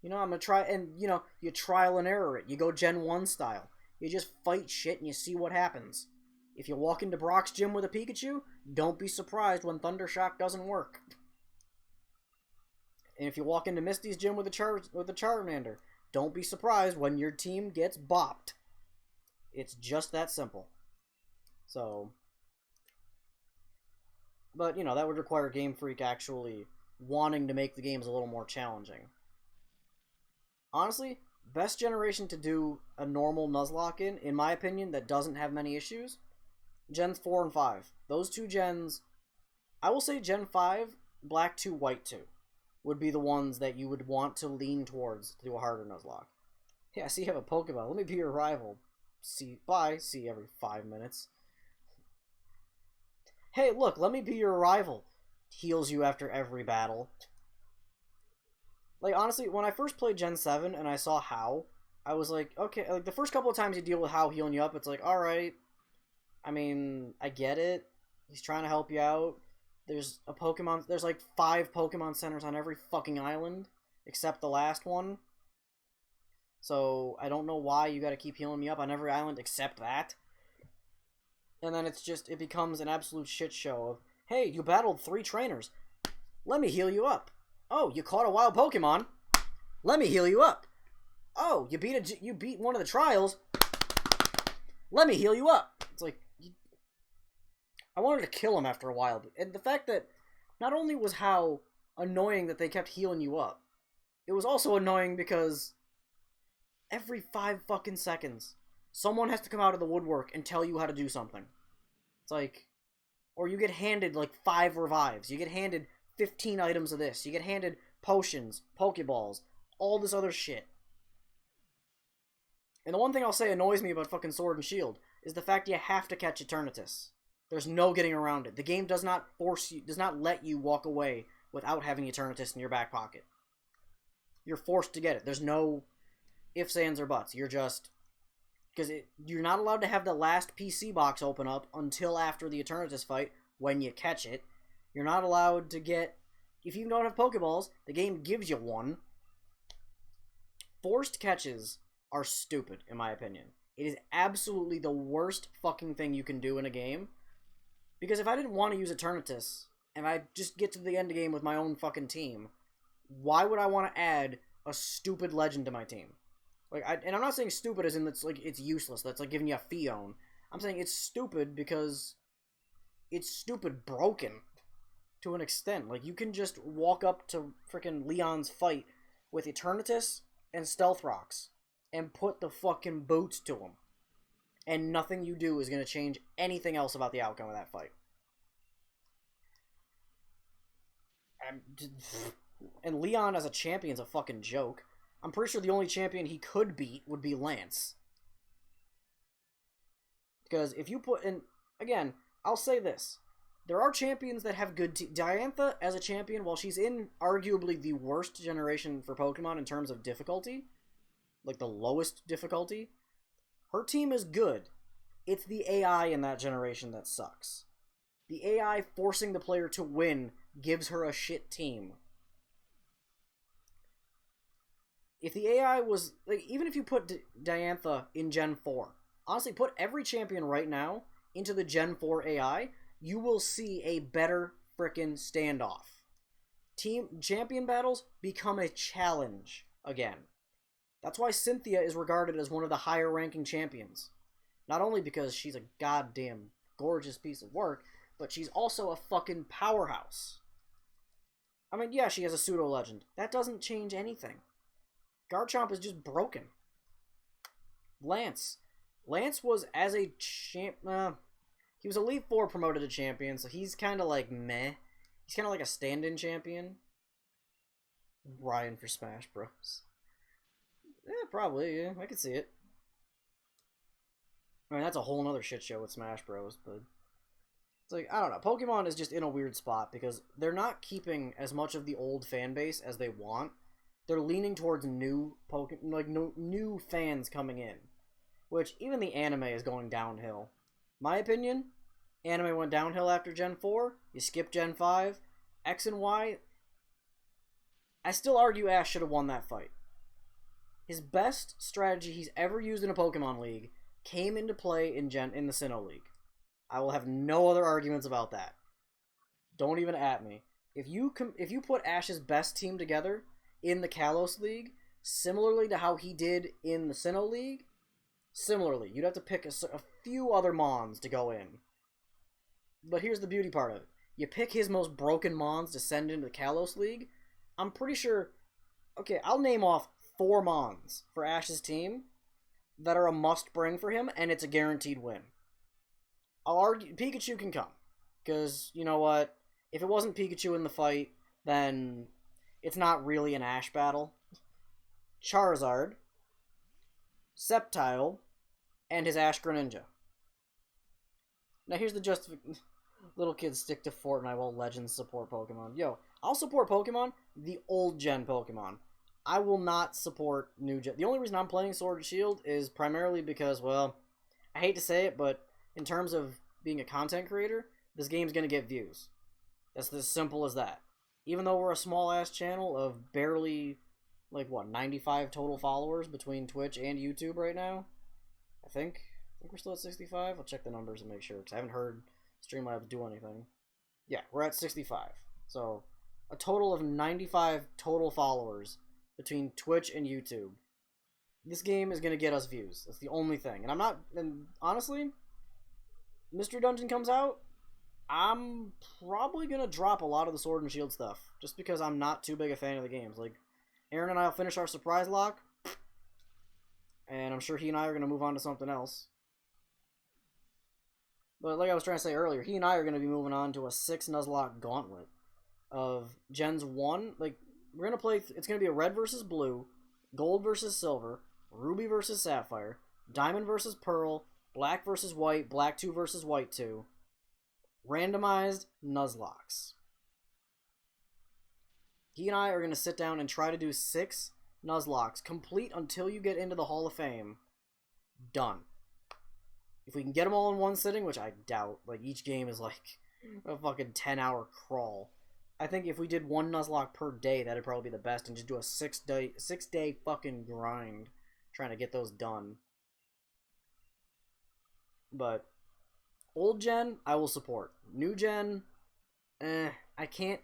you know, I'm gonna try, and, you know, you trial and error it. You go Gen 1 style. You just fight shit and you see what happens. If you walk into Brock's gym with a Pikachu, don't be surprised when Thunder Shock doesn't work. And if you walk into Misty's gym with a Charmander, don't be surprised when your team gets bopped. It's just that simple. So, but, you know, that would require Game Freak actually wanting to make the games a little more challenging. Honestly, best generation to do a normal Nuzlocke in my opinion, that doesn't have many issues, Gens 4 and 5. Those two gens, I will say Gen 5, Black 2, White 2, would be the ones that you would want to lean towards to do a harder Nuzlocke. Yeah, see you have a Pokeball. Let me be your rival. See you every 5 minutes. Hey, look, let me be your rival. Heals you after every battle. Like, honestly, when I first played Gen 7 and I saw How, I was like, okay, like, the first couple of times you deal with How healing you up, it's like, alright, I mean, I get it. He's trying to help you out. There's like 5 Pokemon centers on every fucking island, except the last one. So, I don't know why you gotta keep healing me up on every island except that. And then it becomes an absolute shit show of, hey, you battled 3 trainers. Let me heal you up. Oh, you caught a wild Pokemon. Let me heal you up. Oh, you beat one of the trials. Let me heal you up. It's like, I wanted to kill him after a while. And the fact that not only was how annoying that they kept healing you up, it was also annoying because every 5 fucking seconds, someone has to come out of the woodwork and tell you how to do something. It's like, or you get handed like 5 revives. You get handed 15 items of this. You get handed potions, Pokeballs, all this other shit. And the one thing I'll say annoys me about fucking Sword and Shield is the fact you have to catch Eternatus. There's no getting around it. The game does not let you walk away without having Eternatus in your back pocket. You're forced to get it. There's no ifs, ands, or buts. You're just... Because you're not allowed to have the last PC box open up until after the Eternatus fight when you catch it. You're not allowed to get... If you don't have Pokeballs, the game gives you one. Forced catches are stupid, in my opinion. It is absolutely the worst fucking thing you can do in a game. Because if I didn't want to use Eternatus, and I just get to the end of the game with my own fucking team, why would I want to add a stupid legend to my team? Like, and I'm not saying stupid as in it's useless. That's like giving you a Fion. I'm saying it's stupid because it's stupid broken to an extent. Like, you can just walk up to freaking Leon's fight with Eternatus and Stealth Rocks and put the fucking boots to him. And nothing you do is going to change anything else about the outcome of that fight. And Leon as a champion's a fucking joke. I'm pretty sure the only champion he could beat would be Lance. Because if you put in... Again, I'll say this. There are champions that have good... Diantha as a champion, while she's in arguably the worst generation for Pokemon in terms of difficulty, like the lowest difficulty, her team is good. It's the AI in that generation that sucks. The AI forcing the player to win gives her a shit team. If the AI was... like, even if you put Diantha in Gen 4, honestly, put every champion right now into the Gen 4 AI, you will see a better frickin' standoff. Team champion battles become a challenge again. That's why Cynthia is regarded as one of the higher ranking champions. Not only because she's a goddamn gorgeous piece of work, but she's also a fucking powerhouse. I mean, yeah, she has a pseudo-legend. That doesn't change anything. Garchomp is just broken. Lance. Lance was as a champ... he was Elite 4 promoted to champion, so he's kind of like meh. He's kind of like a stand-in champion. Ryan for Smash Bros. Yeah, probably, yeah. I could see it. I mean, that's a whole nother shit show with Smash Bros, but... it's like, I don't know. Pokemon is just in a weird spot because they're not keeping as much of the old fan base as they want. They're leaning towards new new fans coming in. Which, even the anime is going downhill. My opinion, anime went downhill after Gen 4. You skip Gen 5. X and Y... I still argue Ash should have won that fight. His best strategy he's ever used in a Pokemon League came into play in the Sinnoh League. I will have no other arguments about that. Don't even at me. If you put Ash's best team together in the Kalos League, similarly to how he did in the Sinnoh League, similarly, you'd have to pick a few other Mons to go in. But here's the beauty part of it. You pick his most broken Mons to send into the Kalos League, I'm pretty sure... okay, I'll name off 4 Mons for Ash's team that are a must-bring for him, and it's a guaranteed win. I'll argue Pikachu can come. Because, you know what? If it wasn't Pikachu in the fight, then it's not really an Ash battle. Charizard, Sceptile, and his Ash Greninja. Now here's the justification. Little kids stick to Fortnite while Legends support Pokemon. Yo, I'll support Pokemon, the old gen Pokemon. I will not support new gen. The only reason I'm playing Sword and Shield is primarily because, well, I hate to say it, but in terms of being a content creator, this game's gonna get views. That's as simple as that. Even though we're a small-ass channel of barely, like, what, 95 total followers between Twitch and YouTube right now? I think we're still at 65. I'll check the numbers and make sure, because I haven't heard Streamlabs do anything. Yeah, we're at 65. So, a total of 95 total followers between Twitch and YouTube. This game is going to get us views. That's the only thing. And honestly, Mystery Dungeon comes out, I'm probably going to drop a lot of the Sword and Shield stuff, just because I'm not too big a fan of the games. Like, Aaron and I will finish our surprise lock, and I'm sure he and I are going to move on to something else. But like I was trying to say earlier, he and I are going to be moving on to a 6 Nuzlocke gauntlet of Gens 1. Like, we're going to play, it's going to be a Red versus Blue, Gold versus Silver, Ruby versus Sapphire, Diamond versus Pearl, Black versus White, Black 2 versus White 2. Randomized Nuzlocks. He and I are going to sit down and try to do 6 Nuzlocks, complete until you get into the Hall of Fame. Done. If we can get them all in one sitting, which I doubt, like, each game is like a fucking 10-hour crawl. I think if we did 1 Nuzlocke per day, that'd probably be the best, and just do a 6-day fucking grind trying to get those done. But old gen, I will support. New gen, I can't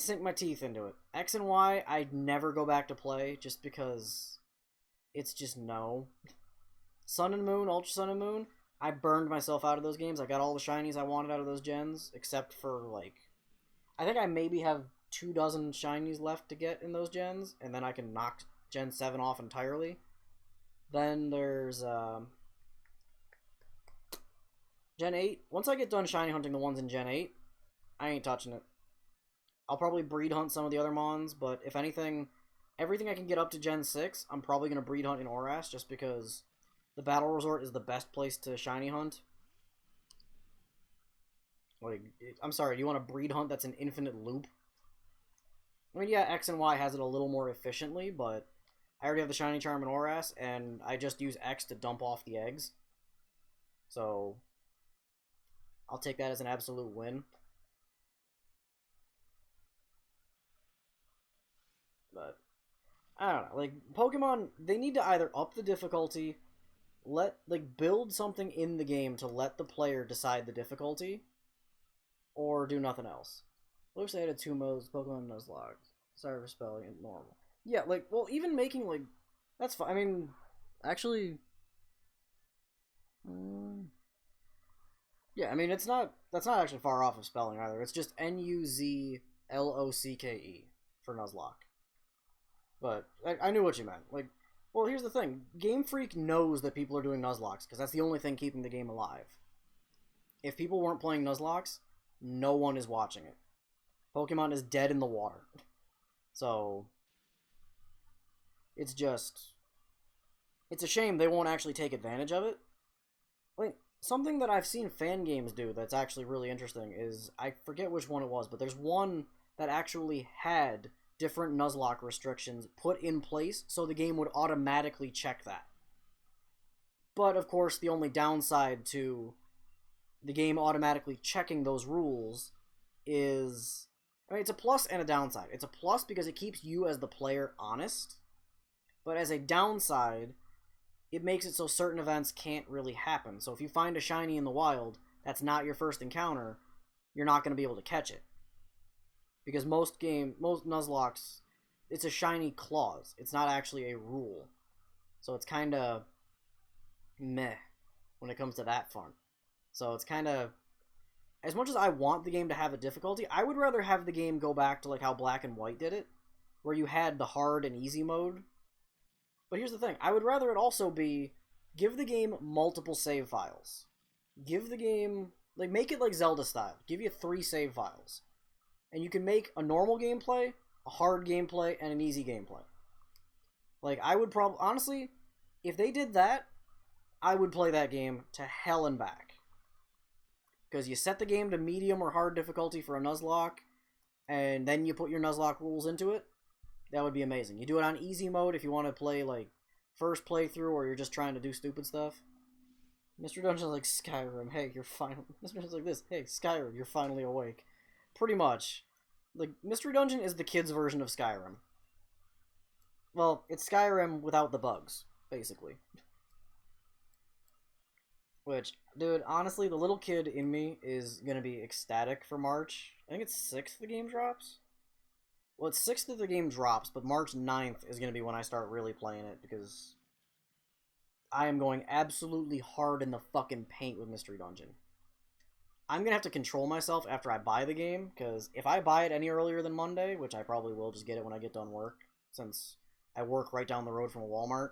sink my teeth into it. X and Y, I'd never go back to play, just because it's just no. Sun and Moon, Ultra Sun and Moon, I burned myself out of those games. I got all the shinies I wanted out of those gens, except for, like, I think I maybe have 24 shinies left to get in those gens, and then I can knock Gen 7 off entirely. Then there's, Gen 8. Once I get done shiny hunting the ones in Gen 8, I ain't touching it. I'll probably breed hunt some of the other Mons, but if anything, everything I can get up to Gen 6, I'm probably going to breed hunt in Oras, just because the Battle Resort is the best place to shiny hunt. Like, I'm sorry, do you want a breed hunt that's an infinite loop? I mean, yeah, X and Y has it a little more efficiently, but I already have the shiny charm in Oras, and I just use X to dump off the eggs. So I'll take that as an absolute win. but I don't know. Like, Pokemon, they need to either up the difficulty, build something in the game to let the player decide the difficulty, or do nothing else. Looks they added 2 modes, Pokemon Nuzlocke. Sorry for spelling it normal. Yeah, like, well, even making, like, that's fine. I mean, actually, yeah, I mean, that's not actually far off of spelling either. It's just Nuzlocke for Nuzlocke. But I knew what you meant. Like, well, here's the thing. Game Freak knows that people are doing Nuzlocks, because that's the only thing keeping the game alive. If people weren't playing Nuzlocks, no one is watching it. Pokemon is dead in the water. So, it's a shame they won't actually take advantage of it. Like, something that I've seen fan games do that's actually really interesting is, I forget which one it was, but there's one that actually had different Nuzlocke restrictions put in place so the game would automatically check that. But, of course, the only downside to the game automatically checking those rules is... I mean, it's a plus and a downside. It's a plus because it keeps you as the player honest, but as a downside, it makes it so certain events can't really happen. So if you find a shiny in the wild that's not your first encounter, you're not going to be able to catch it. Because most Nuzlocks, it's a shiny clause. It's not actually a rule. So it's kind of meh when it comes to that front. So it's kind of... As much as I want the game to have a difficulty, I would rather have the game go back to like how Black and White did it, where you had the hard and easy mode. But here's the thing. I would rather it also be, give the game multiple save files. Give the game... Like, make it like Zelda style. Give you 3 save files. And you can make a normal gameplay, a hard gameplay, and an easy gameplay. Like, I would probably... Honestly, if they did that, I would play that game to hell and back. Because you set the game to medium or hard difficulty for a Nuzlocke, and then you put your Nuzlocke rules into it. That would be amazing. You do it on easy mode if you want to play, like, first playthrough or you're just trying to do stupid stuff. Mr. Dungeon's like, Skyrim, hey, you're finally... Mr. Dungeon's like this, hey, Skyrim, you're finally awake. Pretty much. Like, Mystery Dungeon is the kids' version of Skyrim. Well, it's Skyrim without the bugs, basically. Which, dude, honestly, the little kid in me is going to be ecstatic for March. I think it's 6th the game drops? Well, it's 6th that the game drops, but March 9th is going to be when I start really playing it, because I am going absolutely hard in the fucking paint with Mystery Dungeon. I'm going to have to control myself after I buy the game, because if I buy it any earlier than Monday, which I probably will just get it when I get done work, since I work right down the road from a Walmart,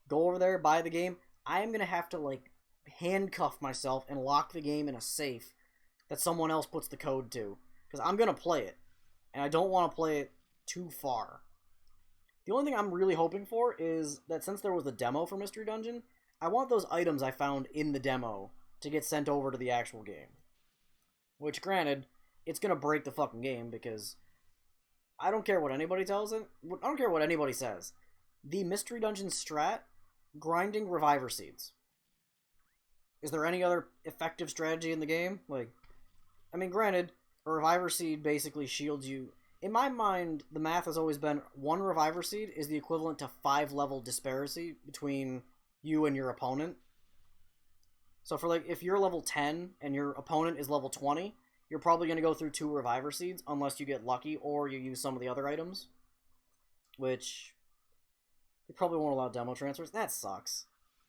go over there, buy the game, I am going to have to, like, handcuff myself and lock the game in a safe that someone else puts the code to, because I'm going to play it, and I don't want to play it too far. The only thing I'm really hoping for is that since there was a demo for Mystery Dungeon, I want those items I found in the demo to get sent over to the actual game. Which, granted, it's going to break the fucking game, because I don't care what anybody tells it. I don't care what anybody says. The Mystery Dungeon strat, grinding Reviver Seeds. Is there any other effective strategy in the game? Like, I mean, granted, a Reviver Seed basically shields you. In my mind, the math has always been 1 Reviver Seed is the equivalent to 5-level disparity between you and your opponent. So for, like, if you're level 10 and your opponent is level 20, you're probably going to go through 2 Reviver Seeds unless you get lucky or you use some of the other items. Which, they probably won't allow demo transfers. That sucks.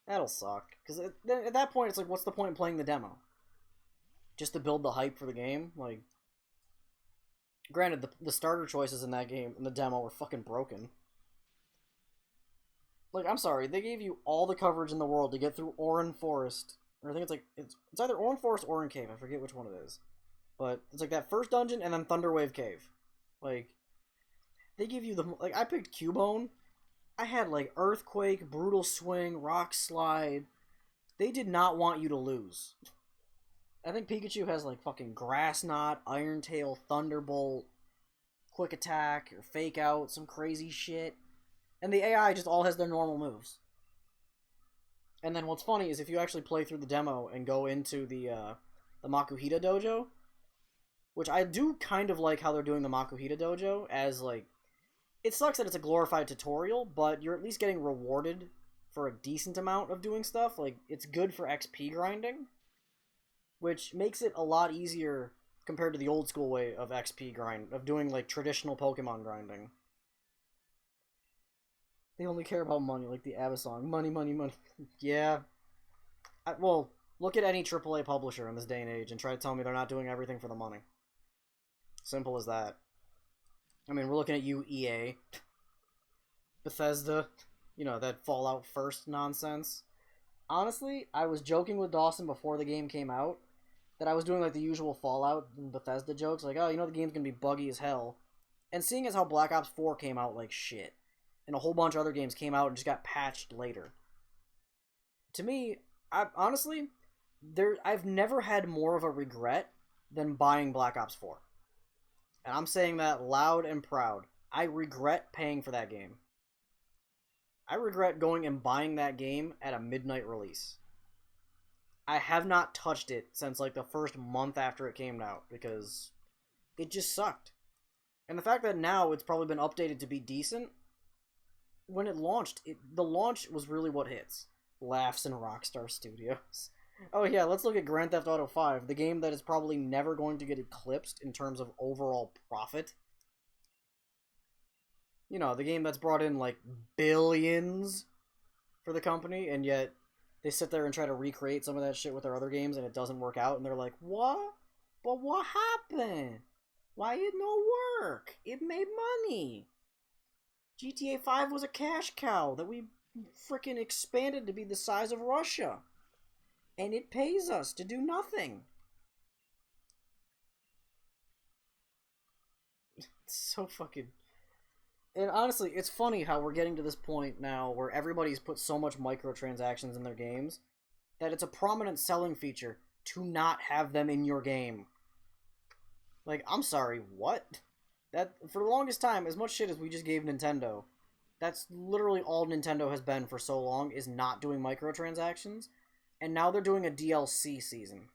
That'll suck. Because at that point, it's like, what's the point in playing the demo? Just to build the hype for the game? Like, granted, the starter choices in that game, in the demo, were fucking broken. Like, I'm sorry, they gave you all the coverage in the world to get through Oran Forest. Or I think it's like, it's either Oran Forest or Oran Cave, I forget which one it is. But it's like that first dungeon and then Thunderwave Cave. Like, they give you the, like, I picked Cubone. I had, like, Earthquake, Brutal Swing, Rock Slide. They did not want you to lose. I think Pikachu has, like, fucking Grass Knot, Iron Tail, Thunderbolt, Quick Attack, or Fake Out, some crazy shit. And the AI just all has their normal moves. And then what's funny is if you actually play through the demo and go into the Makuhita Dojo, which I do kind of like how they're doing the Makuhita Dojo as, like, it sucks that it's a glorified tutorial, but you're at least getting rewarded for a decent amount of doing stuff. Like, it's good for XP grinding, which makes it a lot easier compared to the old school way of XP grind, of doing, like, traditional Pokemon grinding. They only care about money, like the ABBA song. Money, money, money. Yeah. Well, look at any AAA publisher in this day and age and try to tell me they're not doing everything for the money. Simple as that. I mean, we're looking at you, EA. Bethesda. You know, that Fallout First nonsense. Honestly, I was joking with Dawson before the game came out that I was doing, like, the usual Fallout and Bethesda jokes. Like, oh, you know the game's gonna be buggy as hell. And seeing as how Black Ops 4 came out like shit, and a whole bunch of other games came out and just got patched later. To me, honestly, I've never had more of a regret than buying Black Ops 4. And I'm saying that loud and proud. I regret paying for that game. I regret going and buying that game at a midnight release. I have not touched it since, like, the first month after it came out, because it just sucked. And the fact that now it's probably been updated to be decent, when it launched, the launch was really what hits. Laughs in Rockstar Studios. Oh yeah, let's look at Grand Theft Auto 5, the game that is probably never going to get eclipsed in terms of overall profit. You know, the game that's brought in, like, billions for the company, and yet they sit there and try to recreate some of that shit with their other games, and it doesn't work out, and they're like, what? But what happened? Why it no work? It made money. GTA 5 was a cash cow that we frickin' expanded to be the size of Russia. And it pays us to do nothing. It's so fucking... And honestly, it's funny how we're getting to this point now where everybody's put so much microtransactions in their games that it's a prominent selling feature to not have them in your game. Like, I'm sorry, what? That, for the longest time, as much shit as we just gave Nintendo, that's literally all Nintendo has been for so long, is not doing microtransactions. And now they're doing a DLC season.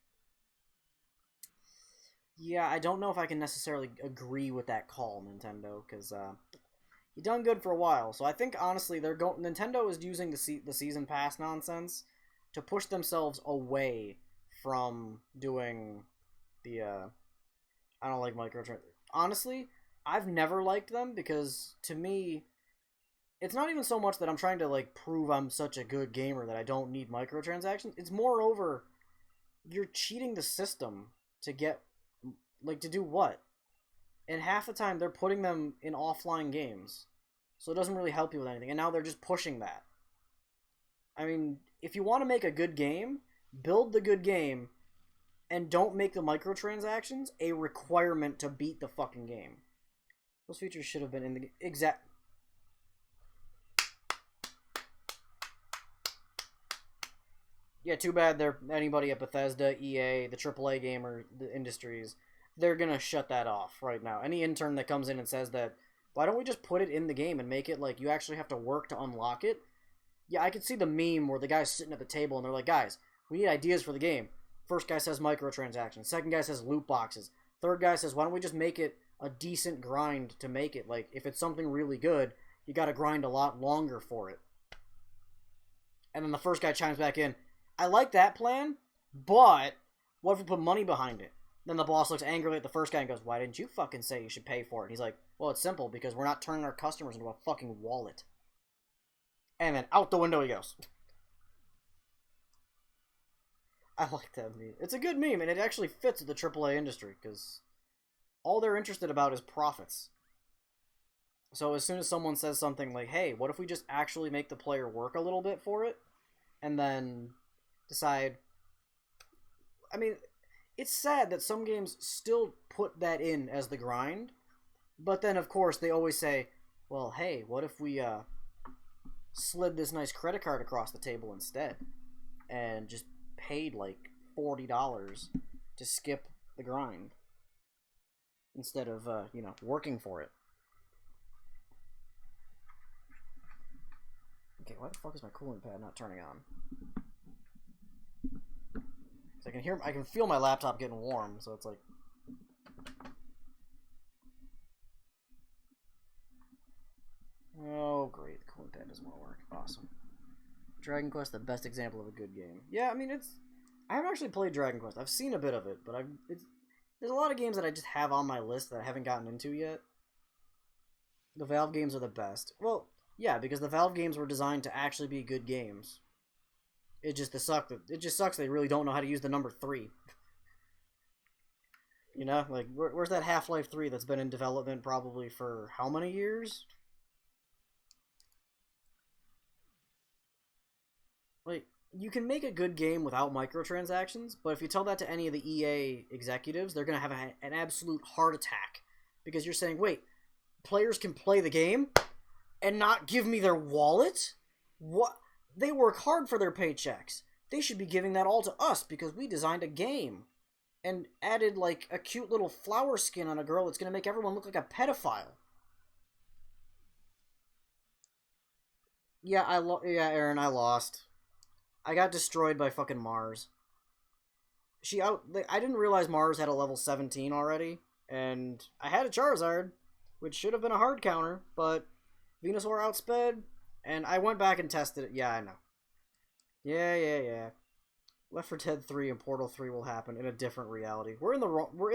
Yeah, I don't know if I can necessarily agree with that call, Nintendo, because you done good for a while. So I think, honestly, Nintendo is using the Season Pass nonsense to push themselves away from doing the, I don't like microtransactions. Honestly, I've never liked them because, to me, it's not even so much that I'm trying to, like, prove I'm such a good gamer that I don't need microtransactions. It's moreover, you're cheating the system to get, like, to do what? And half the time, they're putting them in offline games. So it doesn't really help you with anything. And now they're just pushing that. I mean, if you want to make a good game, build the good game, and don't make the microtransactions a requirement to beat the fucking game. Those features should have been in the exact... Yeah, too bad they're anybody at Bethesda, EA, the AAA gamer, the industries, they're gonna shut that off right now. Any intern that comes in and says that, why don't we just put it in the game and make it like you actually have to work to unlock it? Yeah, I could see the meme where the guy's sitting at the table and they're like, guys, we need ideas for the game. First guy says microtransactions. Second guy says loot boxes. Third guy says, why don't we just make it a decent grind to make it? Like, if it's something really good, you gotta grind a lot longer for it. And then the first guy chimes back in, I like that plan, but what if we put money behind it? Then the boss looks angrily at the first guy and goes, why didn't you fucking say you should pay for it? And he's like, well, it's simple, because we're not turning our customers into a fucking wallet. And then out the window he goes. I like that meme. It's a good meme, and it actually fits with the AAA industry, because all they're interested about is profits. So as soon as someone says something like, hey, what if we just actually make the player work a little bit for it? And then decide... I mean, it's sad that some games still put that in as the grind, but then, of course, they always say, well, hey, what if we slid this nice credit card across the table instead and just paid, like, $40 to skip the grind instead of, you know, working for it. Okay, why the fuck is my cooling pad not turning on? I can feel my laptop getting warm, so it's like... doesn't want to work. Awesome. Dragon Quest, the best example of a good game. Yeah, I mean, I haven't actually played Dragon Quest. I've seen a bit of it, but there's a lot of games that I just have on my list that I haven't gotten into yet. The Valve games are the best. Well, yeah, because the Valve games were designed to actually be good games. It just sucks they really don't know how to use the number 3. You know, like, where's that Half-Life 3 that's been in development probably for how many years? Like, you can make a good game without microtransactions, but if you tell that to any of the EA executives, they're going to have an absolute heart attack. Because you're saying, wait, players can play the game and not give me their wallet? What? They work hard for their paychecks. They should be giving that all to us because we designed a game. And added, like, a cute little flower skin on a girl that's going to make everyone look like a pedophile. Yeah, Aaron, I lost. I got destroyed by fucking Mars. I didn't realize Mars had a level 17 already, and I had a Charizard, which should have been a hard counter, but Venusaur outsped, and I went back and tested it. Yeah, I know. Yeah. Left 4 Dead 3 and Portal 3 will happen in a different reality. We're in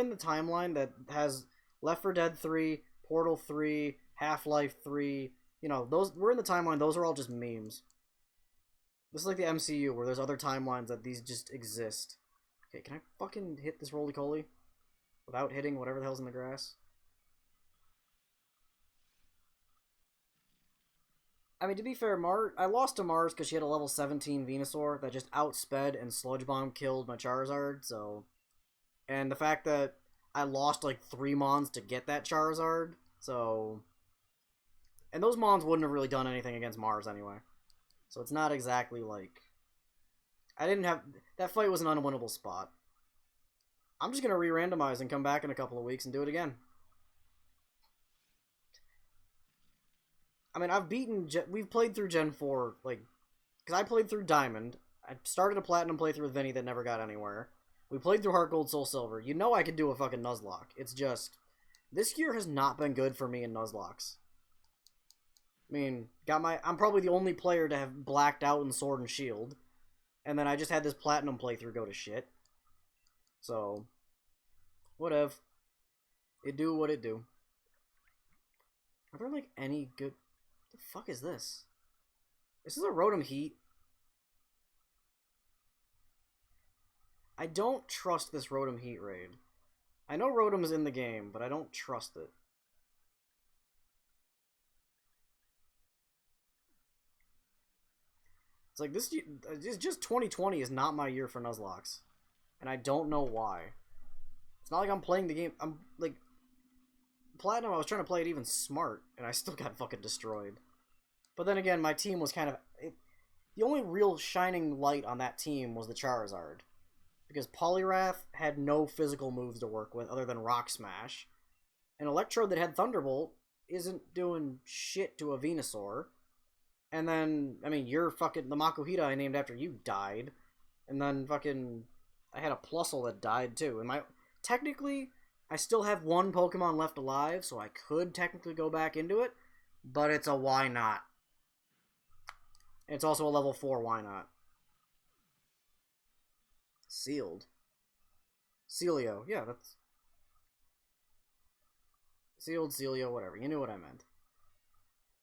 the timeline that has Left 4 Dead 3, Portal 3, Half-Life 3. You know, we're in the timeline. Those are all just memes. This is like the MCU where there's other timelines that these just exist. Okay, can I fucking hit this roly-poly without hitting whatever the hell's in the grass? I mean, to be fair, I lost to Mars because she had a level 17 Venusaur that just outsped and Sludge Bomb killed my Charizard, so... And the fact that I lost, like, 3 Mons to get that Charizard, so... And those Mons wouldn't have really done anything against Mars anyway. So it's not exactly, like... That fight was an unwinnable spot. I'm just gonna re-randomize and come back in a couple of weeks and do it again. I mean, we've played through Gen 4, like, because I played through Diamond. I started a Platinum playthrough with Vinny that never got anywhere. We played through Heart Gold, Soul Silver. You know I could do a fucking Nuzlocke. It's just, this year has not been good for me in Nuzlocks. I mean, I'm probably the only player to have blacked out in Sword and Shield. And then I just had this Platinum playthrough go to shit. So, whatever. It do what it do. Are there, like, any good... What the fuck is this? This is a Rotom Heat. I don't trust this Rotom Heat raid. I know Rotom is in the game, but I don't trust it. It's like, this just 2020 is not my year for Nuzlocks. And I don't know why. It's not like I'm playing the game. I'm, like... Platinum, I was trying to play it even smart, and I still got fucking destroyed. But then again, my team was kind of... the only real shining light on that team was the Charizard. Because Poliwrath had no physical moves to work with other than Rock Smash. And Electrode that had Thunderbolt isn't doing shit to a Venusaur. And then, I mean, the Makuhita I named after you died. And then fucking... I had a Plusle that died too. And technically... I still have 1 Pokemon left alive, so I could technically go back into it, but it's a why not. It's also a level 4 why not. Sealed. Celio, yeah, that's... Sealed, Celio, whatever, you knew what I meant.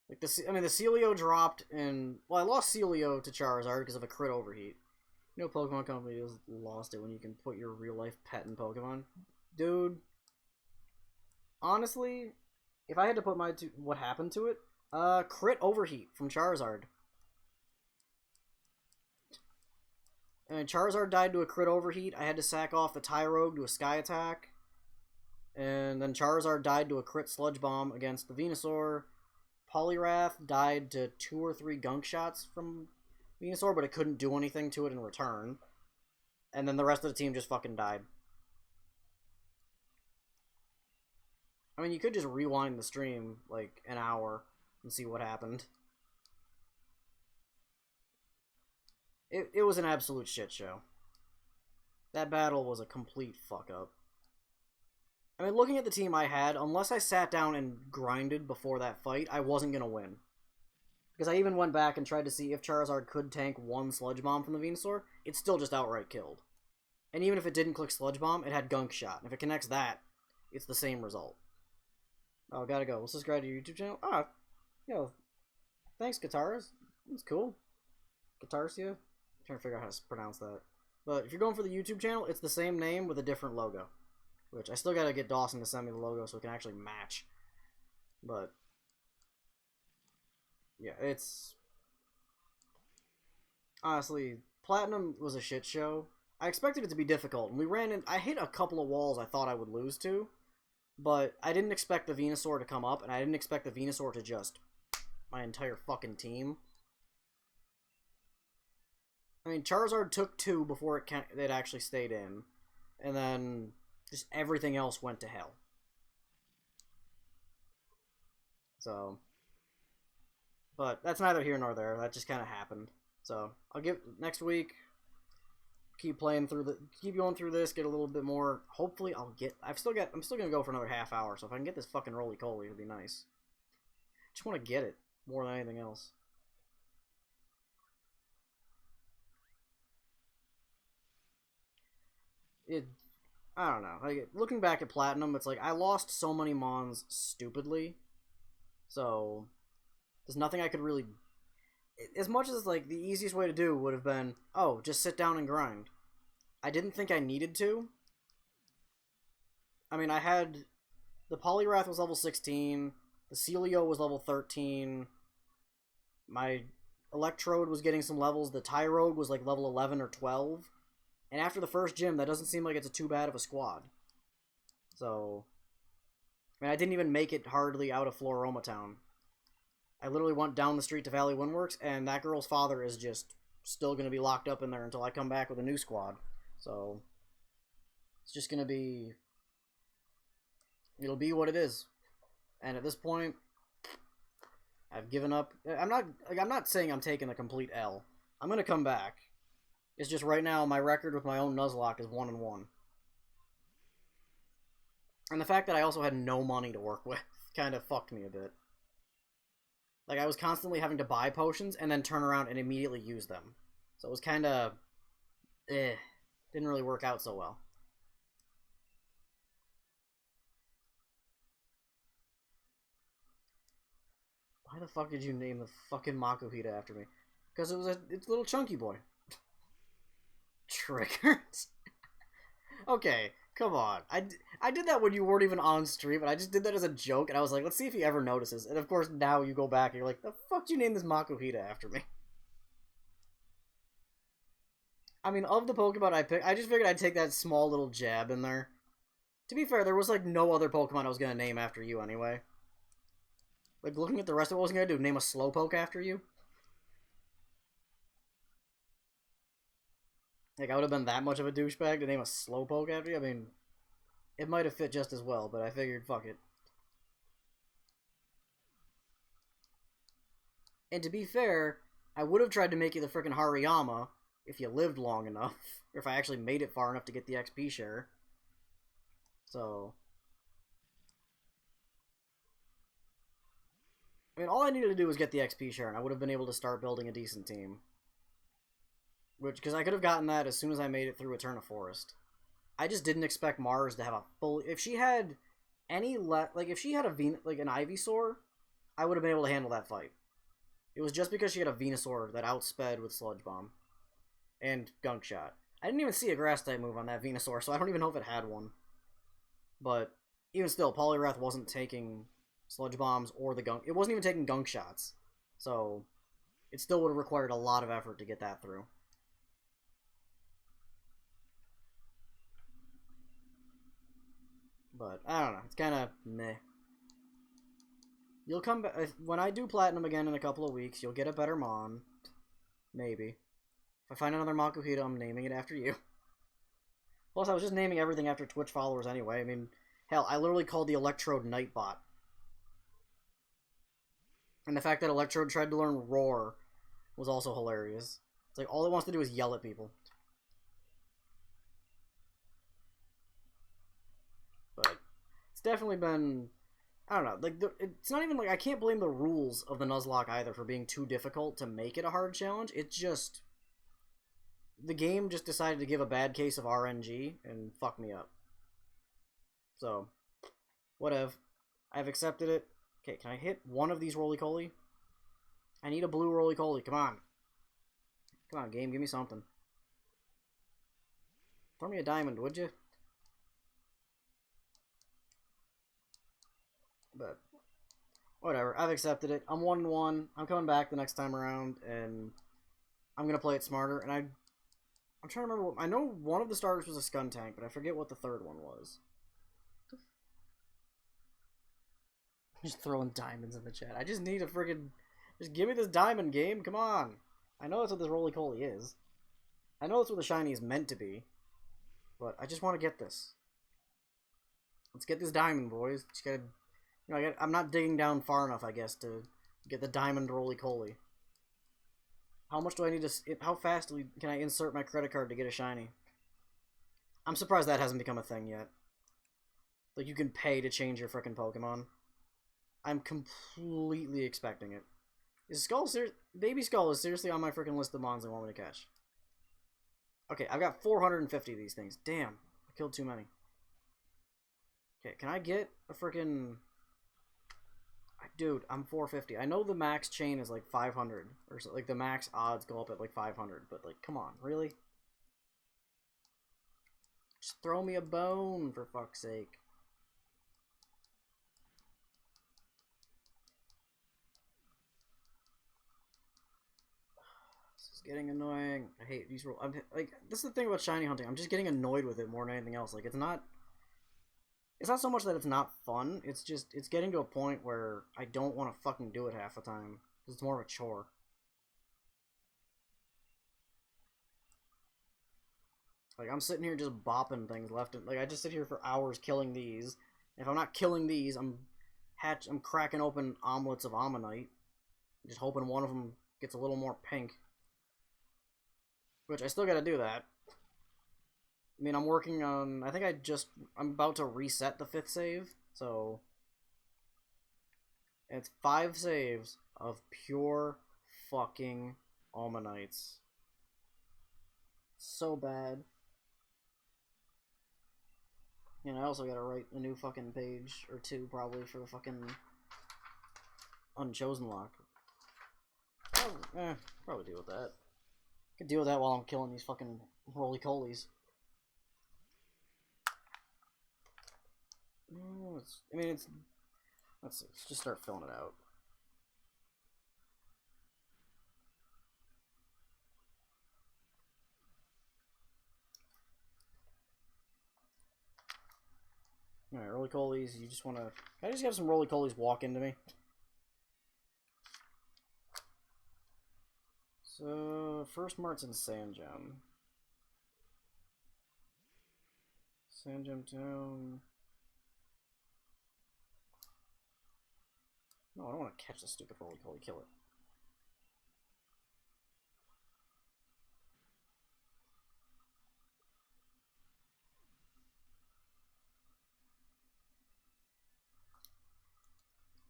Like, the Celio dropped in... Well, I lost Celio to Charizard because of a crit overheat. You know Pokemon Company has lost it when you can put your real-life pet in Pokemon? Dude... Honestly, if I had to put what happened to it, crit overheat from Charizard. And Charizard died to a crit overheat. I had to sack off the Tyrogue to a Sky Attack. And then Charizard died to a crit Sludge Bomb against the Venusaur. Poliwrath died to 2 or 3 Gunk Shots from Venusaur, but it couldn't do anything to it in return. And then the rest of the team just fucking died. I mean, you could just rewind the stream, like, an hour and see what happened. It was an absolute shit show. That battle was a complete fuck-up. I mean, looking at the team I had, unless I sat down and grinded before that fight, I wasn't gonna win. Because I even went back and tried to see if Charizard could tank one Sludge Bomb from the Venusaur. It's still just outright killed. And even if it didn't click Sludge Bomb, it had Gunk Shot. And if it connects that, it's the same result. Oh, gotta go. Let's subscribe to your YouTube channel. Ah, yo, thanks, Guitars. It's cool. Guitarsia? I'm trying to figure out how to pronounce that. But if you're going for the YouTube channel, it's the same name with a different logo. Which, I still gotta get Dawson to send me the logo so it can actually match. But yeah, it's... honestly, Platinum was a shit show. I expected it to be difficult, and we ran in... I hit a couple of walls I thought I would lose to, but I didn't expect the Venusaur to come up, and I didn't expect the Venusaur to just... my entire fucking team. I mean, Charizard took 2 before it actually stayed in, and then just everything else went to hell. So... but that's neither here nor there. That just kind of happened. So I'll give next week. Keep playing through keep going through this. Get a little bit more. Hopefully, I'll get. I'm still gonna go for another half hour. So if I can get this fucking roly-poly, it'd be nice. Just want to get it more than anything else. I don't know. Like, looking back at Platinum, it's like I lost so many Mons stupidly. So there's nothing I could really... as much as, like, the easiest way to do would have been, oh, just sit down and grind. I didn't think I needed to. I mean, I had... the Poliwrath was level 16. The Celio was level 13. My Electrode was getting some levels. The Tyrogue was, like, level 11 or 12. And after the first gym, that doesn't seem like it's too bad of a squad. So... I mean, I didn't even make it hardly out of Floroma Town. I literally went down the street to Valley Windworks, and that girl's father is just still going to be locked up in there until I come back with a new squad. So, it's just going to be... it'll be what it is. And at this point, I've given up. I'm not saying I'm taking a complete L. I'm going to come back. It's just right now, my record with my own Nuzlocke is 1-1. And the fact that I also had no money to work with kind of fucked me a bit. Like, I was constantly having to buy potions and then turn around and immediately use them. So it was kind of... didn't really work out so well. Why the fuck did you name the fucking Makuhita after me? Because it's a little chunky boy. Triggers? Okay, come on. I did that when you weren't even on stream, and I just did that as a joke, and I was like, let's see if he ever notices. And of course, now you go back and you're like, the fuck did you name this Makuhita after me? I mean, of the Pokemon I picked, I just figured I'd take that small little jab in there. To be fair, there was like no other Pokemon I was going to name after you anyway. Like, looking at the rest of what I was going to do, name a Slowpoke after you? Like, I would have been that much of a douchebag to name a Slowpoke after you? I mean, it might have fit just as well, but I figured, fuck it. And to be fair, I would have tried to make you the frickin' Hariyama if you lived long enough, or if I actually made it far enough to get the XP share. So... I mean, all I needed to do was get the XP share, and I would have been able to start building a decent team. Because I could have gotten that as soon as I made it through Eterna Forest. I just didn't expect Mars to have a full... if she had any... like, if she had an Ivysaur, I would have been able to handle that fight. It was just because she had a Venusaur that outsped with Sludge Bomb. And Gunk Shot. I didn't even see a Grass-type move on that Venusaur, so I don't even know if it had one. But, even still, Poliwrath wasn't taking Sludge Bombs or the Gunk... it wasn't even taking Gunk Shots. So, it still would have required a lot of effort to get that through. But, I don't know. It's kind of meh. You'll come back... when I do Platinum again in a couple of weeks, you'll get a better Mon. Maybe. If I find another Makuhita, I'm naming it after you. Plus, I was just naming everything after Twitch followers anyway. I mean, hell, I literally called the Electrode Nightbot. And the fact that Electrode tried to learn Roar was also hilarious. It's like, all it wants to do is yell at people. But it's definitely been I don't know. Like, it's not even like I can't blame the rules of the Nuzlocke either for being too difficult to make it a hard challenge. It's just the game just decided to give a bad case of RNG and fuck me up. So, whatever. I've accepted it. Okay, can I hit one of these roly-coly? I need a blue roly-coly. Come on. Come on, game. Give me something. Throw me a diamond, would you? But whatever. I've accepted it. I'm 1-1. I'm coming back the next time around, and I'm gonna play it smarter. And I'm trying to remember. I know one of the starters was a Scun Tank, but I forget what the third one was. Just throwing diamonds in the chat. I just need a friggin'... Just give me this diamond, game. Come on. I know that's what this roly-coly is. I know that's what the shiny is meant to be. But I just want to get this. Let's get this diamond, boys. Just gotta... You know, I'm not digging down far enough, I guess, to get the diamond roly-coly. How much do I need to... How fast can I insert my credit card to get a shiny? I'm surprised that hasn't become a thing yet. Like, you can pay to change your frickin' Pokemon. I'm completely expecting it. Is Skull Baby Skull is seriously on my freaking list of mons I want me to catch. Okay, I've got 450 of these things. Damn, I killed too many. Okay, can I get a freaking... Dude, I'm 450. I know the max chain is like 500. Or so, like the max odds go up at like 500. But like, come on, really? Just throw me a bone, for fuck's sake. Getting annoying. I hate these rules. Like, this is the thing about shiny hunting. I'm just getting annoyed with it more than anything else. Like, it's not so much that it's not fun. It's just, it's getting to a point where I don't want to fucking do it half the time. Because it's more of a chore. Like, I'm sitting here just bopping things left and... Like, I just sit here for hours killing these. If I'm not killing these, I'm cracking open omelets of Ammonite. Just hoping one of them gets a little more pink. Which, I still gotta do that. I mean, I'm working on... I think I'm about to reset the 5th save, so... It's 5 saves of pure fucking Ammonites. So bad. And I also gotta write a new fucking page, or 2, probably, for the fucking... Unchosen lock. Probably deal with that. Could deal with that while I'm killing these fucking roly-colies. Let's just start filling it out. Alright, roly-colies, you just wanna... Can I just have some roly-colies walk into me? So, first Mart's in Sandgem. Sandgem Town. No, I don't want to catch the stupid roly-coly. Kill it.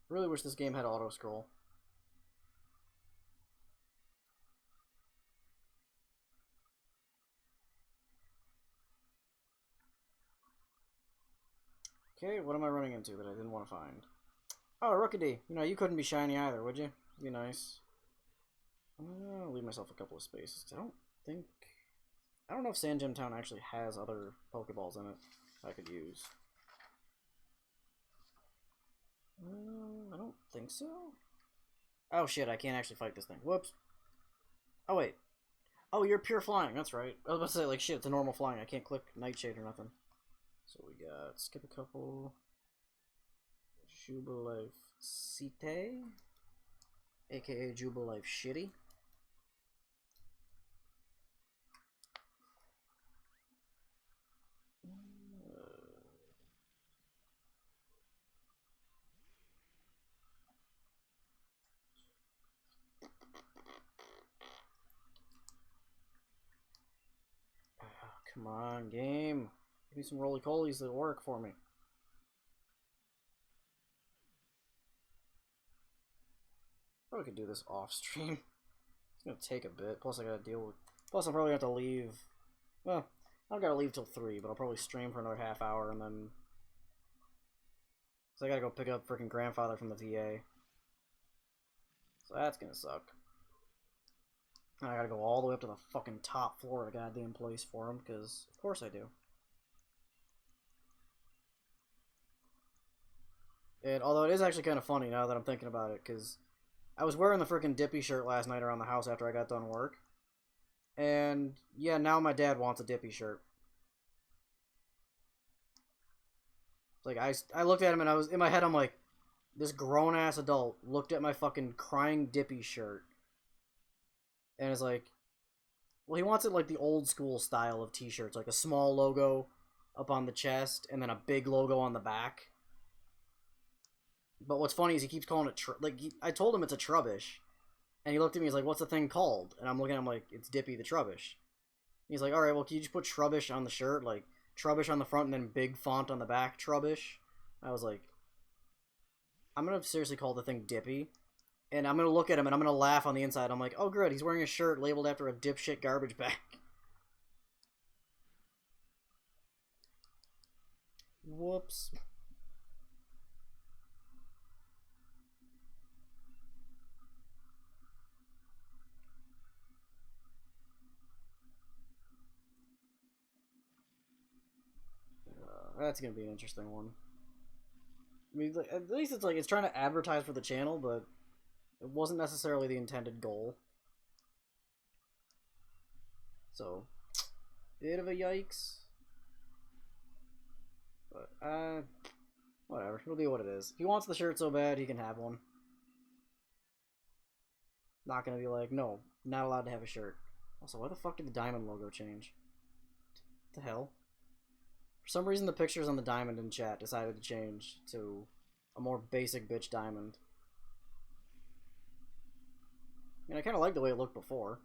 Really wish this game had auto-scroll. Okay, what am I running into that I didn't want to find? Oh, Rookidee. You know, you couldn't be shiny either, would you? Be nice. I'll leave myself a couple of spaces. I don't know if Sandgem Town actually has other Pokeballs in it I could use. I don't think so. Oh shit, I can't actually fight this thing. Whoops. Oh wait. Oh, you're pure flying, that's right. I was about to say, like, shit, it's a normal flying. I can't click Nightshade or nothing. So we got skip a couple. Jubilife Cite, aka Jubilife Shitty. Come on, game. Give me some roly-colies that work for me. Probably could do this off stream. It's gonna take a bit. Plus, I gotta deal with. Plus, I'm probably gonna have to leave. Well, I don't gotta leave till 3, but I'll probably stream for another half hour and then. So I gotta go pick up freaking grandfather from the VA. So that's gonna suck. And I gotta go all the way up to the fucking top floor of the goddamn place for him, because of course I do. And although it is actually kind of funny now that I'm thinking about it, because I was wearing the freaking Dippy shirt last night around the house after I got done work. And yeah, now my dad wants a Dippy shirt. Like, I looked at him and I was, in my head, I'm like, this grown-ass adult looked at my fucking crying Dippy shirt. And it's like, well, he wants it like the old school style of t-shirts, like a small logo up on the chest and then a big logo on the back. But what's funny is he keeps calling it, I told him it's a Trubbish. And he looked at me, he's like, what's the thing called? And I'm looking at him like, it's Dippy the Trubbish. He's like, alright, well, can you just put Trubbish on the shirt? Like, Trubbish on the front and then big font on the back, Trubbish. I was like, I'm gonna seriously call the thing Dippy. And I'm gonna look at him and I'm gonna laugh on the inside. I'm like, oh good, he's wearing a shirt labeled after a dipshit garbage bag. Whoops. That's gonna be an interesting one. I mean, at least it's like, it's trying to advertise for the channel, but it wasn't necessarily the intended goal. So, bit of a yikes. But, whatever. It'll be what it is. If he wants the shirt so bad, he can have one. Not gonna be like, no, not allowed to have a shirt. Also, why the fuck did the diamond logo change? What the hell? For some reason, the pictures on the diamond in chat decided to change to a more basic bitch diamond. I mean, I kind of like the way it looked before.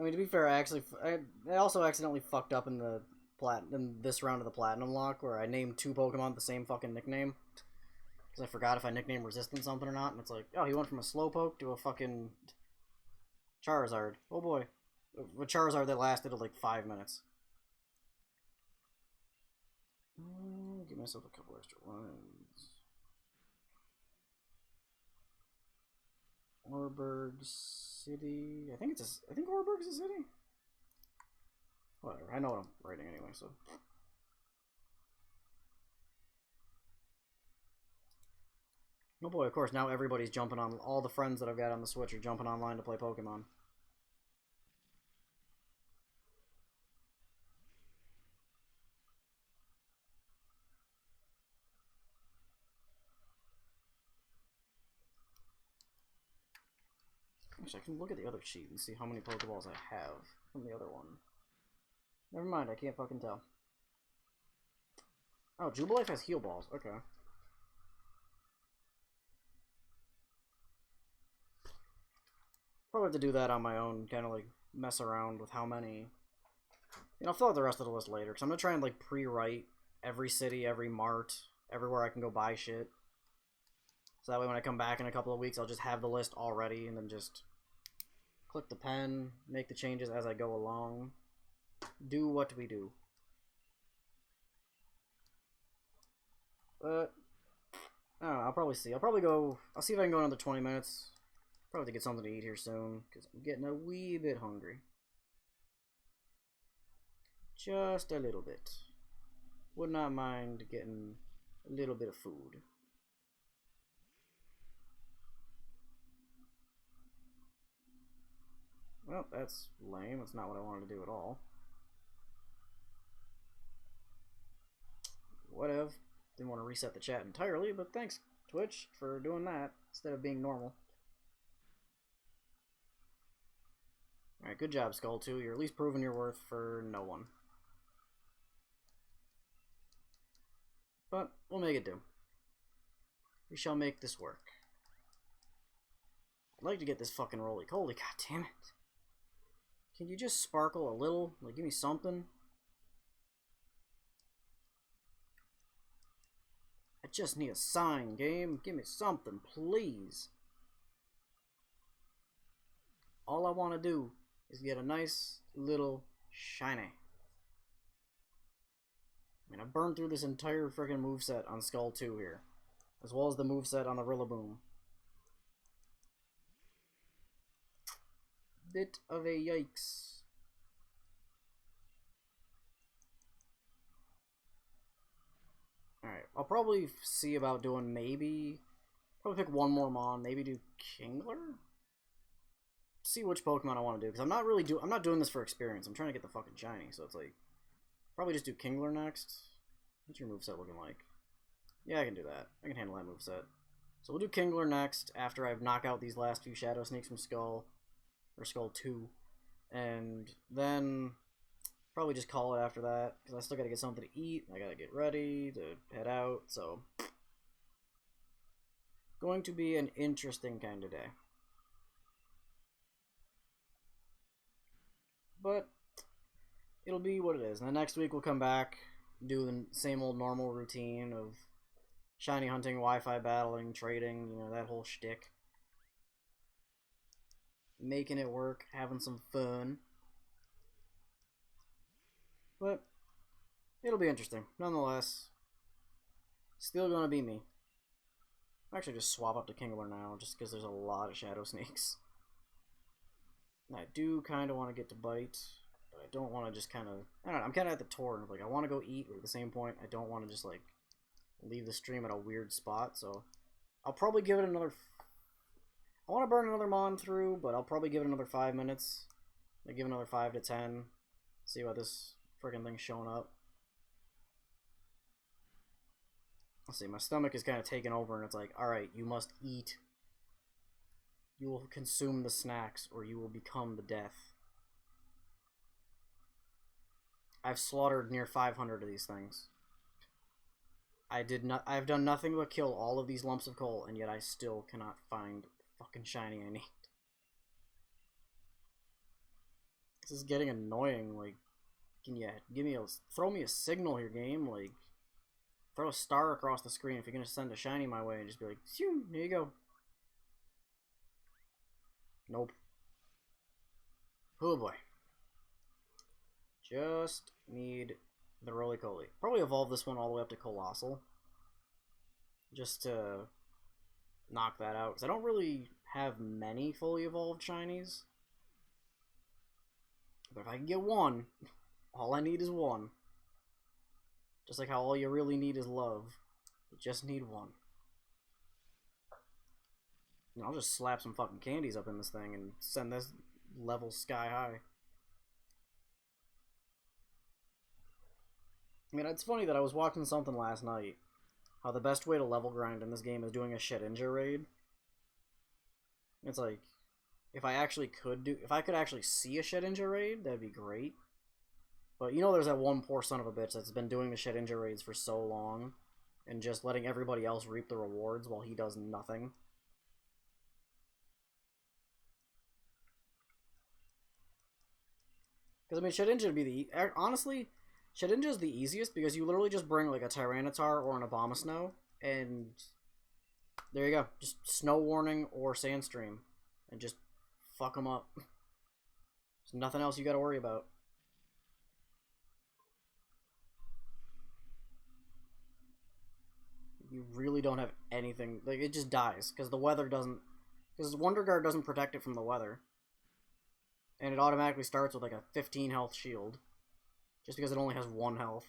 I mean, to be fair, I also accidentally fucked up in the in this round of the Platinum Lock, where I named 2 Pokemon the same fucking nickname. Because I forgot if I nicknamed Resistant something or not, and it's like, oh, he went from a Slowpoke to a fucking Charizard. Oh boy. A Charizard that lasted like 5 minutes. Give myself a couple extra ones. Orberg City. I think Orberg's a city. Whatever. I know what I'm writing anyway, so. Oh boy, of course, now everybody's jumping on. All the friends that I've got on the Switch are jumping online to play Pokemon. Actually, I can look at the other sheet and see how many Pokeballs I have from the other one. Never mind, I can't fucking tell. Oh, Jubilife has heal balls. Okay. Probably have to do that on my own, kind of like mess around with how many. I'll fill out the rest of the list later, because I'm going to try and like pre-write every city, every mart, everywhere I can go buy shit. So that way when I come back in a couple of weeks, I'll just have the list already, and then just click the pen, make the changes as I go along. Do what we do. But, I don't know, I'll probably see. I'll see if I can go another 20 minutes. Probably have to get something to eat here soon, because I'm getting a wee bit hungry. Just a little bit. Would not mind getting a little bit of food. Well, that's lame. That's not what I wanted to do at all. Whatever. Didn't want to reset the chat entirely, but thanks, Twitch, for doing that instead of being normal. Alright, good job, Skull 2. You're at least proving your worth for no one. But we'll make it do. We shall make this work. I'd like to get this fucking roly-poly, god damn it. Can you just sparkle a little? Like, give me something? just need a sign, game. Give me something, please. All I want to do is get a nice little shiny. I mean, I burned through this entire freaking moveset on Skull 2 here, as well as the moveset on the Rillaboom. Bit of a yikes. Alright, I'll probably see about doing probably pick one more Mon, maybe do Kingler? See which Pokemon I want to do, because I'm not doing this for experience. I'm trying to get the fucking shiny, so it's like, probably just do Kingler next. What's your moveset looking like? Yeah, I can do that. I can handle that moveset. So we'll do Kingler next, after I knock out these last few Shadow Sneaks from Skull 2. And then probably just call it after that, because I still gotta get something to eat, I gotta get ready to head out, so going to be an interesting kind of day. But it'll be what it is. And then next week we'll come back, do the same old normal routine of shiny hunting, Wi-Fi battling, trading, you know, that whole shtick. Making it work, having some fun. But it'll be interesting. Nonetheless, still gonna be me. I'll actually just swap up to Kingler now, just because there's a lot of Shadow Sneaks. And I do kind of want to get to Bite, but I don't want to just kind of... I don't know, I'm kind of at the torn of, like, I want to go eat, but at the same point, I don't want to just, like, leave the stream at a weird spot, so... I'll probably give it another... I want to burn another Mon through, but I'll probably give it another 5 minutes. Like, give it another 5 to 10. See what this freaking thing's showing up. Let's see, my stomach is kind of taking over, and it's like, alright, you must eat. You will consume the snacks, or you will become the death. I've slaughtered near 500 of these things. I've done nothing but kill all of these lumps of coal, and yet I still cannot find the fucking shiny I need. This is getting annoying. Like, can you throw me a signal here, game? Like, throw a star across the screen if you're gonna send a shiny my way, and just be like, phew, here you go. Nope. Oh boy. Just need the roly-poly. Probably evolve this one all the way up to Colossal. Just to knock that out. Because I don't really have many fully evolved shinies. But if I can get one, all I need is one. Just like how all you really need is love. You just need one. And I'll just slap some fucking candies up in this thing and send this level sky high. I mean, it's funny that I was watching something last night. How the best way to level grind in this game is doing a Shedinja raid. It's like, if I could actually see a Shedinja raid, that'd be great. But you know there's that one poor son of a bitch that's been doing the Shedinja raids for so long, and just letting everybody else reap the rewards while he does nothing. Because, I mean, Shedinja would be honestly, Shedinja is the easiest because you literally just bring, like, a Tyranitar or an Abomasnow, and there you go. Just Snow Warning or Sandstream, and just fuck them up. There's nothing else you gotta worry about. You really don't have anything. Like, it just dies, because the weather doesn't... Because Wonder Guard doesn't protect it from the weather. And it automatically starts with like a 15 health shield. Just because it only has 1 health.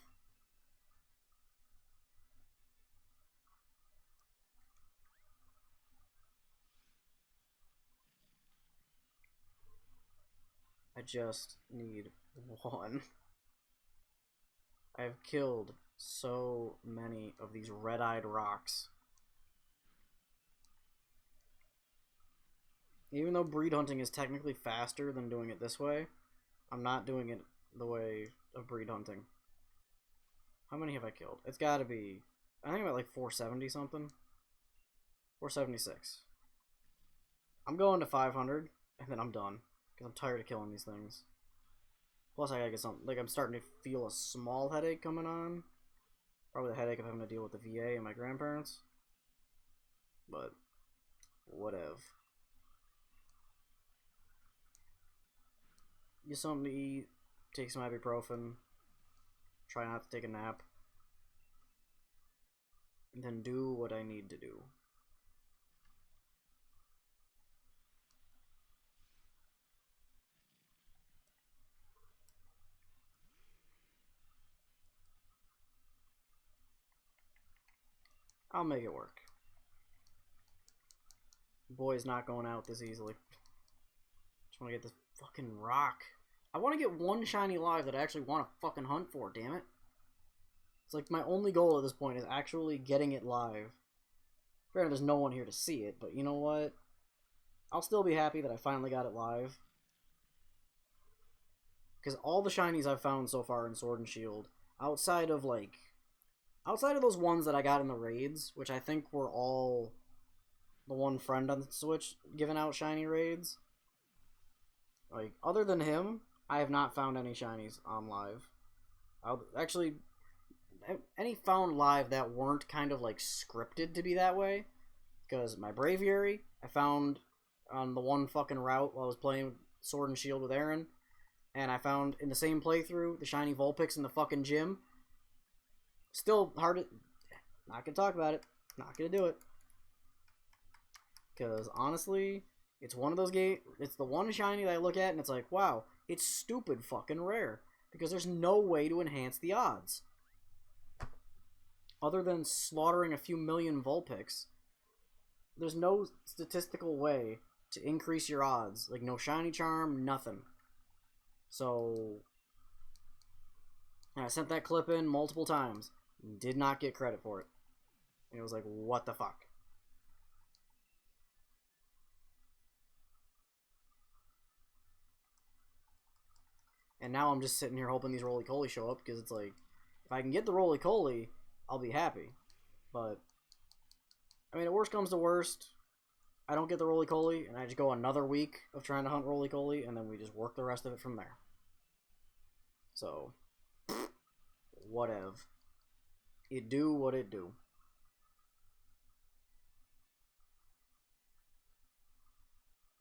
I just need one. I've killed so many of these red-eyed rocks. Even though breed hunting is technically faster than doing it this way, I'm not doing it the way of breed hunting. How many have I killed? It's gotta be... I think I'm at like 470 something. 476. I'm going to 500, and then I'm done. Because I'm tired of killing these things. Plus I gotta get something... Like, I'm starting to feel a small headache coming on. Probably the headache of having to deal with the VA and my grandparents. But, whatever. Get something to eat, take some ibuprofen, try not to take a nap, and then do what I need to do. I'll make it work. Boy's not going out this easily. Just want to get this fucking rock. I want to get one shiny live that I actually want to fucking hunt for, damn it. It's like my only goal at this point is actually getting it live. Granted, there's no one here to see it, but you know what? I'll still be happy that I finally got it live. Because all the shinies I've found so far in Sword and Shield, outside of those ones that I got in the raids, which I think were all the one friend on the Switch giving out shiny raids. Like, other than him, I have not found any shinies on live. Actually, any found live that weren't kind of like scripted to be that way. Because my Braviary, I found on the one fucking route while I was playing Sword and Shield with Aaron. And I found in the same playthrough the shiny Vulpix in the fucking gym. Still hard to... Not gonna talk about it. Not gonna do it. Because honestly, it's one of those games. It's the one shiny that I look at and it's like, wow, it's stupid fucking rare. Because there's no way to enhance the odds. Other than slaughtering a few million Vulpix, there's no statistical way to increase your odds. Like, no shiny charm, nothing. So, I sent that clip in multiple times. Did not get credit for it. And it was like, what the fuck? And now I'm just sitting here hoping these roly-coly show up, because it's like, if I can get the roly-coly, I'll be happy. But, I mean, if worst comes to worst, I don't get the roly-coly, and I just go another week of trying to hunt roly-coly, and then we just work the rest of it from there. So, whatever. It do what it do.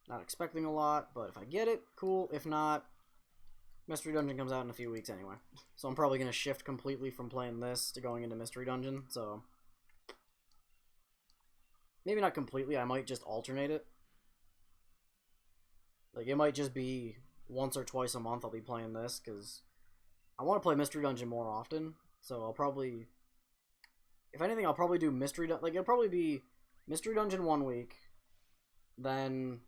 Not expecting a lot, but if I get it, cool. If not, Mystery Dungeon comes out in a few weeks anyway. So I'm probably going to shift completely from playing this to going into Mystery Dungeon, so... Maybe not completely, I might just alternate it. Like, it might just be once or twice a month I'll be playing this, because I want to play Mystery Dungeon more often, so I'll probably... If anything, I'll probably do Mystery Dungeon... Like, it'll probably be Mystery Dungeon one week, then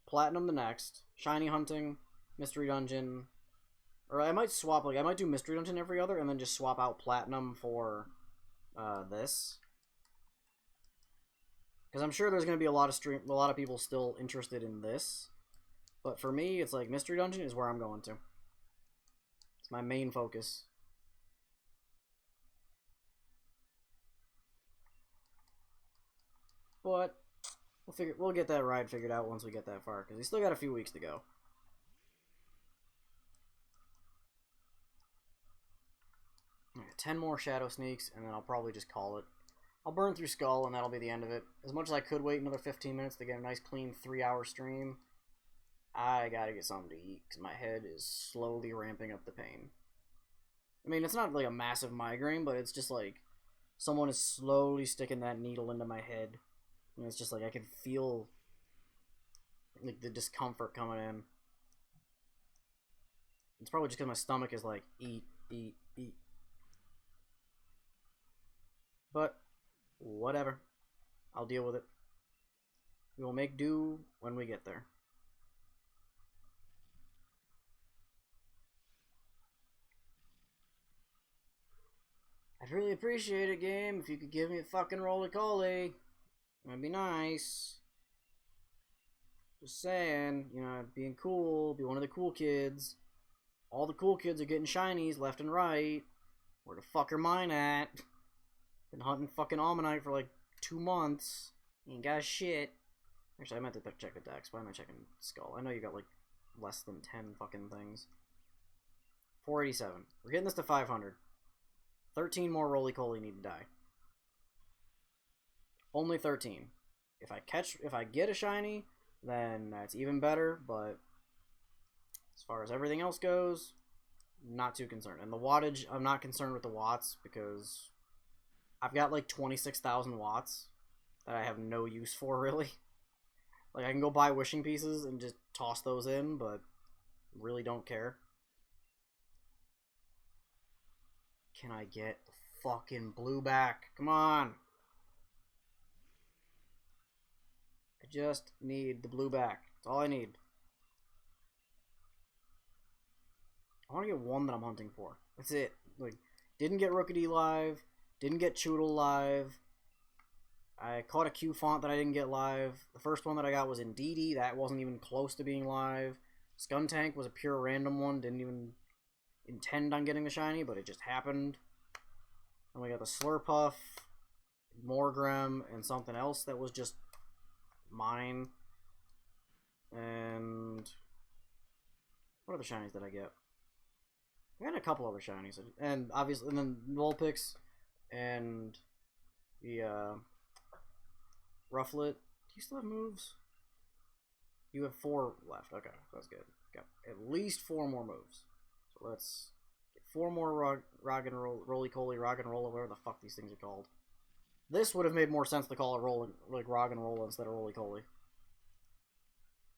Platinum the next, Shiny Hunting, Mystery Dungeon... Or I might swap, like, I might do Mystery Dungeon every other, and then just swap out Platinum for this. Because I'm sure there's going to be a lot of people still interested in this. But for me, it's like, Mystery Dungeon is where I'm going to. It's my main focus. But we'll get that ride figured out once we get that far, because we still got a few weeks to go. Right, 10 more Shadow Sneaks, and then I'll probably just call it. I'll burn through Skull, and that'll be the end of it. As much as I could wait another 15 minutes to get a nice, clean 3-hour stream, I gotta get something to eat, because my head is slowly ramping up the pain. I mean, it's not like a massive migraine, but it's just like someone is slowly sticking that needle into my head. And it's just like I can feel like the discomfort coming in. It's probably just because my stomach is like, eat, eat, eat. But, whatever. I'll deal with it. We will make do when we get there. I'd really appreciate it, game, if you could give me a fucking roly-coly. That'd be nice. Just saying, you know, being cool, be one of the cool kids. All the cool kids are getting shinies left and right. Where the fuck are mine at? Been hunting fucking Almanite for like 2 months. Ain't got shit. Actually, I meant to check the dex. Why am I checking Skull? I know you got like less than 10 fucking things. 487. We're getting this to 500. 13 more roly-coly need to die. Only 13. If I get a shiny, then that's even better, but as far as everything else goes, not too concerned. And the wattage, I'm not concerned with the watts because I've got like 26,000 watts that I have no use for, really. Like, I can go buy wishing pieces and just toss those in, but really don't care. Can I get the fucking blue back? Come on! I just need the blue back. That's all I need. I want to get one that I'm hunting for. That's it. Like, didn't get Rookity live. Didn't get Choodle live. I caught a Q font that I didn't get live. The first one that I got was Indeedee. That wasn't even close to being live. Skuntank was a pure random one. Didn't even intend on getting the shiny, but it just happened. And we got the Slurpuff, Morgrem, and something else that was just mine. And what other shinies did I get? I got a couple other shinies, and obviously, and then Vulpix and the Rufflet. Do you still have moves? You have 4 left. Okay, that's good. Got at least 4 more moves. So let's get 4 more Rock and Roll, Roly-Coly, Rock and Roll, whatever the fuck these things are called. This would have made more sense to call it like Rock and Roll instead of Roly-Coly.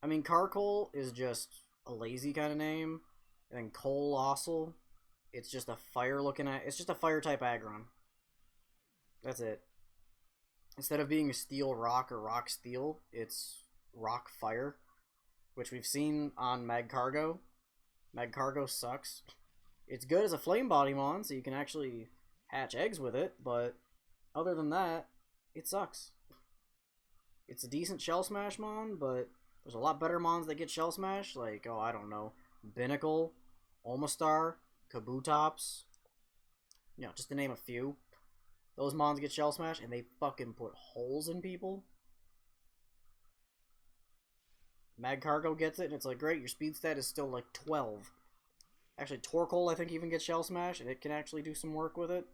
I mean, Carkol is just a lazy kind of name. And then Colossal, it's just a it's just a fire type Aggron. That's it. Instead of being Steel Rock or Rock Steel, it's Rock Fire, which we've seen on Magcargo. Magcargo sucks. It's good as a Flame Body Mon, so you can actually hatch eggs with it, but other than that, it sucks. It's a decent Shell Smash Mon, but there's a lot better Mons that get Shell Smash, like, oh, I don't know, Binnacle, Omastar, Kabutops, you know, just to name a few. Those Mons get Shell Smash, and they fucking put holes in people. Magcargo gets it, and it's like, great, your speed stat is still like 12. Actually, Torkoal, I think, even gets Shell Smash, and it can actually do some work with it.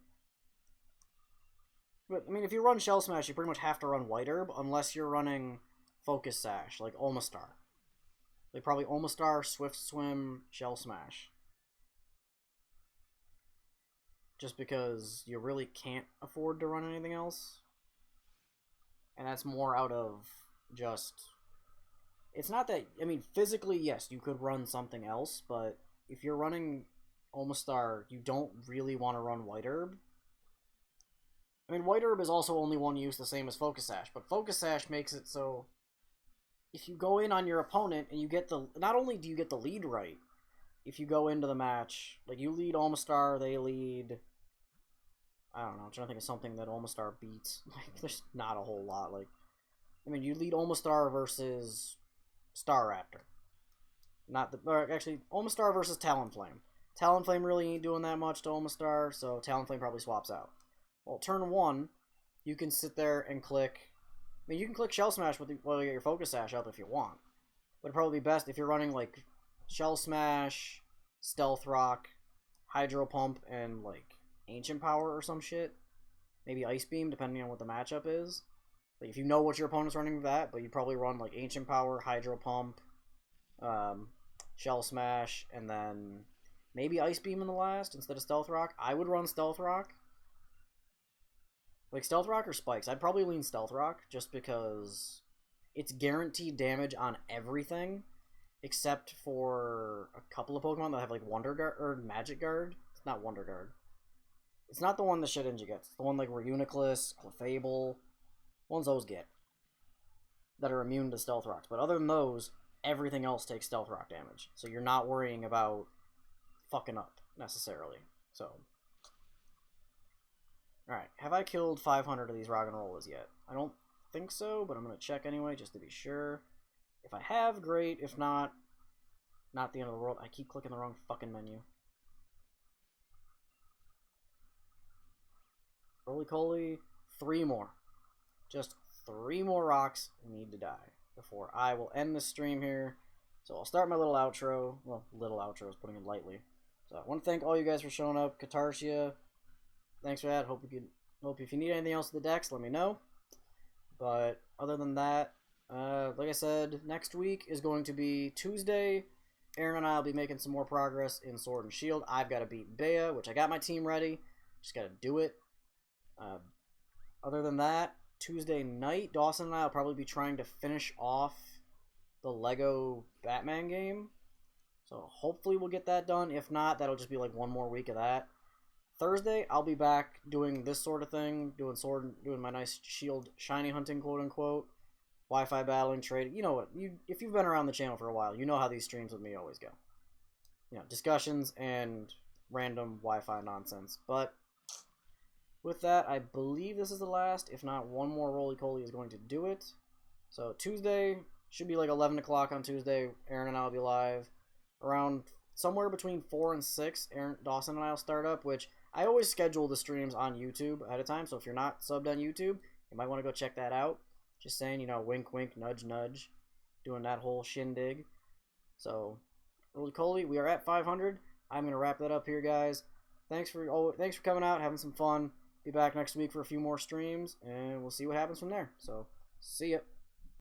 But, I mean, if you run Shell Smash, you pretty much have to run White Herb, unless you're running Focus Sash, like Omastar. Like, probably Omastar, Swift Swim, Shell Smash. Just because you really can't afford to run anything else. And that's more out of just... It's not that... I mean, physically, yes, you could run something else, but if you're running Omastar, you don't really want to run White Herb. I mean, White Herb is also only one use, the same as Focus Sash, but Focus Sash makes it so... If you go in on your opponent and you get the... Not only do you get the lead right, if you go into the match, like, you lead Omastar, they lead... I don't know, I'm trying to think of something that Omastar beats. Like, there's not a whole lot. Like, I mean, you lead Omastar versus Staraptor. Not the... Or actually, Omastar versus Talonflame. Talonflame really ain't doing that much to Omastar, so Talonflame probably swaps out. Well, turn 1, you can sit there and click... I mean, you can click Shell Smash while you get your Focus Sash up if you want. But it'd probably be best if you're running, like, Shell Smash, Stealth Rock, Hydro Pump, and, like, Ancient Power or some shit. Maybe Ice Beam, depending on what the matchup is. Like, if you know what your opponent's running with that, but you probably run, like, Ancient Power, Hydro Pump, Shell Smash, and then maybe Ice Beam in the last instead of Stealth Rock. I would run Stealth Rock. Like, Stealth Rock or Spikes? I'd probably lean Stealth Rock, just because it's guaranteed damage on everything, except for a couple of Pokemon that have, like, Wonder Guard, or Magic Guard. It's not Wonder Guard. It's not the one that Shedinja gets. It's the one, like, Reuniclus, Clefable, ones those get, that are immune to Stealth Rocks. But other than those, everything else takes Stealth Rock damage. So you're not worrying about fucking up, necessarily. So... Alright, have I killed 500 of these Roggenrollas yet? I don't think so, but I'm going to check anyway, just to be sure. If I have, great. If not, not the end of the world. I keep clicking the wrong fucking menu. Roly-Coly, 3 more. Just 3 more rocks need to die before I will end the stream here. So I'll start my little outro. Well, little outro is putting it lightly. So I want to thank all you guys for showing up. Katarsia, thanks for that. Hope if you need anything else with the decks, let me know. But other than that, like I said, next week is going to be Tuesday. Aaron and I will be making some more progress in Sword and Shield. I've got to beat Bea, which I got my team ready. Just got to do it. Other than that, Tuesday night, Dawson and I will probably be trying to finish off the Lego Batman game. So hopefully we'll get that done. If not, that'll just be like one more week of that. Thursday, I'll be back doing this sort of thing, doing my nice shield shiny hunting, quote unquote, Wi-Fi battling, trading. You know what? If you've been around the channel for a while, you know how these streams with me always go. You know, discussions and random Wi-Fi nonsense. But with that, I believe this is the last. If not, one more roly-coly is going to do it. So Tuesday should be like 11 o'clock on Tuesday. Aaron and I will be live around somewhere between 4 and 6. Dawson and I will start up, which I always schedule the streams on YouTube ahead of time, so if you're not subbed on YouTube, you might want to go check that out. Just saying, you know, wink, wink, nudge, nudge, doing that whole shindig. So, roly-coly, we are at 500. I'm going to wrap that up here, guys. Thanks for coming out, having some fun. Be back next week for a few more streams, and we'll see what happens from there. So, see ya.